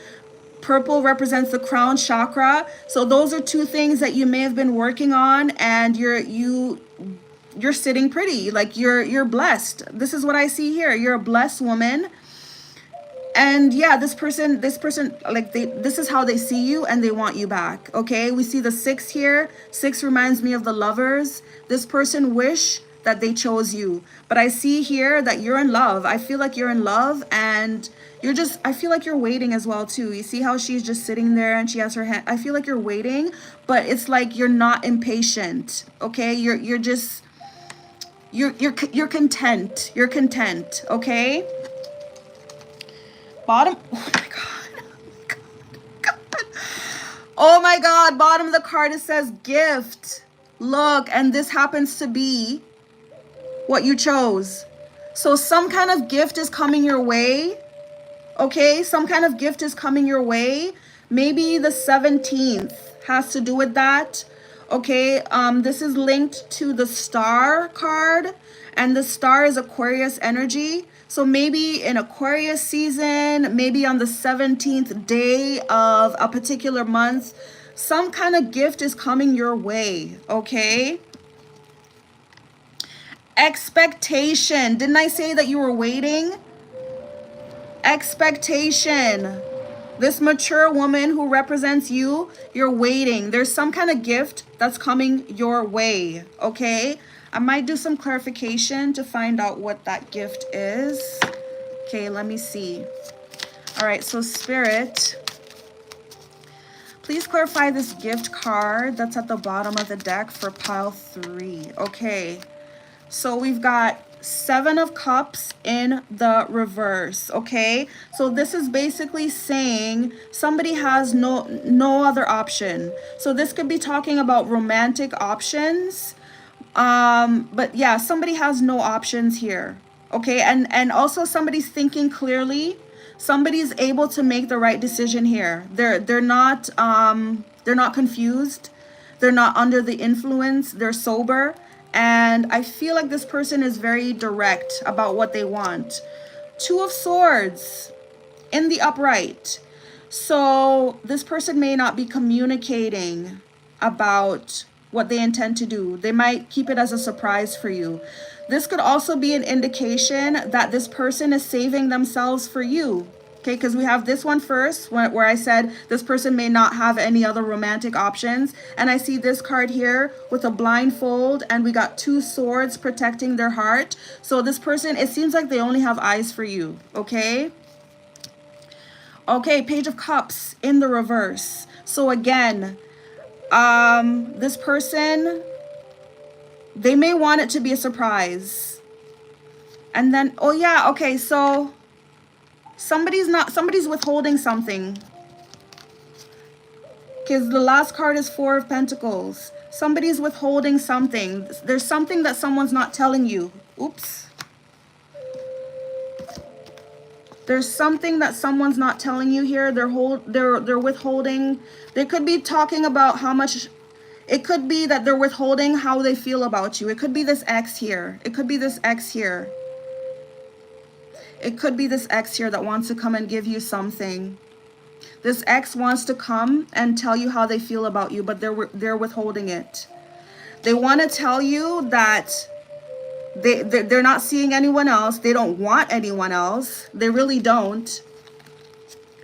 Purple represents the crown chakra. So those are two things that you may have been working on, and you're sitting pretty. Like you're blessed. This is what I see here. You're a blessed woman. And yeah, this person, like this is how they see you and they want you back. Okay, we see the 6 here. 6 reminds me of the lovers. This person wish that they chose you, but I see here that you're in love. I feel like you're in love, and I feel like you're waiting as well too. You see how she's just sitting there and she has her hand. I feel like you're waiting, but it's like you're not impatient. Okay, you're just you're content. You're content. Okay. Bottom, oh my God. Oh my God, bottom of the card, it says gift. Look, and this happens to be what you chose. So some kind of gift is coming your way, okay? Some kind of gift is coming your way. Maybe the 17th has to do with that, okay? This is linked to the star card, and the star is Aquarius energy. So maybe in Aquarius season, maybe on the 17th day of a particular month, some kind of gift is coming your way, okay? Expectation. Didn't I say that you were waiting? Expectation. This mature woman who represents you, you're waiting. There's some kind of gift that's coming your way, okay? I might do some clarification to find out what that gift is. Okay, let me see. All right, so Spirit, please clarify this gift card that's at the bottom of the deck for pile 3. Okay, so we've got 7 of Cups in the reverse, okay? So this is basically saying somebody has no other option. So this could be talking about romantic options. But yeah, somebody has no options here, okay? And also somebody's thinking clearly. Somebody's able to make the right decision here. They're not confused. They're not under the influence. They're sober. And I feel like this person is very direct about what they want. 2 of Swords in the upright. So this person may not be communicating about what they intend to do. They might keep it as a surprise for you. This could also be an indication that this person is saving themselves for you. Okay, because we have this one first, where I said this person may not have any other romantic options. And I see this card here with a blindfold, and we got 2 swords protecting their heart. So this person, it seems like they only have eyes for you, okay? Okay, Page of Cups in the reverse. So again, this person, they may want it to be a surprise. And then, oh yeah, okay, so somebody's withholding something. Because the last card is 4 of Pentacles. Somebody's withholding something. There's something that someone's not telling you. Oops. There's something that someone's not telling you here. They're withholding. They could be talking about how much. It could be that they're withholding how they feel about you. It could be this ex here. It could be this ex here. It could be this ex here that wants to come and give you something. This ex wants to come and tell you how they feel about you, but they're withholding it. They want to tell you that they're not seeing anyone else. They don't want anyone else. They really don't.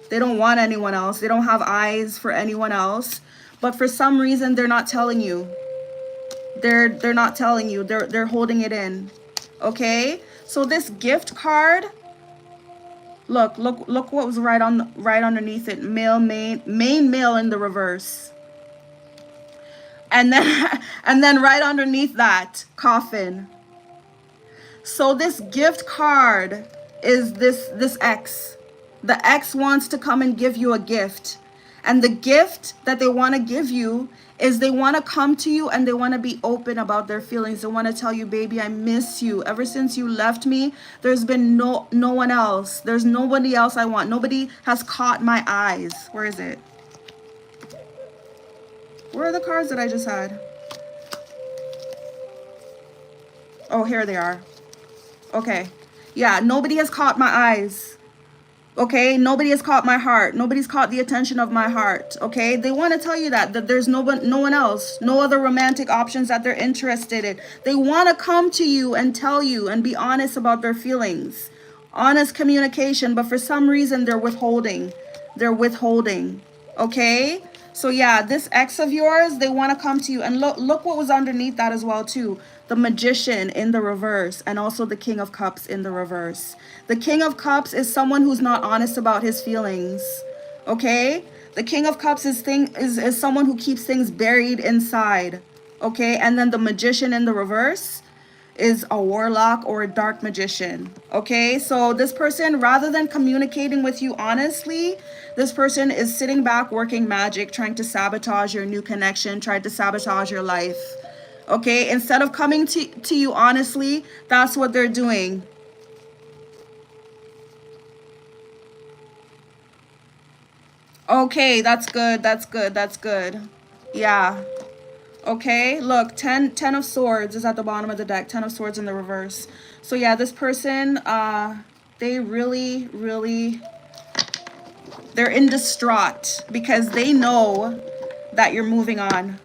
They don't want anyone else. They don't have eyes for anyone else. But for some reason, they're not telling you. They're not telling you. They're holding it in. Okay? So this gift card, look what was right underneath it. Male, main male in the reverse. And then and then right underneath that, coffin. So this gift card is this ex. The ex wants to come and give you a gift. And the gift that they want to give you is they want to come to you and they want to be open about their feelings. They want to tell you, baby, I miss you. Ever since you left me, there's been no one else. There's nobody else I want. Nobody has caught my eyes. Where is it? Where are the cards that I just had? Oh, here they are. Okay. Yeah, nobody has caught my eyes. Okay, nobody has caught my heart. Nobody's caught the attention of my heart. Okay, they want to tell you that there's no one else, no other romantic options that they're interested in. They want to come to you and tell you and be honest about their feelings. Honest communication, but for some reason they're withholding. They're withholding. Okay? So yeah, this ex of yours, they want to come to you. And look what was underneath that as well too. The Magician in the reverse, and also the King of Cups in the reverse. The King of Cups is someone who's not honest about his feelings. Okay? The King of Cups is someone who keeps things buried inside. Okay? And then the Magician in the reverse is a warlock or a dark magician. Okay, so this person, rather than communicating with you honestly, this person is sitting back working magic, trying to sabotage your new connection, trying to sabotage your life. Okay, instead of coming to you honestly, that's what they're doing. Okay, that's good, that's good, that's good. Yeah. Okay, look, 10 of swords is at the bottom of the deck. 10 of swords in the reverse. So yeah, this person, they really, they're in distraught because they know that you're moving on.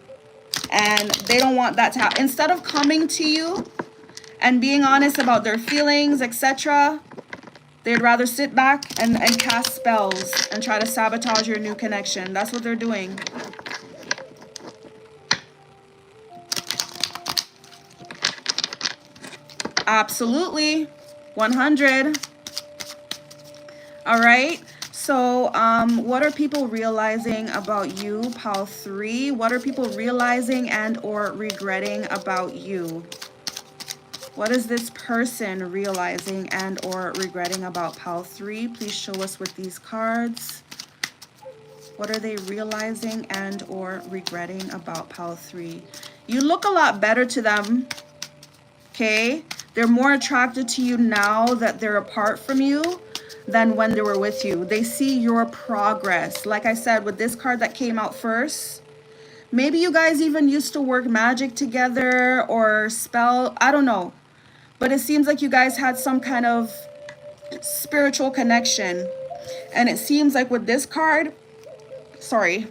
And they don't want that to happen. Instead of coming to you and being honest about their feelings, etc., they'd rather sit back and cast spells and try to sabotage your new connection. That's what they're doing. Absolutely. 100. All right. So what are people realizing about you, pile 3? What are people realizing and or regretting about you? What is this person realizing and or regretting about pile 3? Please show us with these cards. What are they realizing and or regretting about pile 3? You look a lot better to them. Okay? They're more attracted to you now that they're apart from you than when they were with you. They see your progress. Like I said, with this card that came out first, maybe you guys even used to work magic together or spell, I don't know. But it seems like you guys had some kind of spiritual connection. And it seems like with this card, sorry,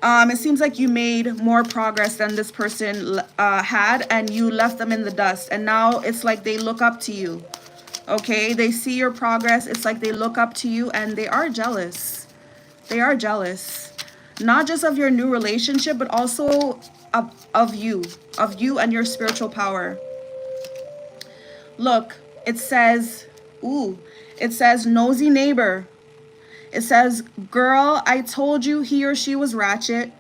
it seems like you made more progress than this person had, and you left them in the dust. And now it's like they look up to you. Okay, they see your progress. It's like they look up to you and they are jealous. They are jealous. Not just of your new relationship, but also of you and your spiritual power. Look, it says, ooh, it says nosy neighbor. It says, girl, I told you he or she was ratchet.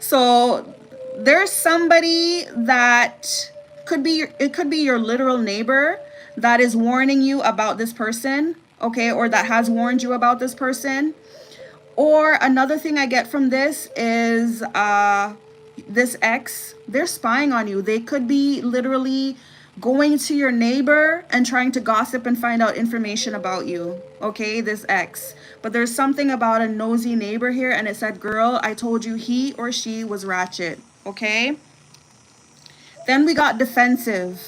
So there's somebody that could be, it could be your literal neighbor that is warning you about this person, okay, or that has warned you about this person. Or another thing I get from this is this ex, they're spying on you. They could be literally going to your neighbor and trying to gossip and find out information about you, okay, this ex. But there's something about a nosy neighbor here, and it said, girl, I told you he or she was ratchet, okay? Then we got defensive.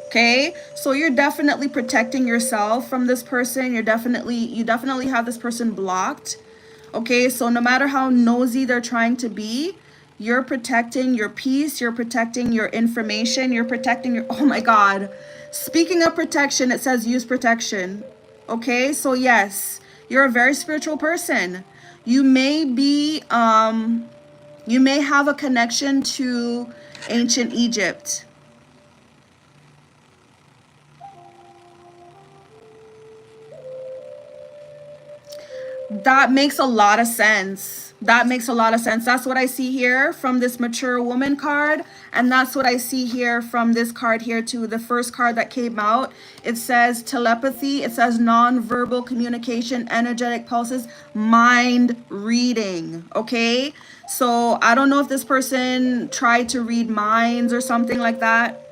Okay, so you're definitely protecting yourself from this person. You definitely have this person blocked. Okay, so no matter how nosy they're trying to be, you're protecting your peace, you're protecting your information, you're protecting your, oh my God. Speaking of protection, it says use protection. Okay, so yes, you're a very spiritual person. You may be, you may have a connection to ancient Egypt. That makes a lot of sense. That makes a lot of sense. That's what I see here from this mature woman card. And that's what I see here from this card here too. The first card that came out, it says telepathy. It says non-verbal communication, energetic pulses, mind reading. Okay. So I don't know if this person tried to read minds or something like that.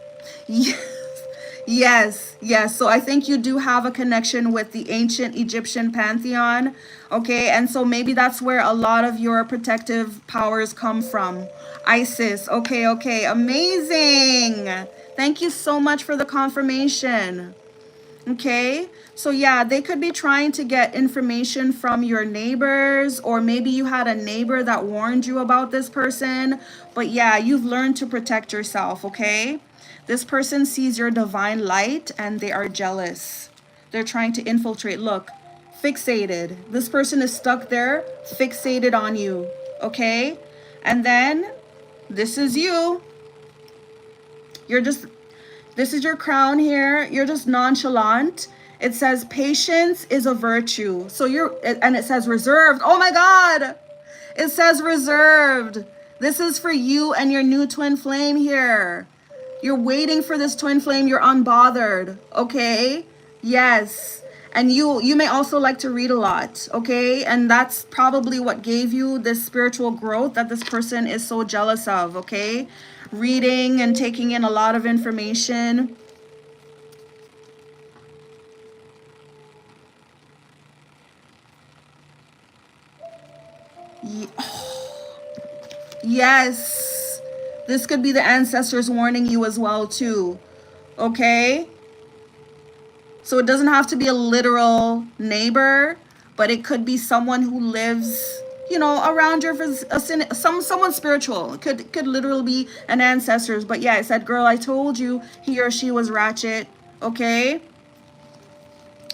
Yes, yes. So I think you do have a connection with the ancient Egyptian pantheon. Okay, and so maybe that's where a lot of your protective powers come from. Isis. Okay, okay. Amazing. Thank you so much for the confirmation. Okay, so yeah, they could be trying to get information from your neighbors, or maybe you had a neighbor that warned you about this person. But yeah, you've learned to protect yourself, okay? This person sees your divine light and they are jealous. They're trying to infiltrate. Look, fixated. This person is stuck there, fixated on you, okay? And then this is you. You're just, this is your crown here. You're just nonchalant. It says patience is a virtue. So and it says reserved. Oh my God. It says reserved. This is for you and your new twin flame here. You're waiting for this twin flame. You're unbothered. Okay. Yes. And you may also like to read a lot. Okay. And that's probably what gave you this spiritual growth that this person is so jealous of. Okay. Reading and taking in a lot of information. Yes, this could be the ancestors warning you as well too. Okay, so it doesn't have to be a literal neighbor, but it could be someone who lives, you know, around your someone spiritual. It could literally be an ancestors. But yeah, it said, girl, I told you he or she was ratchet. Okay,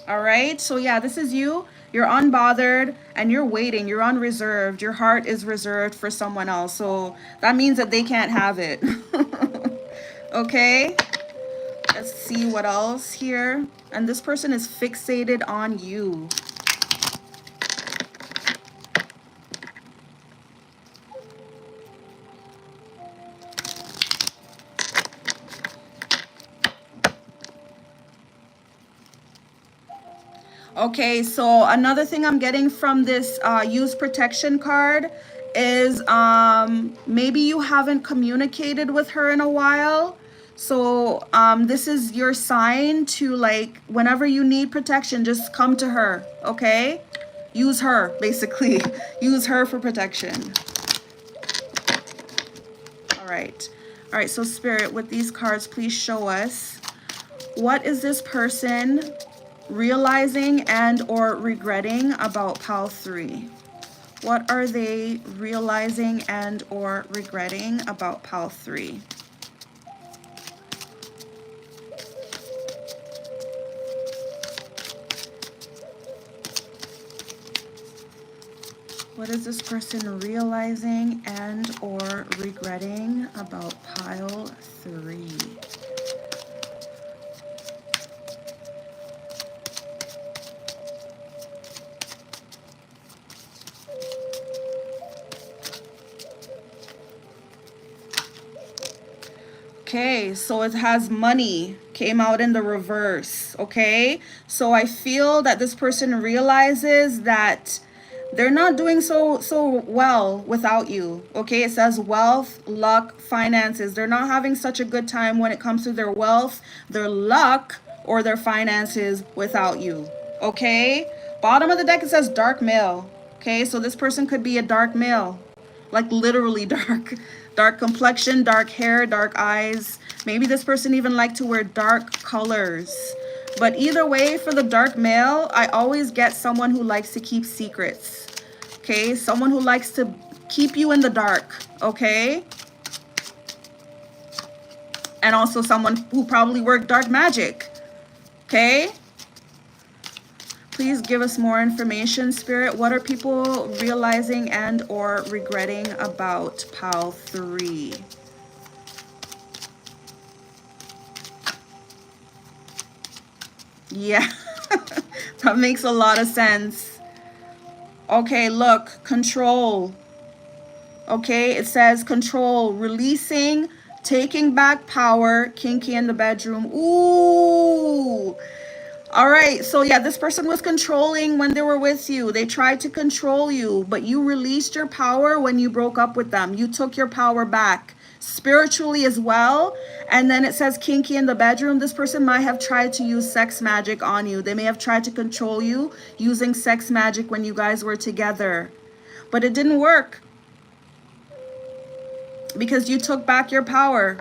all right, so yeah, this is you. You're unbothered and you're waiting. You're unreserved. Your heart is reserved for someone else. So that means that they can't have it. Okay, let's see what else here. And this person is fixated on you. Okay, so another thing I'm getting from this use protection card is maybe you haven't communicated with her in a while. So this is your sign to, like, whenever you need protection, just come to her, okay? Use her, basically. Use her for protection. All right. All right, so Spirit, with these cards, please show us, what is this person realizing and or regretting about PAL 3? What are they realizing and or regretting about PAL 3? What is this person realizing and or regretting about pile 3? Okay, so it has money, came out in the reverse. Okay, so I feel that this person realizes that they're not doing so well without you. Okay, it says wealth, luck, finances. They're not having such a good time when it comes to their wealth, their luck, or their finances without you. Okay, bottom of the deck, it says dark male. Okay, so this person could be a dark male, like literally dark. Dark complexion, dark hair, dark eyes. Maybe this person even liked to wear dark colors. But either way, for the dark male, I always get someone who likes to keep secrets. Okay, someone who likes to keep you in the dark. Okay, and also someone who probably worked dark magic. Okay, please give us more information, Spirit. What are people realizing and or regretting about PAL 3? Yeah, that makes a lot of sense. Okay, look, control. Okay, it says control, releasing, taking back power, kinky in the bedroom. Ooh. All right, so yeah, this person was controlling when they were with you. They tried to control you, but you released your power when you broke up with them. You took your power back spiritually as well. And then it says kinky in the bedroom. This person might have tried to use sex magic on you. They may have tried to control you using sex magic when you guys were together, but it didn't work because you took back your power.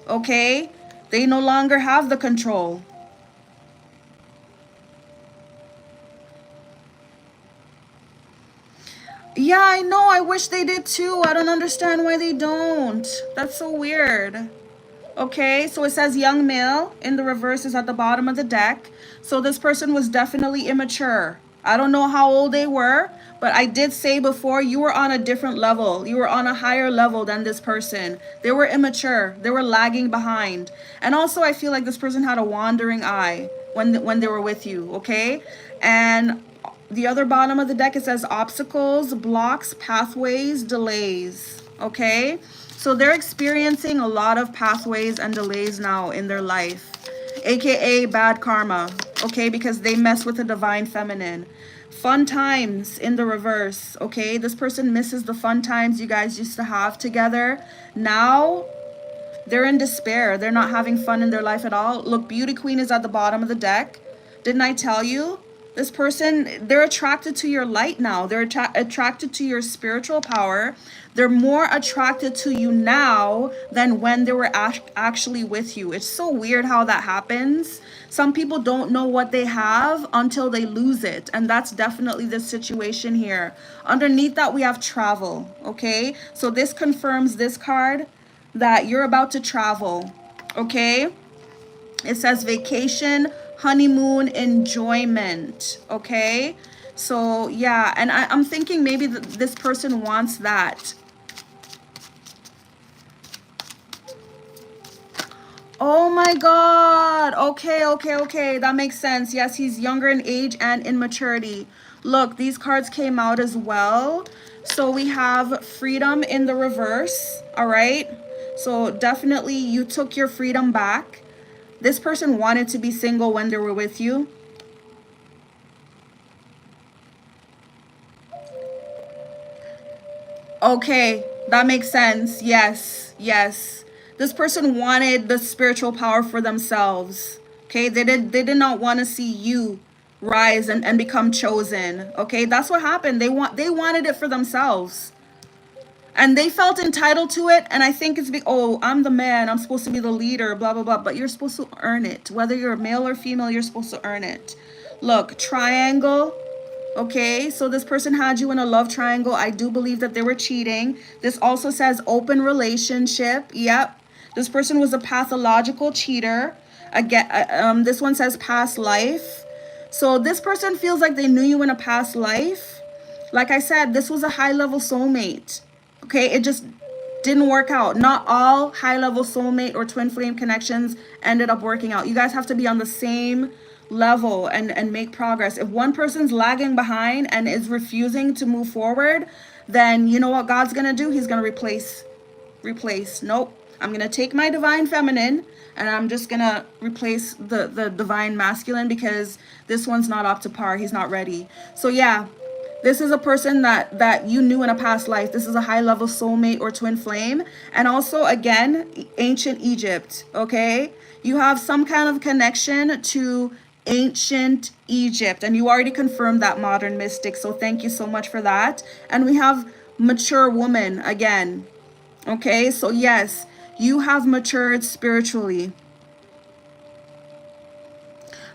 Okay, they no longer have the control. Yeah, I know. I wish they did too. I don't understand why they don't. That's so weird. Okay, so it says young male in the reverse is at the bottom of the deck. So this person was definitely immature. I don't know how old they were, but I did say before you were on a different level. You were on a higher level than this person. They were immature. They were lagging behind. And also I feel like this person had a wandering eye when they were with you, okay? And the other bottom of the deck, it says obstacles, blocks, pathways, delays. Okay, so they're experiencing a lot of pathways and delays now in their life, aka bad karma. Okay, because they mess with the divine feminine. Fun times in the reverse. Okay, this person misses the fun times you guys used to have together. Now they're in despair. They're not having fun in their life at all. Look, Beauty Queen is at the bottom of the deck. Didn't I tell you? This person, they're attracted to your light now. They're attracted to your spiritual power. They're more attracted to you now than when they were actually with you. It's so weird how that happens. Some people don't know what they have until they lose it. And that's definitely the situation here. Underneath that, we have travel. Okay, so this confirms this card that you're about to travel. Okay, it says vacation, honeymoon, enjoyment. Okay, so yeah, and I'm thinking maybe this person wants that. Oh my god. Okay, that makes sense. Yes, he's younger in age and in maturity. Look, these cards came out as well. So we have freedom in the reverse. All right, so definitely you took your freedom back. This person wanted to be single when they were with you. Okay, that makes sense. Yes. This person wanted the spiritual power for themselves. Okay, they did not want to see you rise and become chosen. Okay, that's what happened. They wanted it for themselves. And they felt entitled to it. And I think it's oh, I'm the man, I'm supposed to be the leader, blah blah blah. But you're supposed to earn it. Whether you're male or female, you're supposed to earn it. Look, triangle. Okay, so this person had you in a love triangle. I do believe that they were cheating. This also says open relationship. Yep, this person was a pathological cheater. Again, this one says past life. So this person feels like they knew you in a past life. Like I said, this was a high-level soulmate. Okay, it just didn't work out. Not all high-level soulmate or twin flame connections ended up working out. You guys have to be on the same level and make progress. If one person's lagging behind and is refusing to move forward, then you know what God's gonna do? He's gonna replace. Nope. I'm gonna take my divine feminine and I'm just gonna replace the divine masculine because this one's not up to par. He's not ready. So yeah, this is a person that you knew in a past life. This is a high-level soulmate or twin flame. And also, again, ancient Egypt, okay? You have some kind of connection to ancient Egypt. And you already confirmed that, modern mystic. So thank you so much for that. And we have mature woman again, okay? So yes, you have matured spiritually.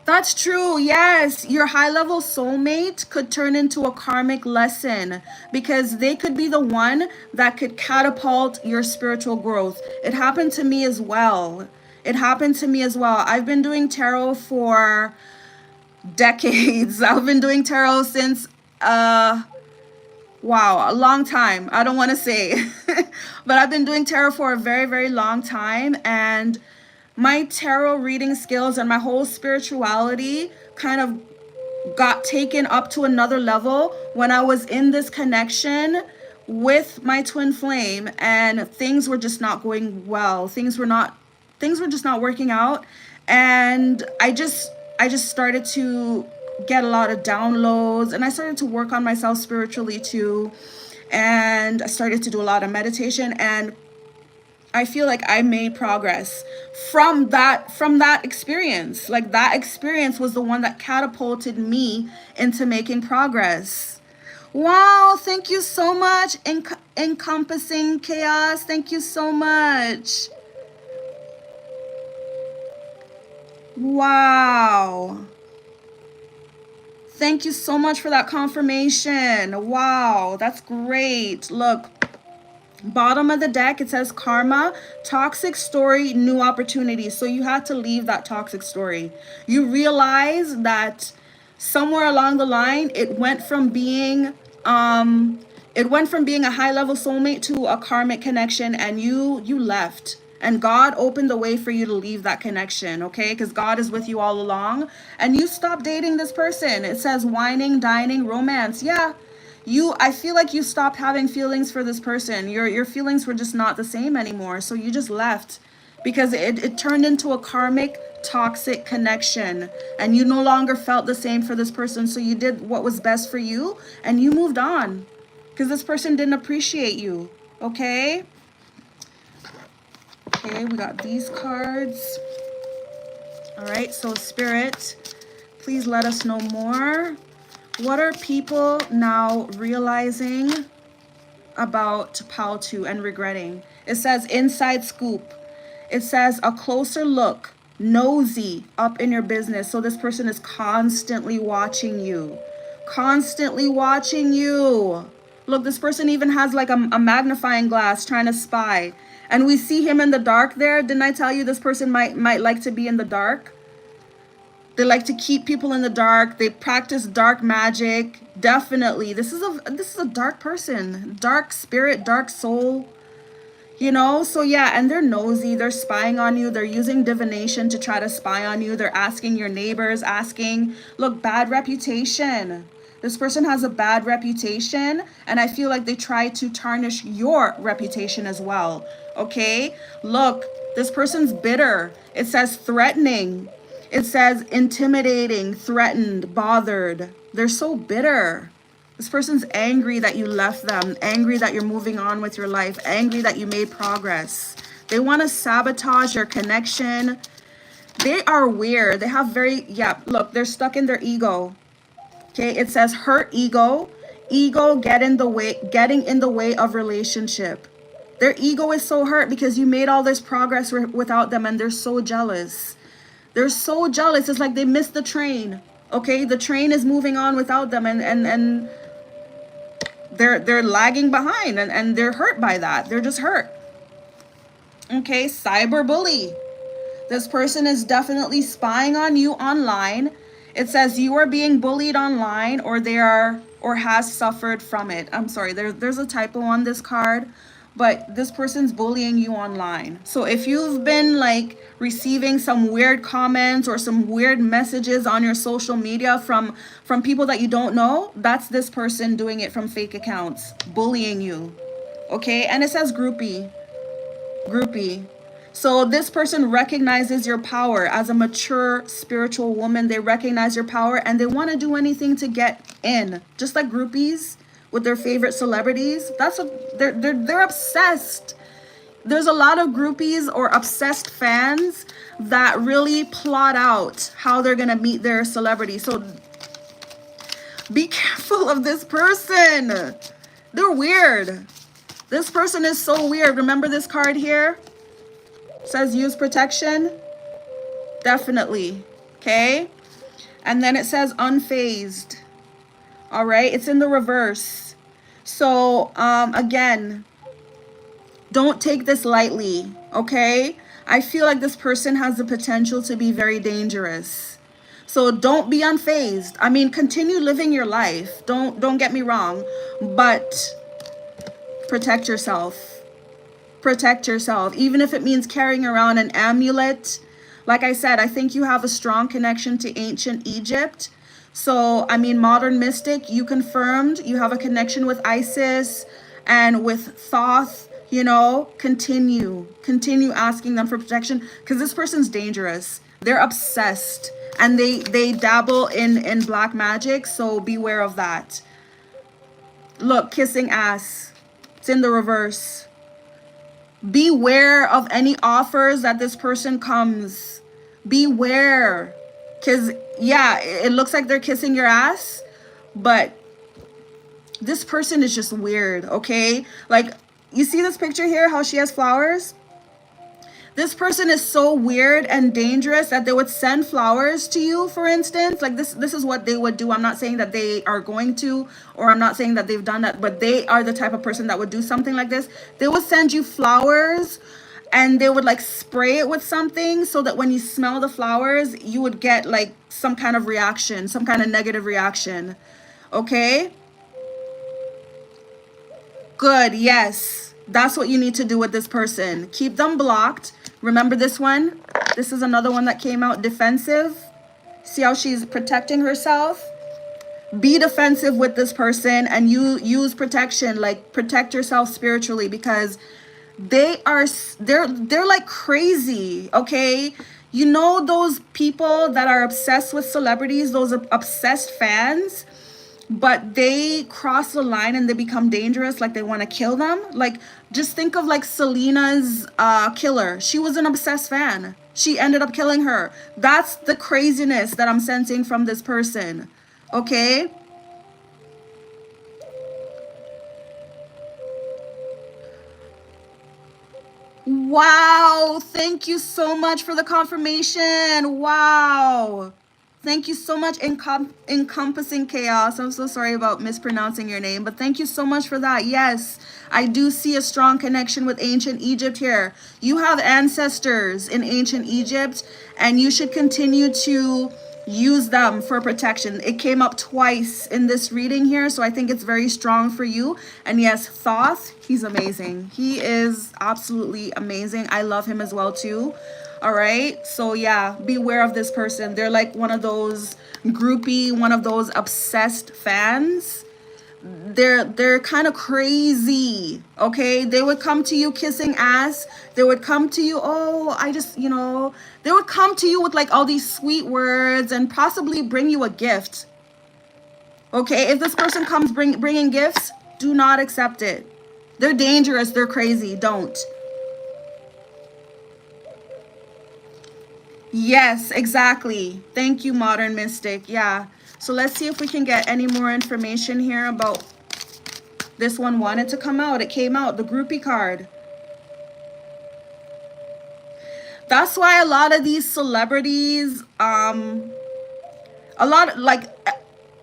That's true. Yes, your high-level soulmate could turn into a karmic lesson because they could be the one that could catapult your spiritual growth. It happened to me as well. I've been doing tarot for decades. I've been doing tarot since wow, a long time. I don't want to say, but I've been doing tarot for a very, very long time, and my tarot reading skills and my whole spirituality kind of got taken up to another level when I was in this connection with my twin flame, and things were just not going well. Things were just not working out. And I just started to get a lot of downloads, and I started to work on myself spiritually too. And I started to do a lot of meditation, and I feel like I made progress from that experience. Like, that experience was the one that catapulted me into making progress. Wow, thank you so much, encompassing chaos. Thank you so much. Wow. Thank you so much for that confirmation. Wow, that's great. Look, bottom of the deck, it says karma, toxic story, new opportunities. So you had to leave that toxic story. You realize that somewhere along the line, it went from being a high level soulmate to a karmic connection, and you left. And God opened the way for you to leave that connection, okay? Because God is with you all along. And you stopped dating this person. It says whining, dining, romance. Yeah. I feel like you stopped having feelings for this person. Your feelings were just not the same anymore. So you just left because it turned into a karmic toxic connection, and you no longer felt the same for this person. So you did what was best for you, and you moved on because this person didn't appreciate you. Okay. Okay, we got these cards. All right, so Spirit, please let us know more. What are people now realizing about Pal2 and regretting? It says inside scoop. It says a closer look, nosy up in your business. So this person is constantly watching you. Constantly watching you. Look, this person even has like a magnifying glass trying to spy. And we see him in the dark there. Didn't I tell you this person might like to be in the dark? They like to keep people in the dark. They practice dark magic. Definitely. This is a dark person. Dark spirit, dark soul. So yeah, and they're nosy. They're spying on you. They're using divination to try to spy on you. They're asking your neighbors, look, bad reputation. This person has a bad reputation, and I feel like they try to tarnish your reputation as well. Okay? Look, this person's bitter. It says threatening. It says intimidating, threatened, bothered. They're so bitter. This person's angry that you left them, angry that you're moving on with your life, angry that you made progress. They want to sabotage your connection. They are weird. They have look, they're stuck in their ego. Okay, it says hurt ego getting in the way of relationship. Their ego is so hurt because you made all this progress without them, and they're so jealous. They're so jealous. It's like they missed the train. Okay, the train is moving on without them, and they're lagging behind, and they're hurt by that. They're just hurt. Okay, cyberbully. This person is definitely spying on you online. It says you are being bullied online, or has suffered from it. I'm sorry, there's a typo on this card, but this person's bullying you online. So if you've been like receiving some weird comments or some weird messages on your social media from people that you don't know, that's this person doing it from fake accounts, bullying you. Okay, and it says groupie. So this person recognizes your power as a mature spiritual woman. They recognize your power, and they want to do anything to get in, just like groupies with their favorite celebrities. They're obsessed. There's a lot of groupies or obsessed fans that really plot out how they're gonna meet their celebrity. So be careful of this person. They're weird. This person is so weird. Remember this card here? It says use protection. Definitely. Okay. And then it says unfazed. All right. It's in the reverse. So again, don't take this lightly. Okay. I feel like this person has the potential to be very dangerous. So don't be unfazed. I mean, continue living your life. Don't get me wrong, but protect yourself. Protect yourself, even if it means carrying around an amulet. Like I said, I think you have a strong connection to ancient Egypt. So, I mean, modern mystic, you confirmed you have a connection with Isis, And with Thoth, you know, continue asking them for protection, because this person's dangerous. They're obsessed, and they dabble in black magic, so beware of that. Look, kissing ass. It's in the reverse. Beware of any offers that this person comes. Beware. Because, yeah, it looks like they're kissing your ass, but this person is just weird, okay? Like, you see this picture here, how she has flowers? This person is so weird and dangerous that they would send flowers to you, for instance. Like, this is what they would do. I'm not saying that they are going to, or I'm not saying that they've done that, but they are the type of person that would do something like this. They would send you flowers, and they would like spray it with something so that when you smell the flowers, you would get like some kind of reaction, some kind of negative reaction. Okay? Good, yes. That's what you need to do with this person. Keep them blocked. Remember this one? This is another one that came out, defensive. See how she's protecting herself? Be defensive with this person, and you use protection, like protect yourself spiritually, because they're like crazy, okay? You know those people that are obsessed with celebrities, those obsessed fans? But they cross the line and they become dangerous, like they want to kill them. Like, just think of like Selena's killer. She was an obsessed fan. She ended up killing her. That's the craziness that I'm sensing from this person. Okay? Wow. Thank you so much for the confirmation. Wow. Thank you so much, Encompassing Chaos. I'm so sorry about mispronouncing your name, but thank you so much for that. Yes, I do see a strong connection with ancient Egypt here. You have ancestors in ancient Egypt, and you should continue to use them for protection. It came up twice in this reading here, so I think it's very strong for you. And yes, Thoth, he's amazing. He is absolutely amazing. I love him as well too. All right, so yeah, beware of this person. They're like one of those groupie, one of those obsessed fans. They're kind of crazy, okay? They would come to you kissing ass. They would come to you, oh, I just, you know, they would come to you with like all these sweet words and possibly bring you a gift. Okay, if this person comes bringing gifts, do not accept it. They're dangerous, they're crazy, don't. Yes, exactly. Thank you, Modern Mystic. Yeah. So let's see if we can get any more information here about this one. Wanted to come out. It came out, the groupie card. That's why a lot of these celebrities, a lot like,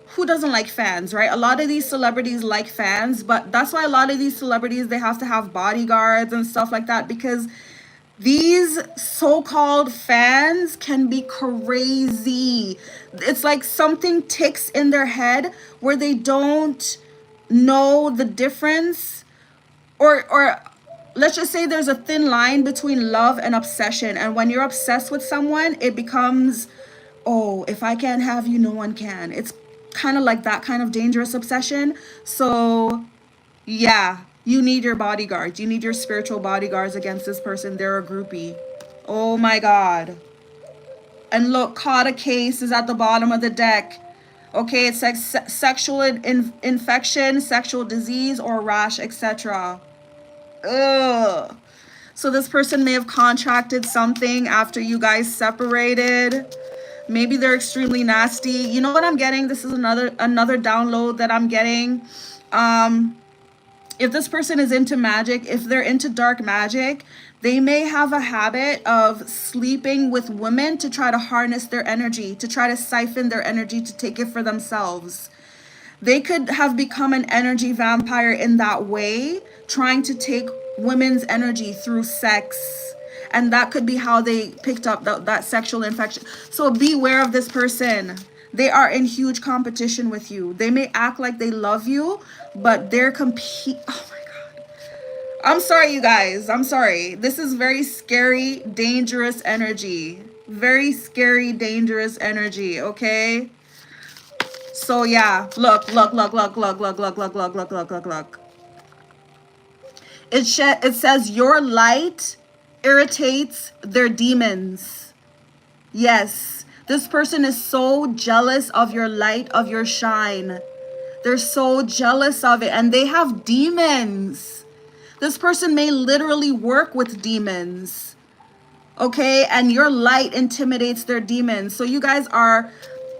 who doesn't like fans, right? A lot of these celebrities like fans, but that's why a lot of these celebrities, they have to have bodyguards and stuff like that, because these so-called fans can be crazy. It's like something ticks in their head where they don't know the difference, or let's just say there's a thin line between love and obsession. And when you're obsessed with someone, it becomes, oh, if I can't have you, no one can. It's kind of like that kind of dangerous obsession. So yeah, you need your bodyguards. You need your spiritual bodyguards against this person. They're a groupie. Oh my God. And look, Kata case is at the bottom of the deck. Okay, it's like sexual infection, sexual disease, or rash, etc. Ugh. So this person may have contracted something after you guys separated. Maybe they're extremely nasty. You know what I'm getting? This is another download that I'm getting. If this person is into magic, if they're into dark magic, they may have a habit of sleeping with women to try to harness their energy, to try to siphon their energy, to take it for themselves. They could have become an energy vampire in that way, trying to take women's energy through sex. And that could be how they picked up that sexual infection. So beware of this person. They are in huge competition with you. They may act like they love you, but they're oh my God. I'm sorry, you guys. I'm sorry. This is very scary, dangerous energy. Very scary, dangerous energy, okay? So yeah, look. It says your light irritates their demons. Yes, this person is so jealous of your light, of your shine. They're so jealous of it, and they have demons. This person may literally work with demons. Okay, and your light intimidates their demons. So you guys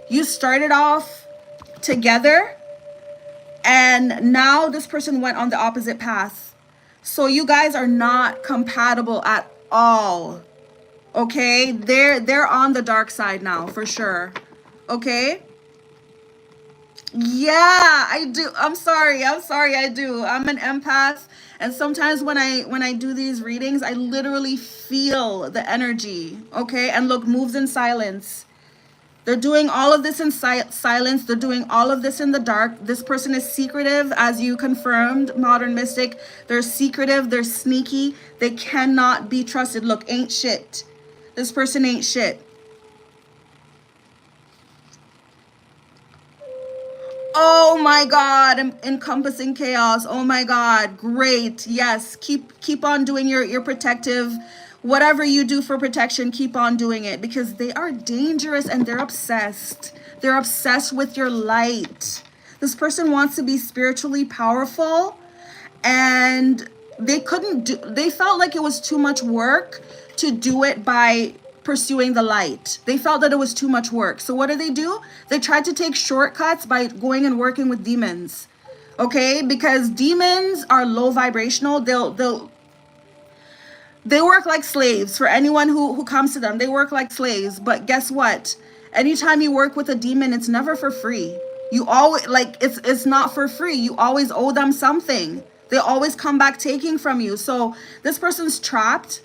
you started off together, and now this person went on the opposite path. So you guys are not compatible at all. Okay, they're on the dark side now for sure. Okay. Yeah, I do. I'm sorry, I do. I'm an empath, and sometimes when I do these readings, I literally feel the energy. Okay, and look, moves in silence. They're doing all of this in silence. They're doing all of this in the dark. This person is secretive, as you confirmed, Modern Mystic. They're secretive. They're sneaky. They cannot be trusted. Look, ain't shit. This person ain't shit. Oh my God, encompassing chaos. Oh my God, great. Yes, keep on doing your protective, whatever you do for protection, keep on doing it, because they are dangerous and they're obsessed. They're obsessed with your light. This person wants to be spiritually powerful, and they felt like it was too much work to do it by pursuing the light. They felt that it was too much work. So what do? They tried to take shortcuts by going and working with demons. Okay? Because demons are low vibrational. They work like slaves. For anyone who comes to them, they work like slaves. But guess what? Anytime you work with a demon, it's never for free. You always, like, it's not for free. You always owe them something. They always come back taking from you. So this person's trapped.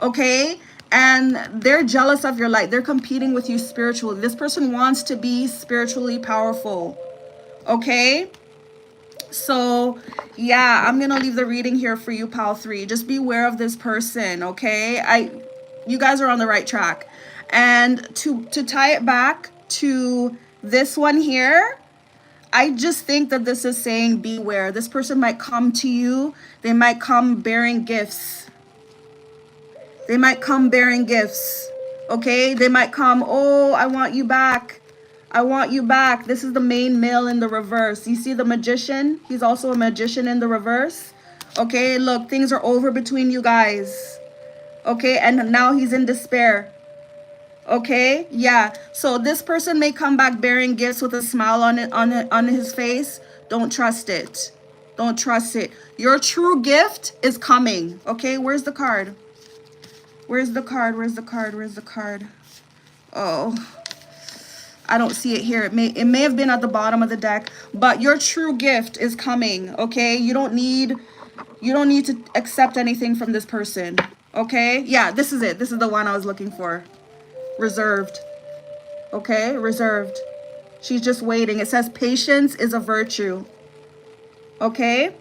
Okay? And they're jealous of your light. They're competing with you spiritually. This person wants to be spiritually powerful. Okay? So, yeah, I'm going to leave the reading here for you, Pal 3. Just beware of this person, okay? You guys are on the right track. And to tie it back to this one here, I just think that this is saying beware. This person might come to you. They might come bearing gifts. They might come bearing gifts, okay? They might come, oh, I want you back. I want you back. This is the main male in the reverse. You see the magician? He's also a magician in the reverse. Okay, look, things are over between you guys. Okay, and now he's in despair. Okay, yeah. So this person may come back bearing gifts with a smile on his face. Don't trust it. Don't trust it. Your true gift is coming. Okay, where's the card? Where's the card? Where's the card? Where's the card? Oh, I don't see it here. It may have been at the bottom of the deck, but your true gift is coming. Okay, you don't need to accept anything from this person. Okay, yeah, this is it. This is the one I was looking for. Reserved. Okay, reserved. She's just waiting. It says patience is a virtue. Okay.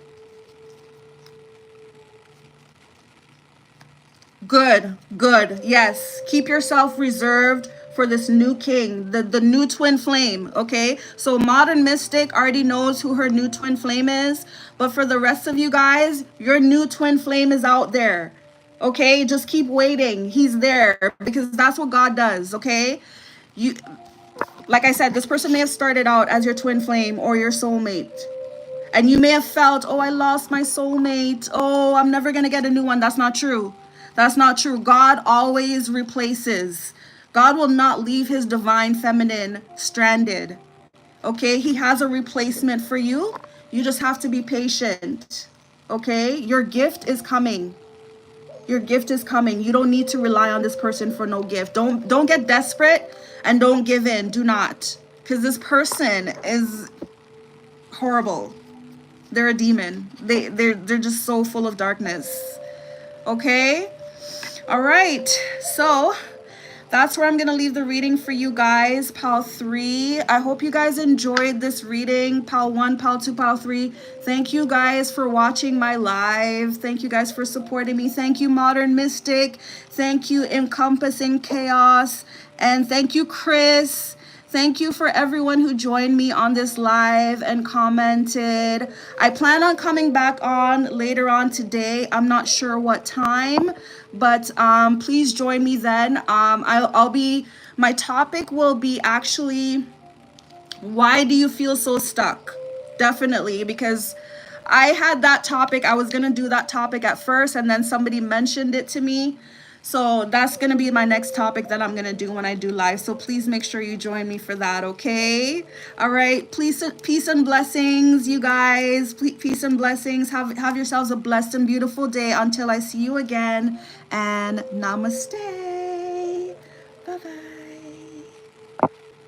Good, good. Yes. Keep yourself reserved for this new king, the new twin flame, okay? So Modern Mystic already knows who her new twin flame is, but for the rest of you guys, your new twin flame is out there, okay? Just keep waiting. He's there, because that's what God does, okay? Like I said, this person may have started out as your twin flame or your soulmate, and you may have felt, oh, I lost my soulmate. Oh, I'm never going to get a new one. That's not true. That's not true. God always replaces. God will not leave his divine feminine stranded. Okay? He has a replacement for you. You just have to be patient. Okay? Your gift is coming. Your gift is coming. You don't need to rely on this person for no gift. Don't get desperate and don't give in. Do not. Because this person is horrible. They're a demon. They're just so full of darkness. Okay? All right, so that's where I'm going to leave the reading for you guys, Pal 3. I hope you guys enjoyed this reading, Pal 1, Pal 2, Pal 3. Thank you guys for watching my live. Thank you guys for supporting me. Thank you, Modern Mystic. Thank you, Encompassing Chaos. And thank you, Chris. Thank you for everyone who joined me on this live and commented. I plan on coming back on later on today. I'm not sure what time, but please join me then. I'll be, my topic will be actually, why do you feel so stuck? Definitely, because I had that topic. I was going to do that topic at first, and then somebody mentioned it to me. So that's going to be my next topic that I'm going to do when I do live. So please make sure you join me for that, okay? All right. Please, peace and blessings, you guys. Peace and blessings. Have yourselves a blessed and beautiful day until I see you again. And namaste. Bye-bye.